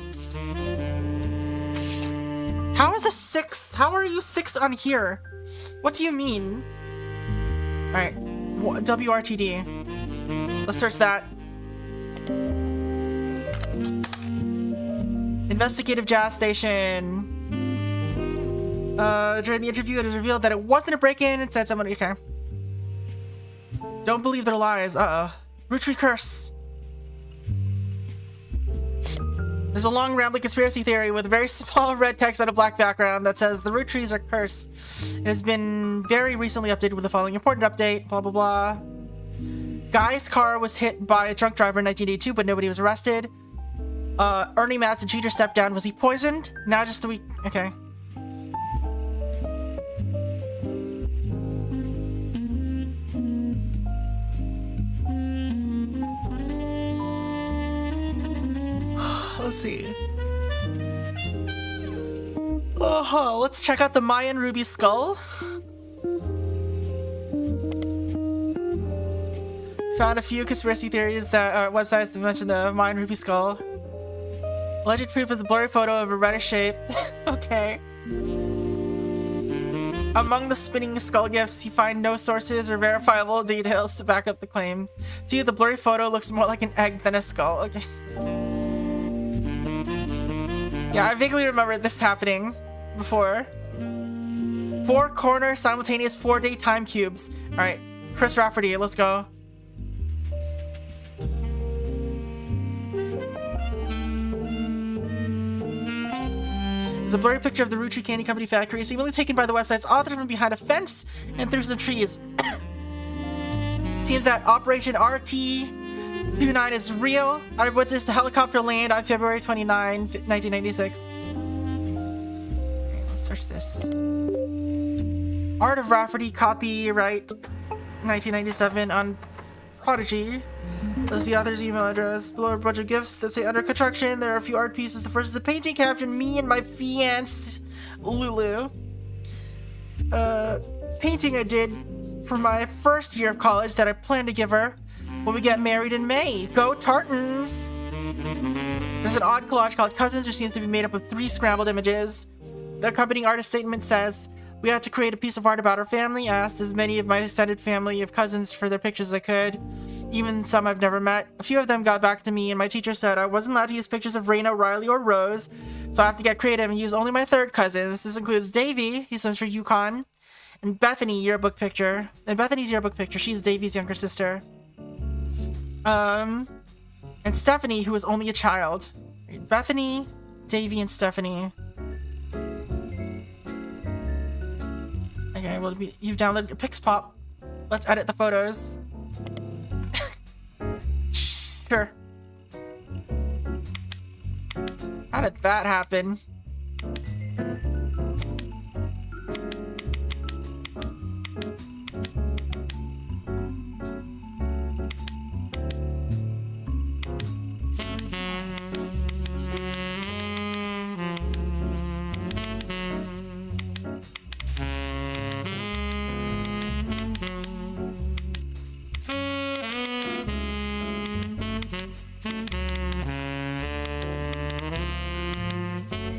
How is the 6? How are you 6 on here? What do you mean? Alright, WRTD. Let's search that. Investigative jazz station. During the interview, it was revealed that it wasn't a break-in. It said someone. Okay. Don't believe their lies. Rootree curse. There's a long rambling conspiracy theory with a very small red text on a black background that says the Roottrees are cursed. It has been very recently updated with the following important update. Blah blah blah. Guy's car was hit by a drunk driver in 1982, but nobody was arrested. Ernie Madsen Jr. stepped down. Was he poisoned? Now just a week. Okay. Let's see. Let's check out the Mayan ruby skull. Found a few conspiracy theories that websites that mention the Mayan ruby skull. Alleged proof is a blurry photo of a reddish shape. Okay. Among the spinning skull gifts, you find no sources or verifiable details to back up the claim. To you, the blurry photo looks more like an egg than a skull. Okay. Yeah, I vaguely remember this happening before. 4 corner simultaneous 4-day time cubes. Alright, Chris Rafferty, let's go. There's a blurry picture of the Rootree Candy Company factory, seemingly taken by the website's author from behind a fence and through some trees. Seems that Operation RT-29 is real. I witnessed a helicopter land on February 29, 1996. Okay, let's search this. Art of Rafferty, copyright 1997 on Prodigy. There's the author's email address. Below are a bunch of gifts that say under construction. There are a few art pieces. The first is a painting captioned "Me and my fiance Lulu." Painting I did for my first year of college that I plan to give her when we get married in May. Go Tartans! There's an odd collage called Cousins, which seems to be made up of 3 scrambled images. The accompanying artist statement says, "We had to create a piece of art about our family. I asked as many of my extended family of cousins for their pictures as I could. Even some I've never met. A few of them got back to me, and my teacher said I wasn't allowed to use pictures of Raina, Riley, or Rose, so I have to get creative and use only my 3rd cousins. This includes Davy, he swims for Yukon, and Bethany, yearbook picture. And Bethany's yearbook picture, she's Davy's younger sister. And Stephanie, who was only a child. Bethany, Davy, and Stephanie. Okay, well, you've downloaded Pixpop. Let's edit the photos. Sure. How did that happen?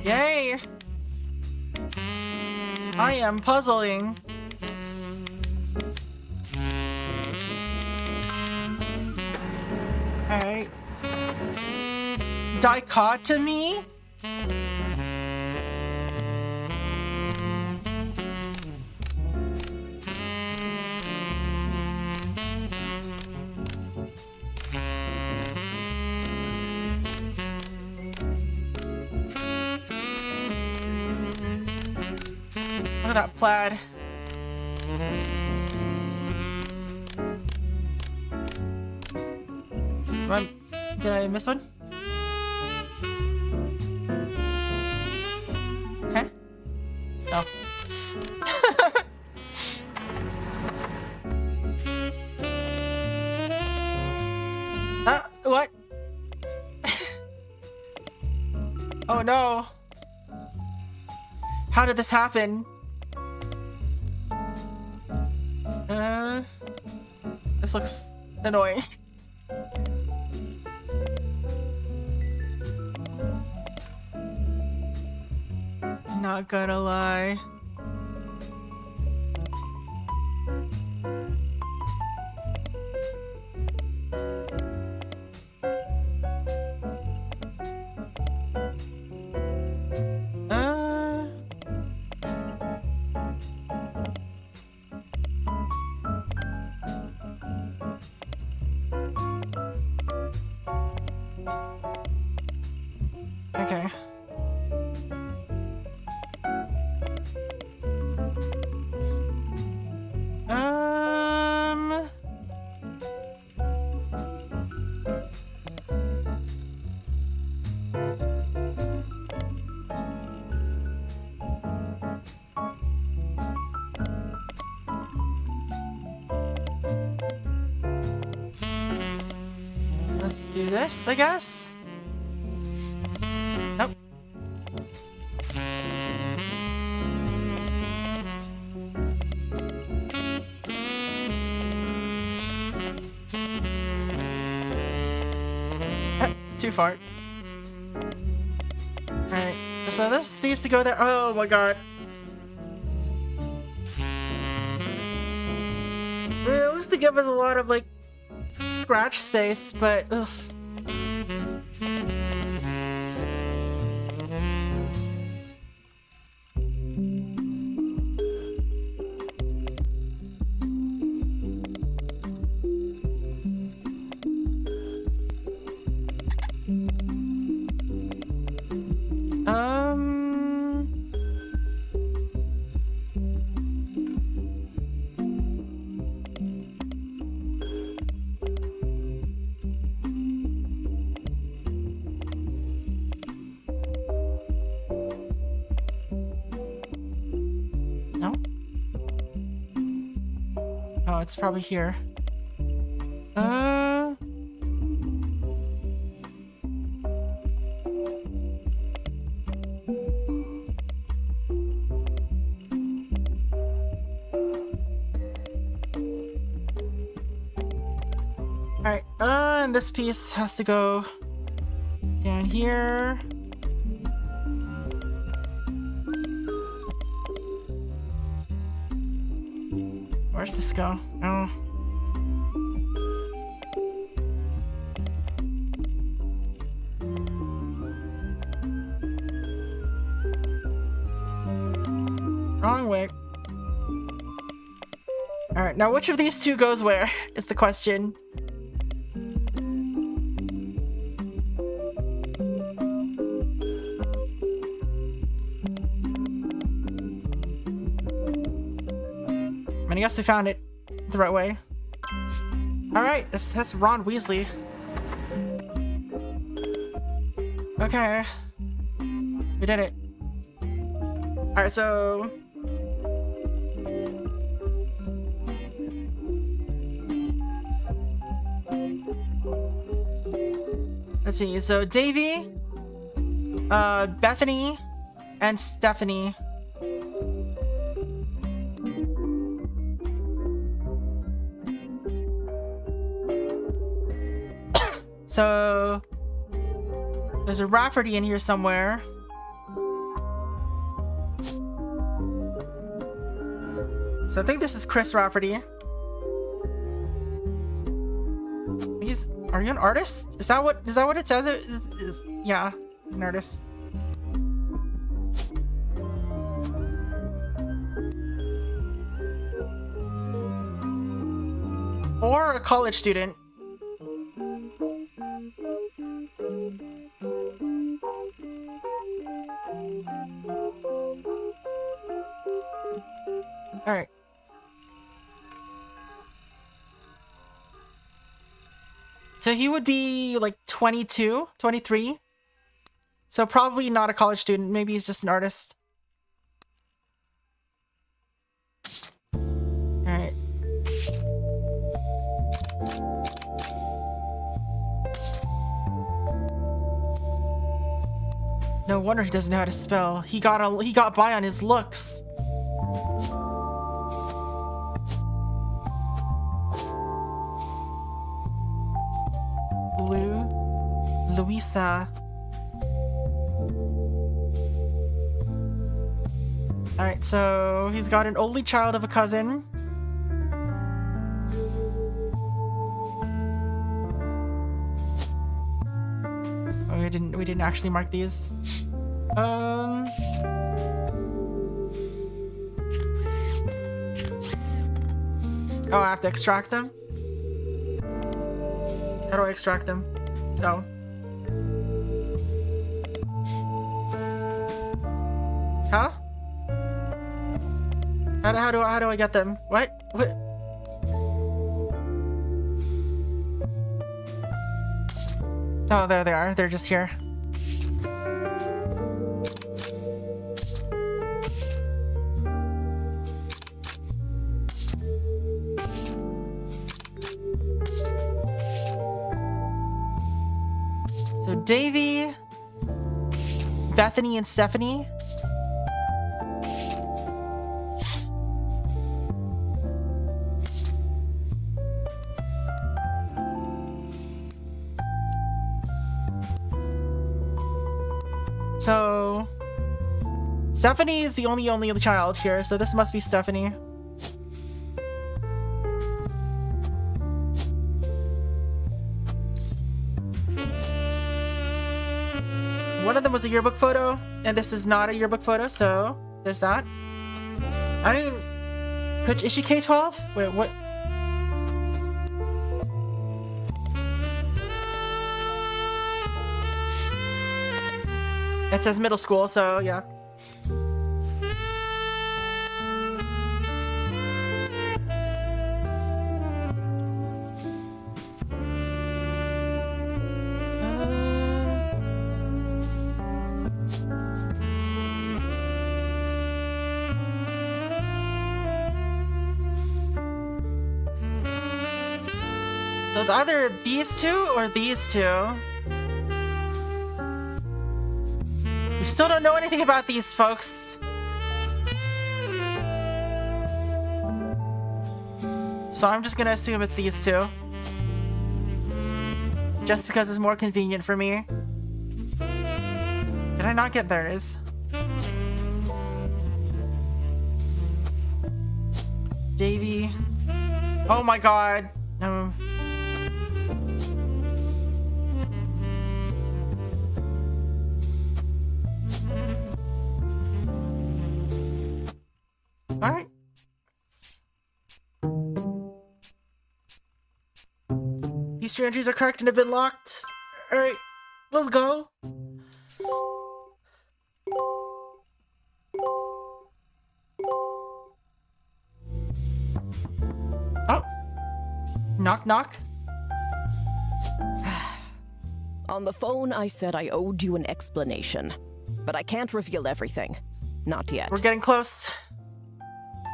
Yay! I am puzzling. Alright. Dichotomy? Look at that plaid. Did I miss one? Okay. Oh. What? Oh no. How did this happen? This looks annoying. Not gonna lie. Okay. Let's do this, I guess. Nope. Too far. Alright, so this needs to go there. Oh my god. Well, at least they give us a lot of, like, scratch space, but ugh. No? Oh, it's probably here. Alright, and this piece has to go down here. Where's this go? Oh. Wrong way. Alright, now which of these two goes where is the question. I guess we found it the right way. Alright, that's Ron Weasley. Okay. We did it. Alright, so... let's see, so Davy, Bethany, and Stephanie. So there's a Rafferty in here somewhere. So I think this is Chris Rafferty. Are you an artist? Is that what it says? Yeah, he's an artist. Or a college student. Alright. So he would be like 22, 23. So probably not a college student. Maybe he's just an artist. Alright. No wonder he doesn't know how to spell. He got by on his looks. Louisa. Alright, so he's got an only child of a cousin. Oh, we didn't actually mark these. Oh, I have to extract them? How do I extract them? Oh. Huh? How do I get them? What? Oh, there they are. They're just here. So Davy, Bethany, and Stephanie. So Stephanie is the only child here, so this must be Stephanie. One of them was a yearbook photo, and this is not a yearbook photo, so there's that. I mean, is she K-12? Wait, what? It says middle school, so yeah. So it's either these two or these two. We still don't know anything about these folks. So I'm just gonna assume it's these two. Just because it's more convenient for me. Did I not get theirs? Davy. Oh my god. Alright. These two entries are correct and have been locked. Alright, let's go. Oh. Knock, knock. On the phone, I said I owed you an explanation. But I can't reveal everything. Not yet. We're getting close.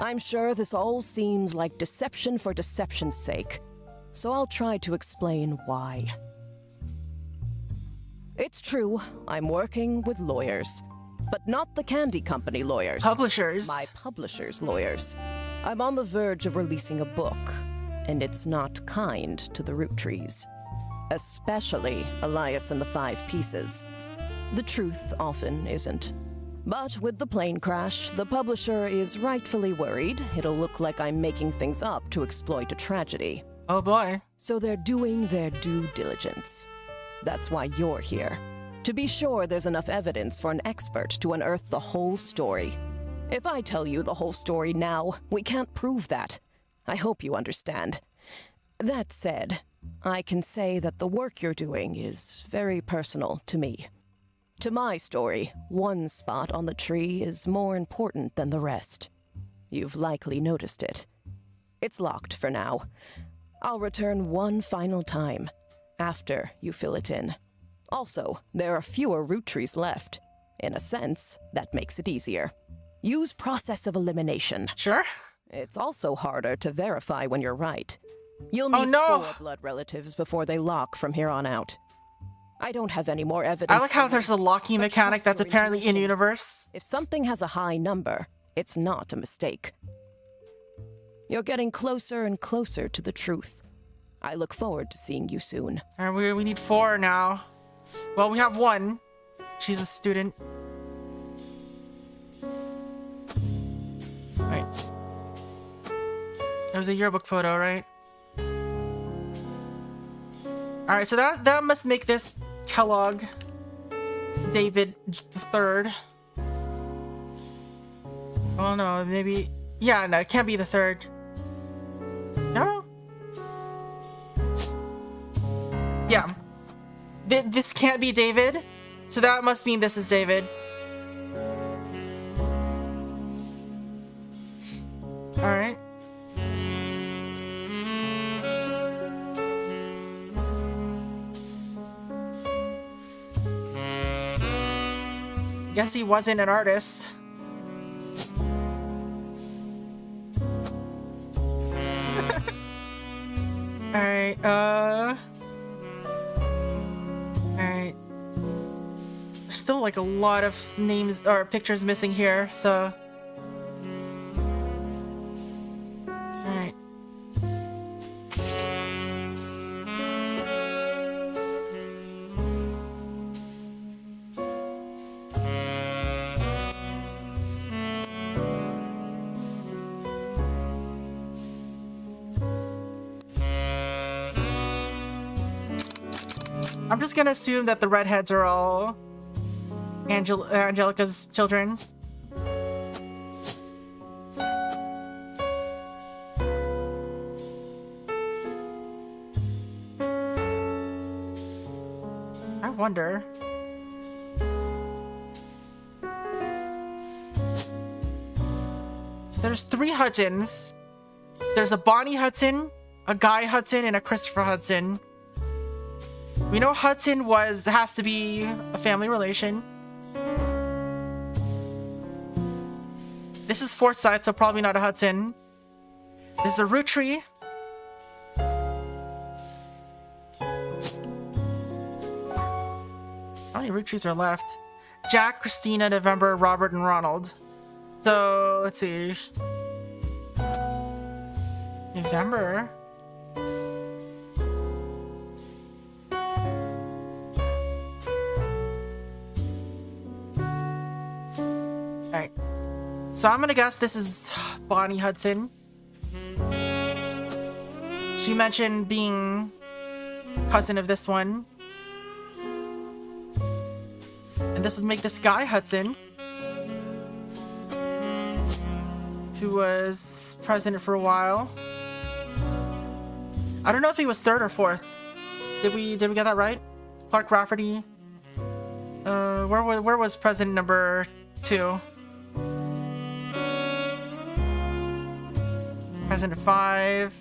I'm sure this all seems like deception for deception's sake, so I'll try to explain why. It's true, I'm working with lawyers, but not the candy company lawyers. Publishers. My publisher's lawyers. I'm on the verge of releasing a book, and it's not kind to the Roottrees. Especially Elias and the 5 Pieces. The truth often isn't. But with the plane crash, the publisher is rightfully worried it'll look like I'm making things up to exploit a tragedy. Oh boy. So they're doing their due diligence. That's why you're here. To be sure there's enough evidence for an expert to unearth the whole story. If I tell you the whole story now, we can't prove that. I hope you understand. That said, I can say that the work you're doing is very personal to me. To my story, one spot on the tree is more important than the rest. You've likely noticed it. It's locked for now. I'll return one final time, after you fill it in. Also, there are fewer Roottrees left. In a sense, that makes it easier. Use process of elimination. Sure. It's also harder to verify when you're right. You'll need 4 blood relatives before they lock from here on out. I don't have any more evidence. I like how there's a locking mechanic that's apparently in-universe. If something has a high number, it's not a mistake. You're getting closer and closer to the truth. I look forward to seeing you soon. Alright, we need 4 now. Well, we have one. She's a student. Right. It was a yearbook photo, right? Alright, so that must make this Kellogg David the third. Well, no, maybe... Yeah, no, it can't be the third. No? Yeah. This can't be David, so that must mean this is David. Alright. Guess he wasn't an artist. Alright, Alright. There's still like a lot of names or pictures missing here, so... Alright. I'm just gonna assume that the redheads are all Angelica's children. I wonder. So there's 3 Hudsons. There's a Bonnie Hudson, a Guy Hudson, and a Christopher Hudson. We know Hudson has to be a family relation. This is Forsyth, so probably not a Hudson. This is a Rootree. How many Rootrees are left? Jack, Christina, November, Robert, and Ronald. So, let's see. November? Alright. So I'm gonna guess this is Bonnie Hudson. She mentioned being cousin of this one. And this would make this Guy Hudson, who was president for a while. I don't know if he was 3rd or 4th. Did we get that right? Clark Rafferty. Where was president number 2? President 5.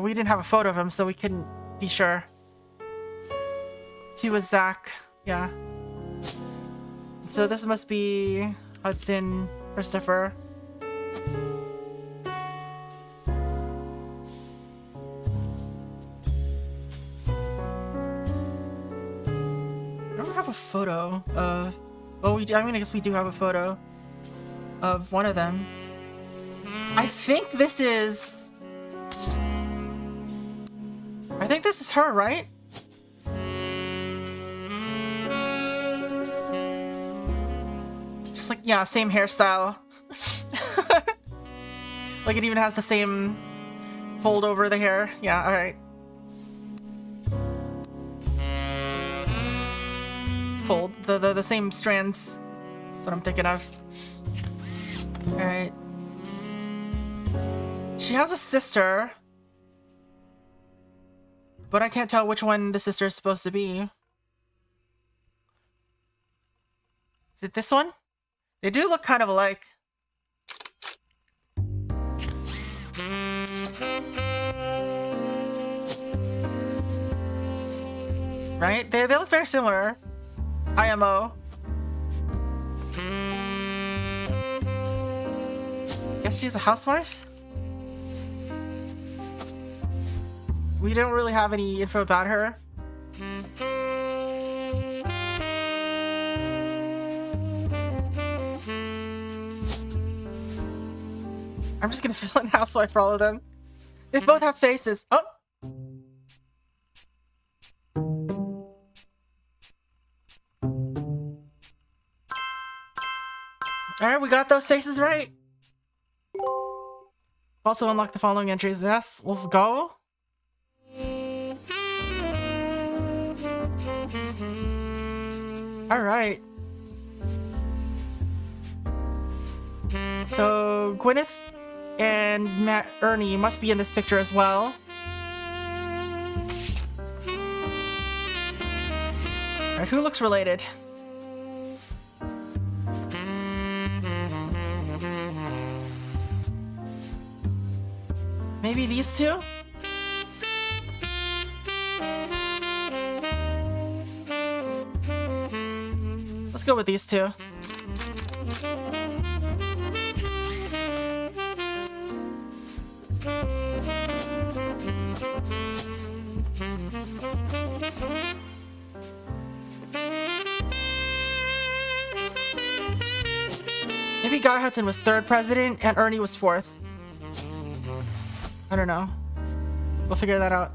We didn't have a photo of him, so we couldn't be sure. 2 was Zach. Yeah. So this must be Hudson, Christopher. I don't have a photo of... Oh, I guess we do have a photo of one of them. I think this is her, right? Just like, yeah, same hairstyle. Like it even has the same fold over the hair. Yeah, alright. Fold, the same strands. That's what I'm thinking of. Alright. She has a sister, but I can't tell which one the sister is supposed to be. Is it this one? They do look kind of alike. Right? They look very similar. IMO. Guess she's a housewife? We don't really have any info about her. I'm just gonna fill in housewife for all of them. They both have faces. Oh! Alright, we got those faces right. Also unlock the following entries. Yes, let's go. Alright. So, Gwyneth and Ernie must be in this picture as well. Alright, who looks related? Maybe these two? Let's go with these two. Maybe Guy Hudson was 3rd president and Ernie was 4th. I don't know. We'll figure that out.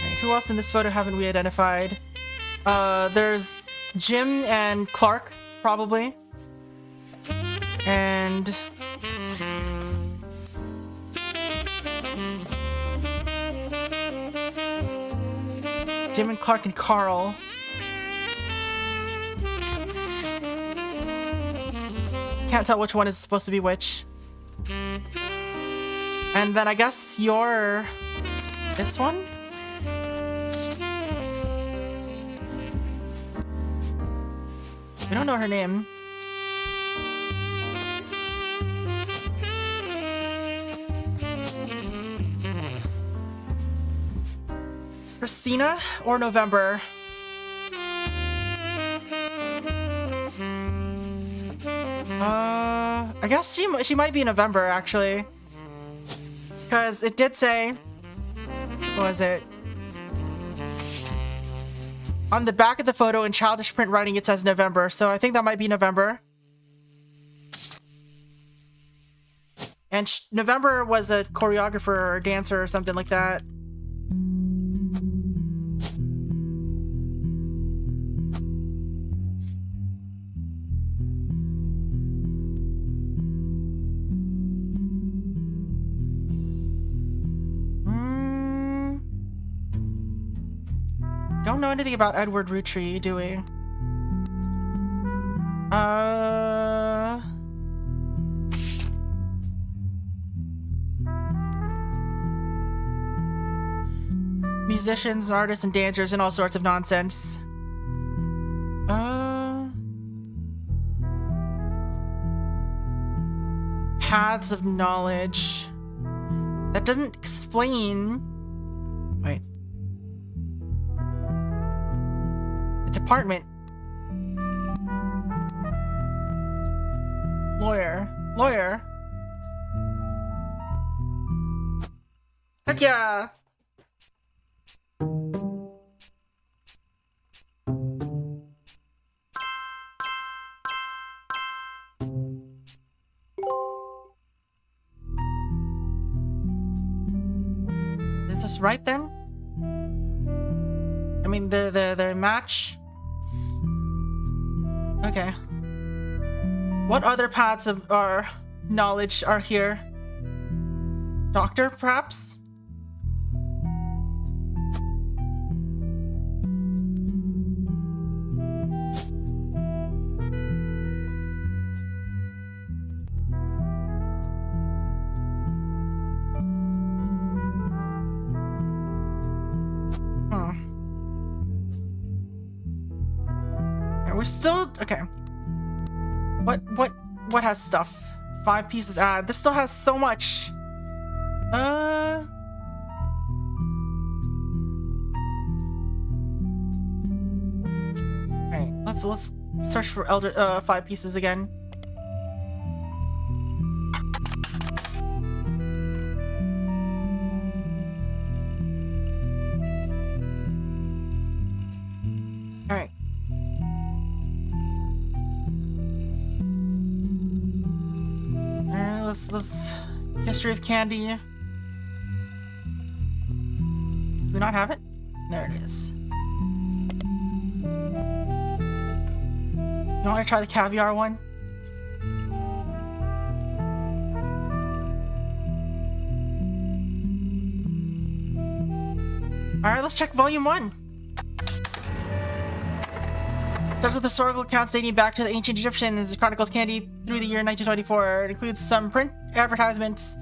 Alright, who else in this photo haven't we identified? There's Jim and Clark, probably. And... Jim and Clark and Carl. Can't tell which one is supposed to be which. And then I guess you're... this one? We don't know her name. Christina or November? I guess she might be November, actually. Because it did say... what was it? On the back of the photo in childish print writing it says November, so I think that might be November. And November was a choreographer or dancer or something like that. Don't know anything about Edward Rootree, do we? Musicians, artists, and dancers, and all sorts of nonsense. Paths of knowledge. That doesn't explain... wait. Department. Lawyer. Heck yeah! Is this right then? I mean, the match. Okay. What other paths of our knowledge are here? Doctor, perhaps? We're still okay. What has stuff? 5 pieces. This still has so much. Alright, let's search for 5 pieces again. Alright. this history of candy. Do we not have it? There it is. You want to try the caviar one? Alright, let's check volume 1. Starts with historical accounts dating back to the ancient Egyptians. It chronicles candy through the year 1924. It includes some print advertisements.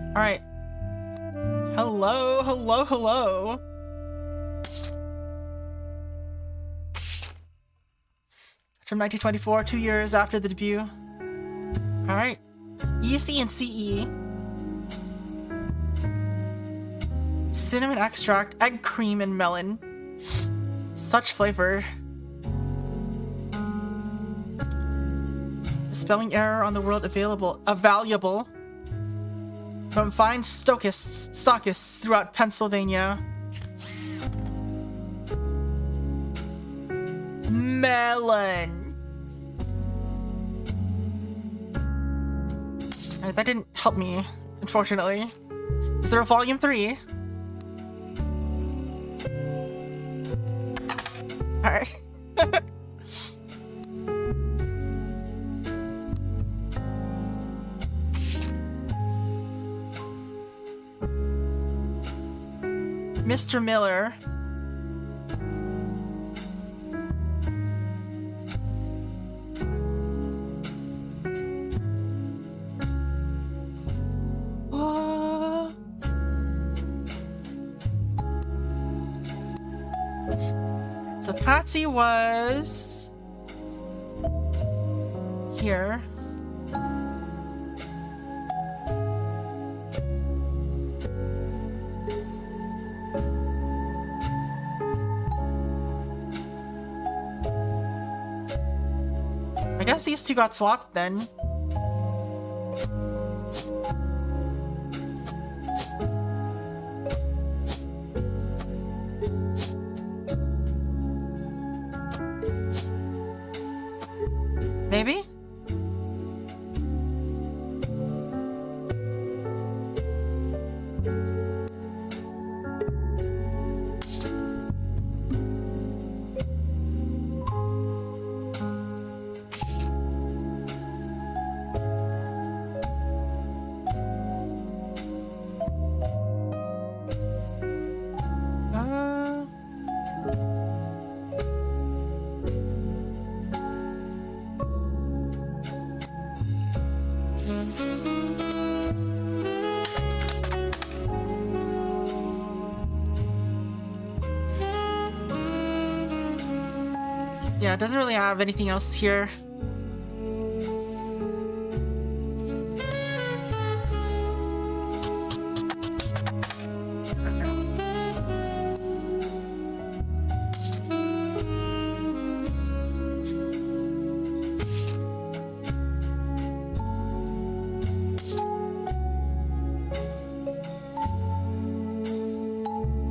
Alright. Hello, hello, hello. From 1924, 2 years after the debut. Alright. EC and CE. Cinnamon extract, egg cream, and melon. Such flavor. Spelling error on the world valuable from fine stockists throughout Pennsylvania. Melon. That didn't help me, unfortunately. Is there a volume 3? Alright. Mr. Miller. So Patsy was here. I guess these two got swapped then. Maybe? Yeah, it doesn't really have anything else here.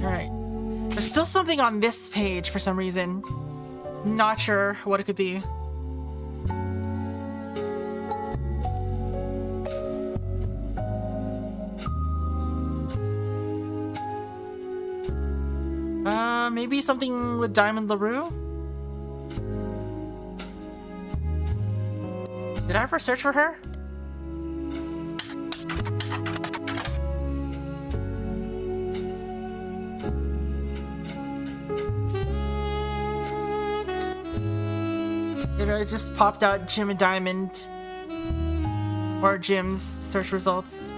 Alright. There's still something on this page for some reason. Not sure what it could be. Maybe something with Diamond LaRue? Did I ever search for her? It just popped out Jim and Diamond. Or Jim's search results.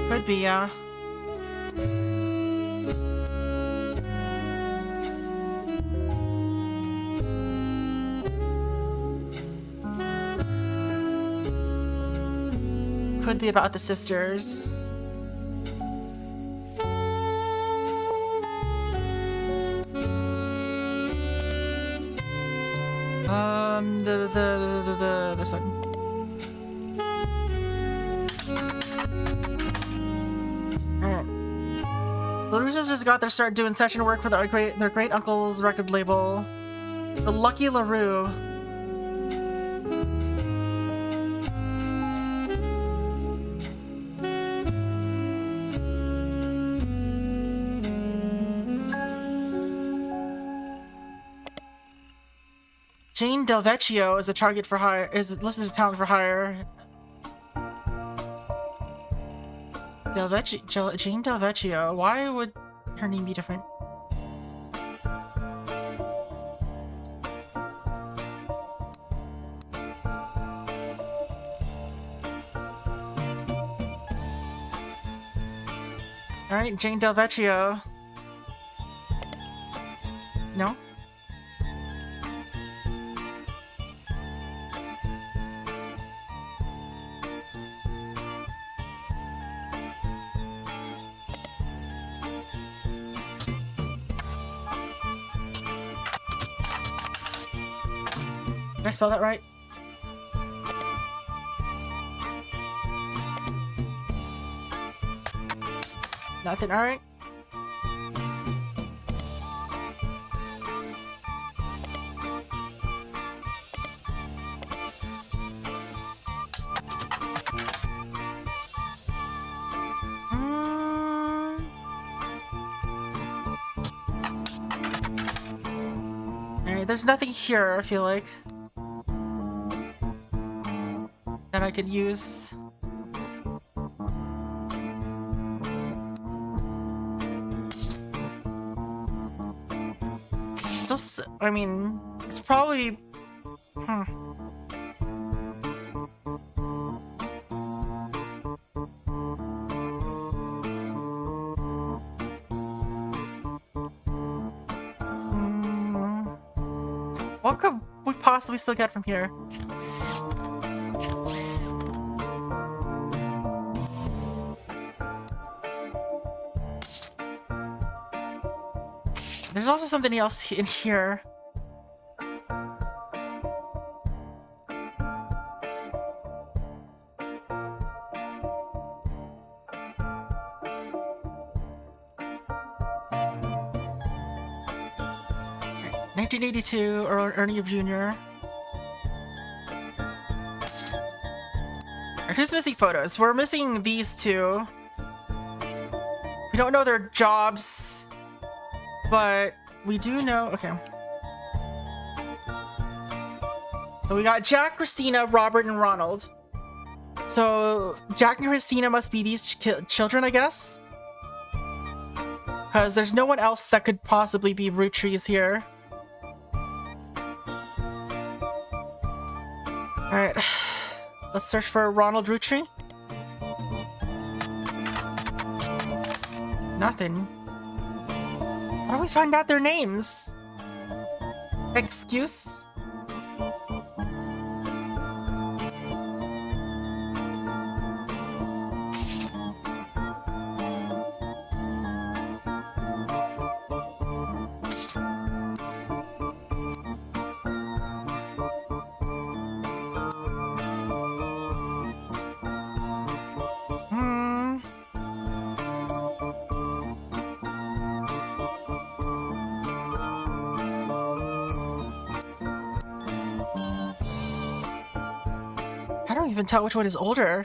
Could be, yeah. Could be about the sisters. This one. Alright. The Blue Sisters got their start doing session work for their great uncle's record label, the Lucky LaRue. Jane Del Vecchio is a target for hire. Is listed as talent for hire. Jane Del Vecchio. Why would her name be different? All right, Jane Del Vecchio. No. Did I spell that right? Nothing, alright. Alright, there's nothing here, I feel like, that I could use. I mean, it's probably... What could we possibly still get from here? There's also something else in here. Okay, 1982, Ernie Jr. Alright, who's missing photos? We're missing these two. We don't know their jobs. But we do know, okay. So we got Jack, Christina, Robert, and Ronald. So Jack and Christina must be these children, I guess? Because there's no one else that could possibly be Roottrees here. Alright, let's search for Ronald Roottree. Nothing. How do we find out their names? Excuse? I don't even tell which one is older.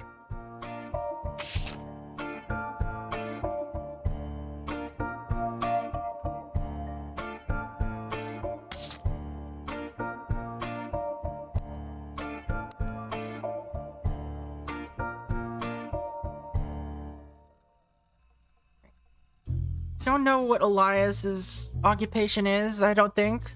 Don't know what Elias's occupation is, I don't think.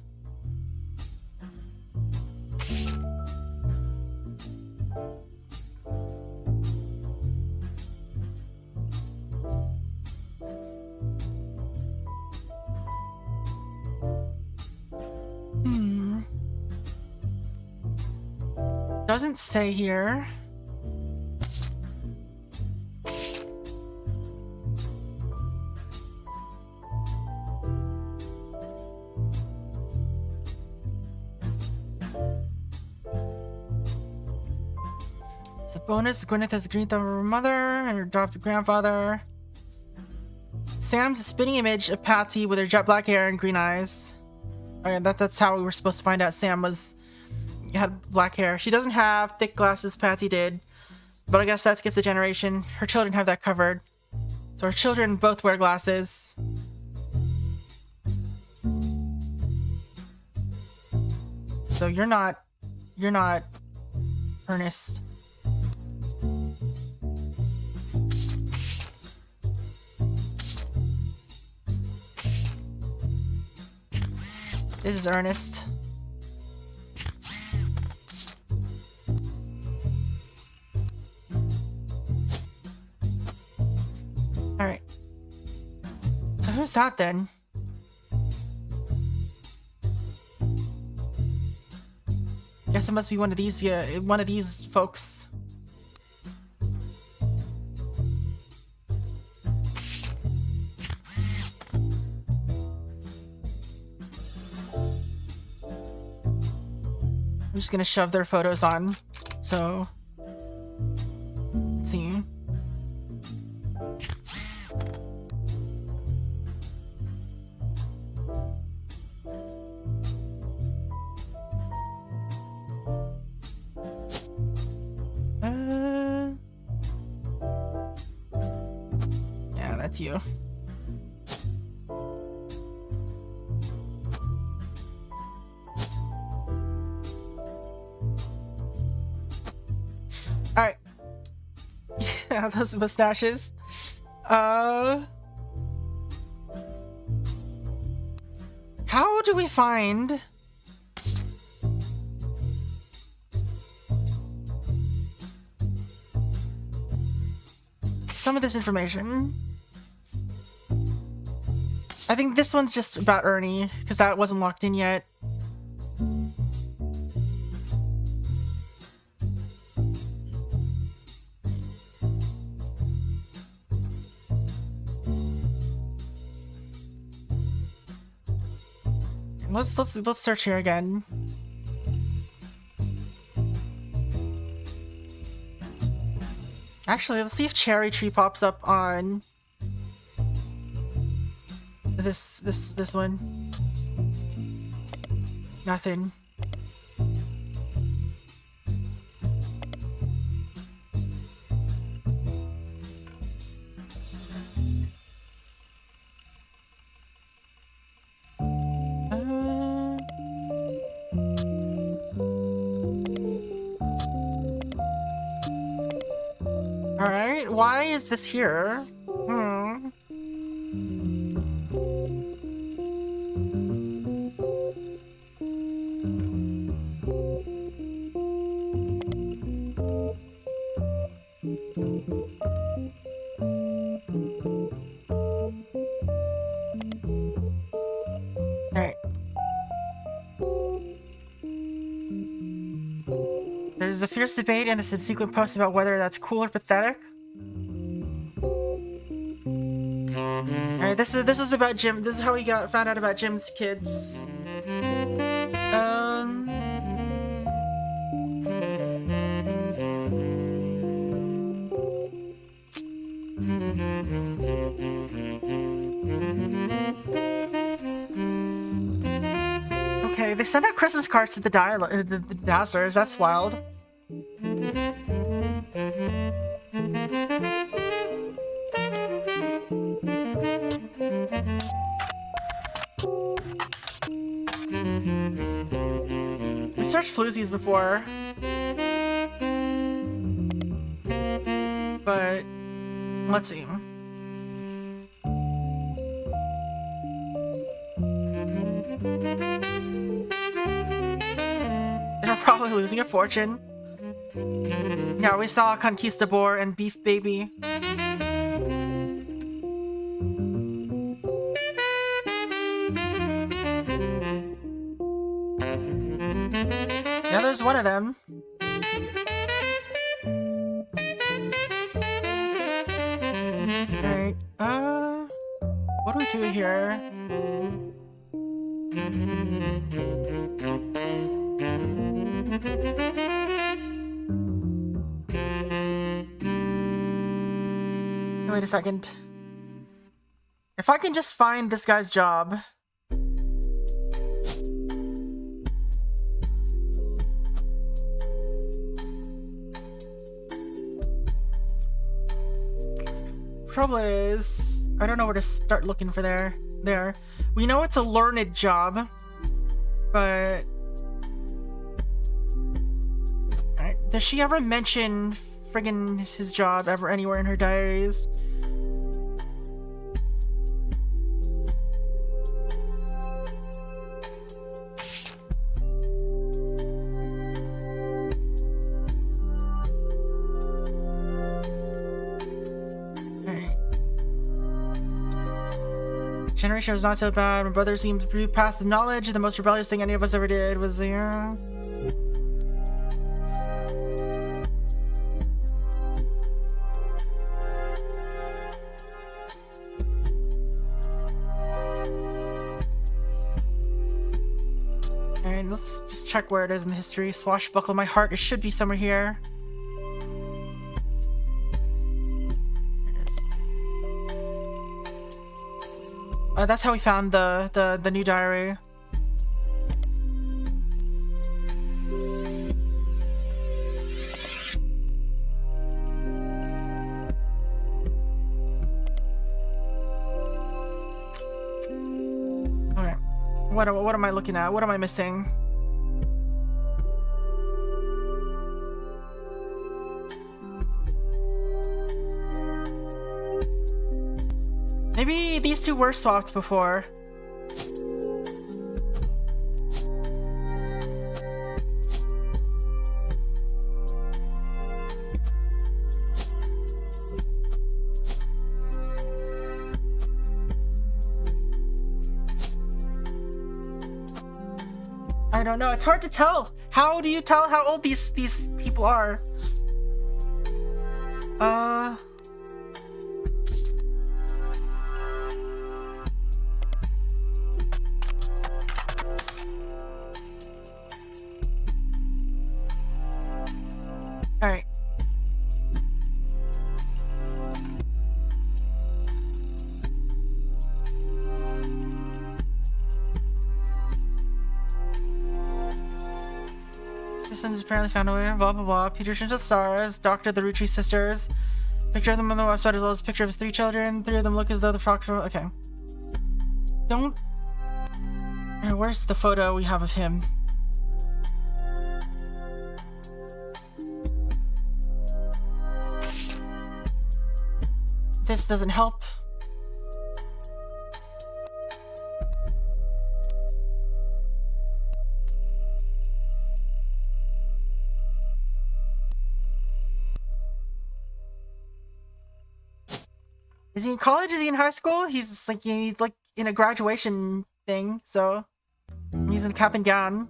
Doesn't say here. It's a bonus. Gwyneth has agreed to her mother and her adopted grandfather. Sam's a spitting image of Patsy with her jet black hair and green eyes. Okay, that's how we were supposed to find out Sam had black hair. She doesn't have thick glasses, Patsy did. But I guess that skips a generation. Her children have that covered. So her children both wear glasses. So you're not Ernest. This is Ernest. Alright. So who's that then? Guess it must be one of these folks. I'm just gonna shove their photos on. So let's see. Yeah, that's you. Alright. Yeah, those mustaches. How do we find some of this information? I think this one's just about Ernie, because that wasn't locked in yet. Let's search here again. Actually, let's see if Cherry Tree pops up on this one. Nothing. Alright, why is this here? Alright. There's a fierce debate and the subsequent post about whether that's cool or pathetic. Alright, this is about Jim. This is how we found out about Jim's kids. Okay, they sent out Christmas cards to the Dazzlers. That's wild. We searched floozies before, but let's see. They're probably losing a fortune. Yeah, we saw Conquistador and Beef Baby. Yeah, there's one of them. Alright, what do we do here? Wait a second. If I can just find this guy's job. Trouble is, I don't know where to start looking for there. We know it's a learned job, but alright, does she ever mention friggin' his job ever anywhere in her diaries? Generation was not so bad. My brother seemed to prove past the knowledge. The most rebellious thing any of us ever did was, yeah. Alright, let's just check where it is in the history. Swashbuckle my heart. It should be somewhere here. That's how we found the new diary. Okay. What am I looking at? What am I missing? Maybe these two were swapped before. I don't know. It's hard to tell. How do you tell how old these people are? Alright. This one is apparently found a way, blah blah blah. Peter turned to the stars, Doctor the Roottrees sisters. Picture of them on the website as well as a picture of his 3 children. 3 of them look as though the frogs were... Okay. Don't... Where's the photo we have of him? This doesn't help. Is he in college? Is he in high school? He's like in a graduation thing, so he's in cap and gown.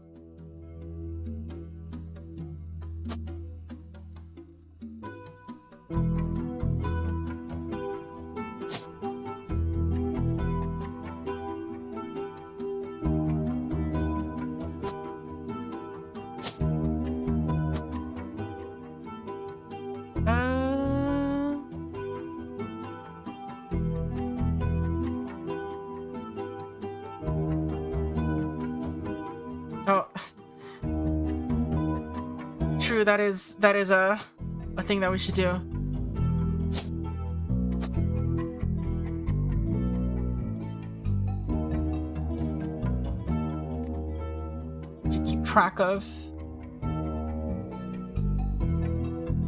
True, that is a thing that we should do. Should keep track of.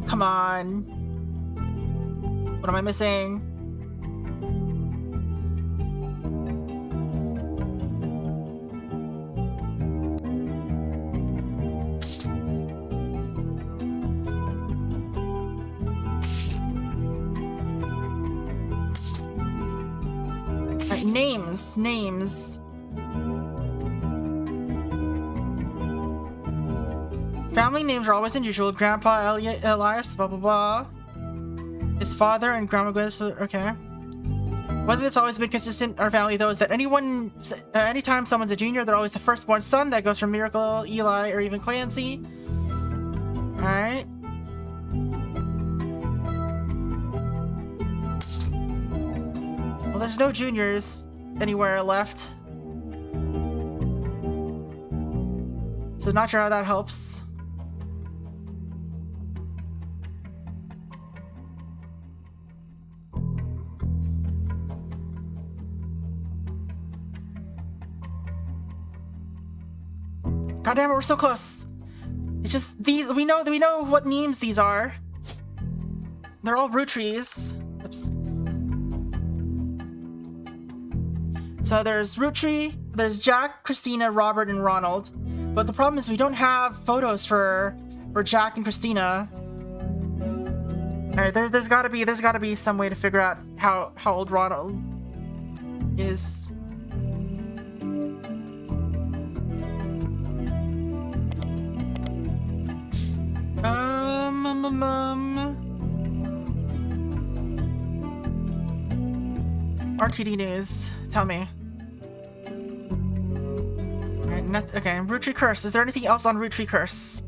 Come on. What am I missing? Names. Family names are always unusual. Grandpa Elias, blah blah blah. His father and Grandma Gwen. Okay. Whether it's always been consistent in our family, though, is that anytime someone's a junior, they're always the firstborn son. That goes from Miracle, Eli, or even Clancy. All right. there's no juniors anywhere left. So not sure how that helps. God damn it, we're so close. It's just these, we know what memes these are. They're all Roottrees. Oops. So there's Rootree, there's Jack, Christina, Robert, and Ronald. But the problem is we don't have photos for Jack and Christina. Alright, there's gotta be some way to figure out how old Ronald is. RTD news, tell me. Alright, okay, Rootree Curse. Is there anything else on Rootree Curse?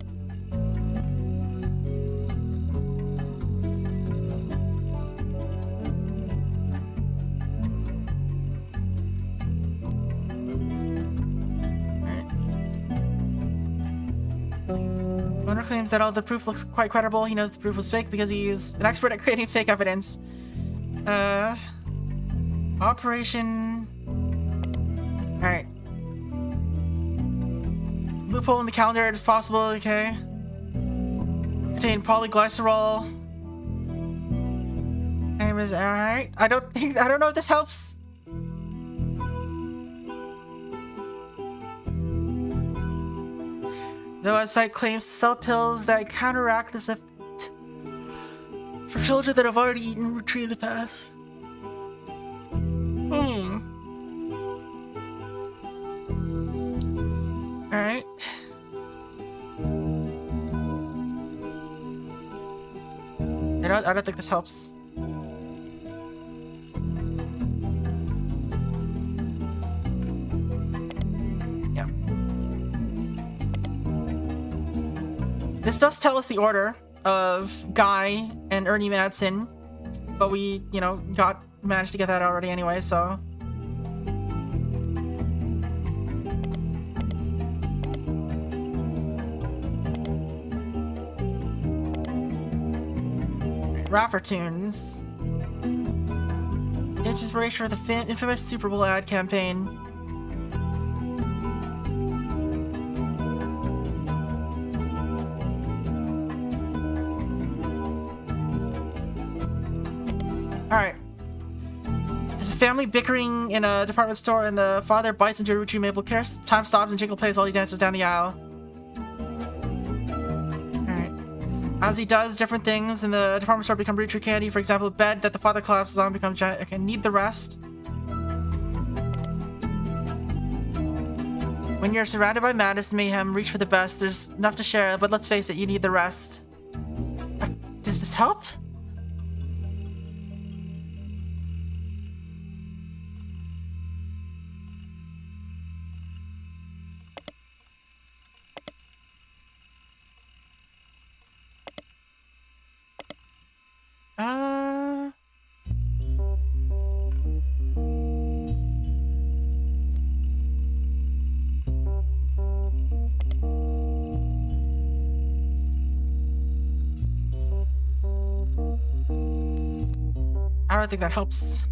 Owner claims that all the proof looks quite credible. He knows the proof was fake because he's an expert at creating fake evidence. Operation... Alright. Loophole in the calendar as possible, okay. Contain polyglycerol. Anyways, alright. I don't know if this helps. The website claims to sell pills that counteract this effect for children that have already eaten Rootree in the past. Alright. I don't think this helps. Yeah. This does tell us the order of Guy and Ernie Madsen, but we, managed to get that already anyway, so... Raffertunes. Inspiration for the infamous Super Bowl ad campaign. Alright. There's a family bickering in a department store and the father bites into a Rootree maple care. Time stops and Jingle plays while he dances down the aisle. As he does, different things in the department store become Rootree candy. For example, a bed that the father collapses on becomes giant. Okay, need the rest. When you're surrounded by madness and mayhem, reach for the best. There's enough to share, but let's face it, you need the rest. Does this help? I don't think that helps.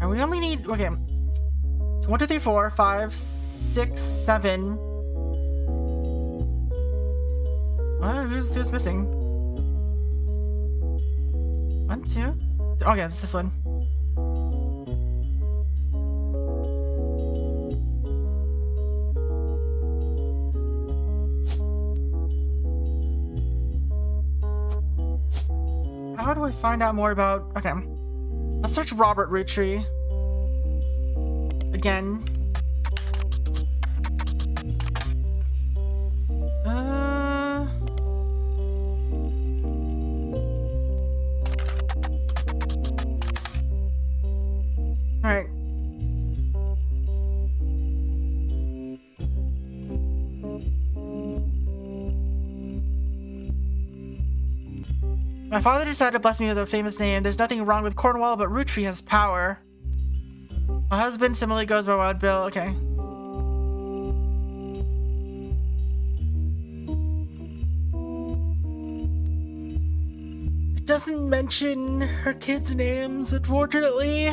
And we only need, okay. So 1, 2, 3, 4, 5, 6, 7. Who's missing? 1, 2. Okay, it's this one. How do I find out more about... Okay. Let's search Robert Rootree. Again. Alright. My father decided to bless me with a famous name. There's nothing wrong with Cornwall, but Rootree has power. My husband similarly goes by Wild Bill. Okay. It doesn't mention her kids' names, unfortunately.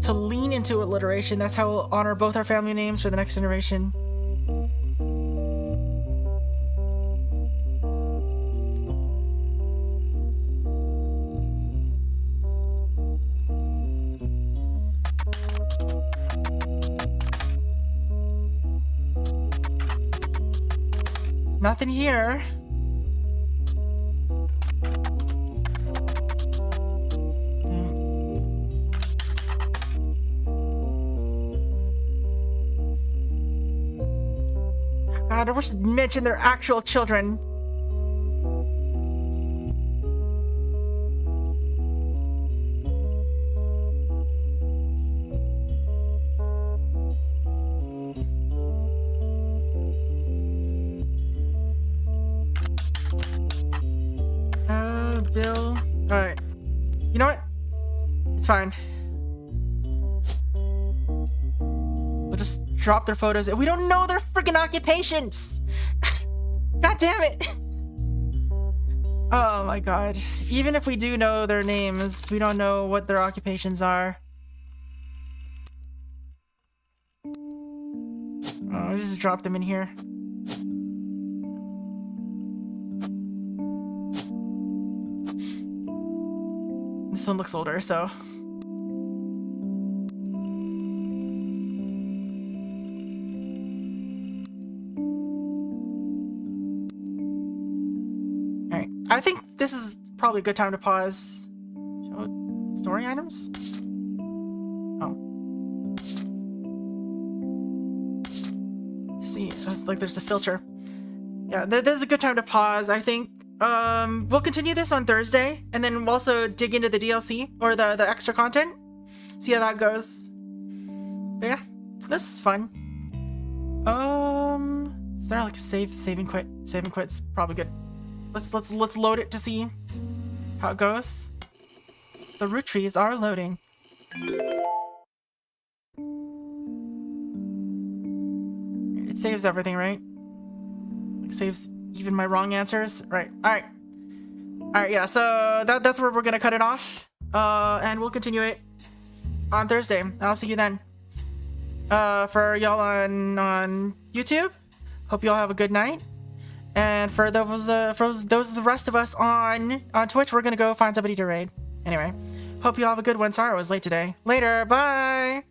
To lean into alliteration, that's how we'll honor both our family names for the next generation. Nothing here. God, I wish they'd mention their actual children. Bill. Alright. You know what? It's fine. We'll just drop their photos. We don't know their freaking occupations! God damn it! Oh my god. Even if we do know their names, we don't know what their occupations are. Oh, I'll just drop them in here. This one looks older, so... Alright, I think this is probably a good time to pause. Show story items? Oh. See, it's like there's a filter. Yeah, this is a good time to pause, I think. We'll continue this on Thursday, and then we'll also dig into the DLC, or the extra content. See how that goes. But yeah, so this is fun. Is there like a save and quit? Save and quit's probably good. Let's load it to see how it goes. The Roottrees are loading. It saves everything, right? Like saves even my wrong answers? Right. Alright, yeah, so that's where we're gonna cut it off. And we'll continue it on Thursday. I'll see you then. For y'all on YouTube, hope y'all have a good night. And for those of the rest of us on Twitch, we're gonna go find somebody to raid. Anyway, hope y'all have a good one. Sorry I was late today. Later, bye!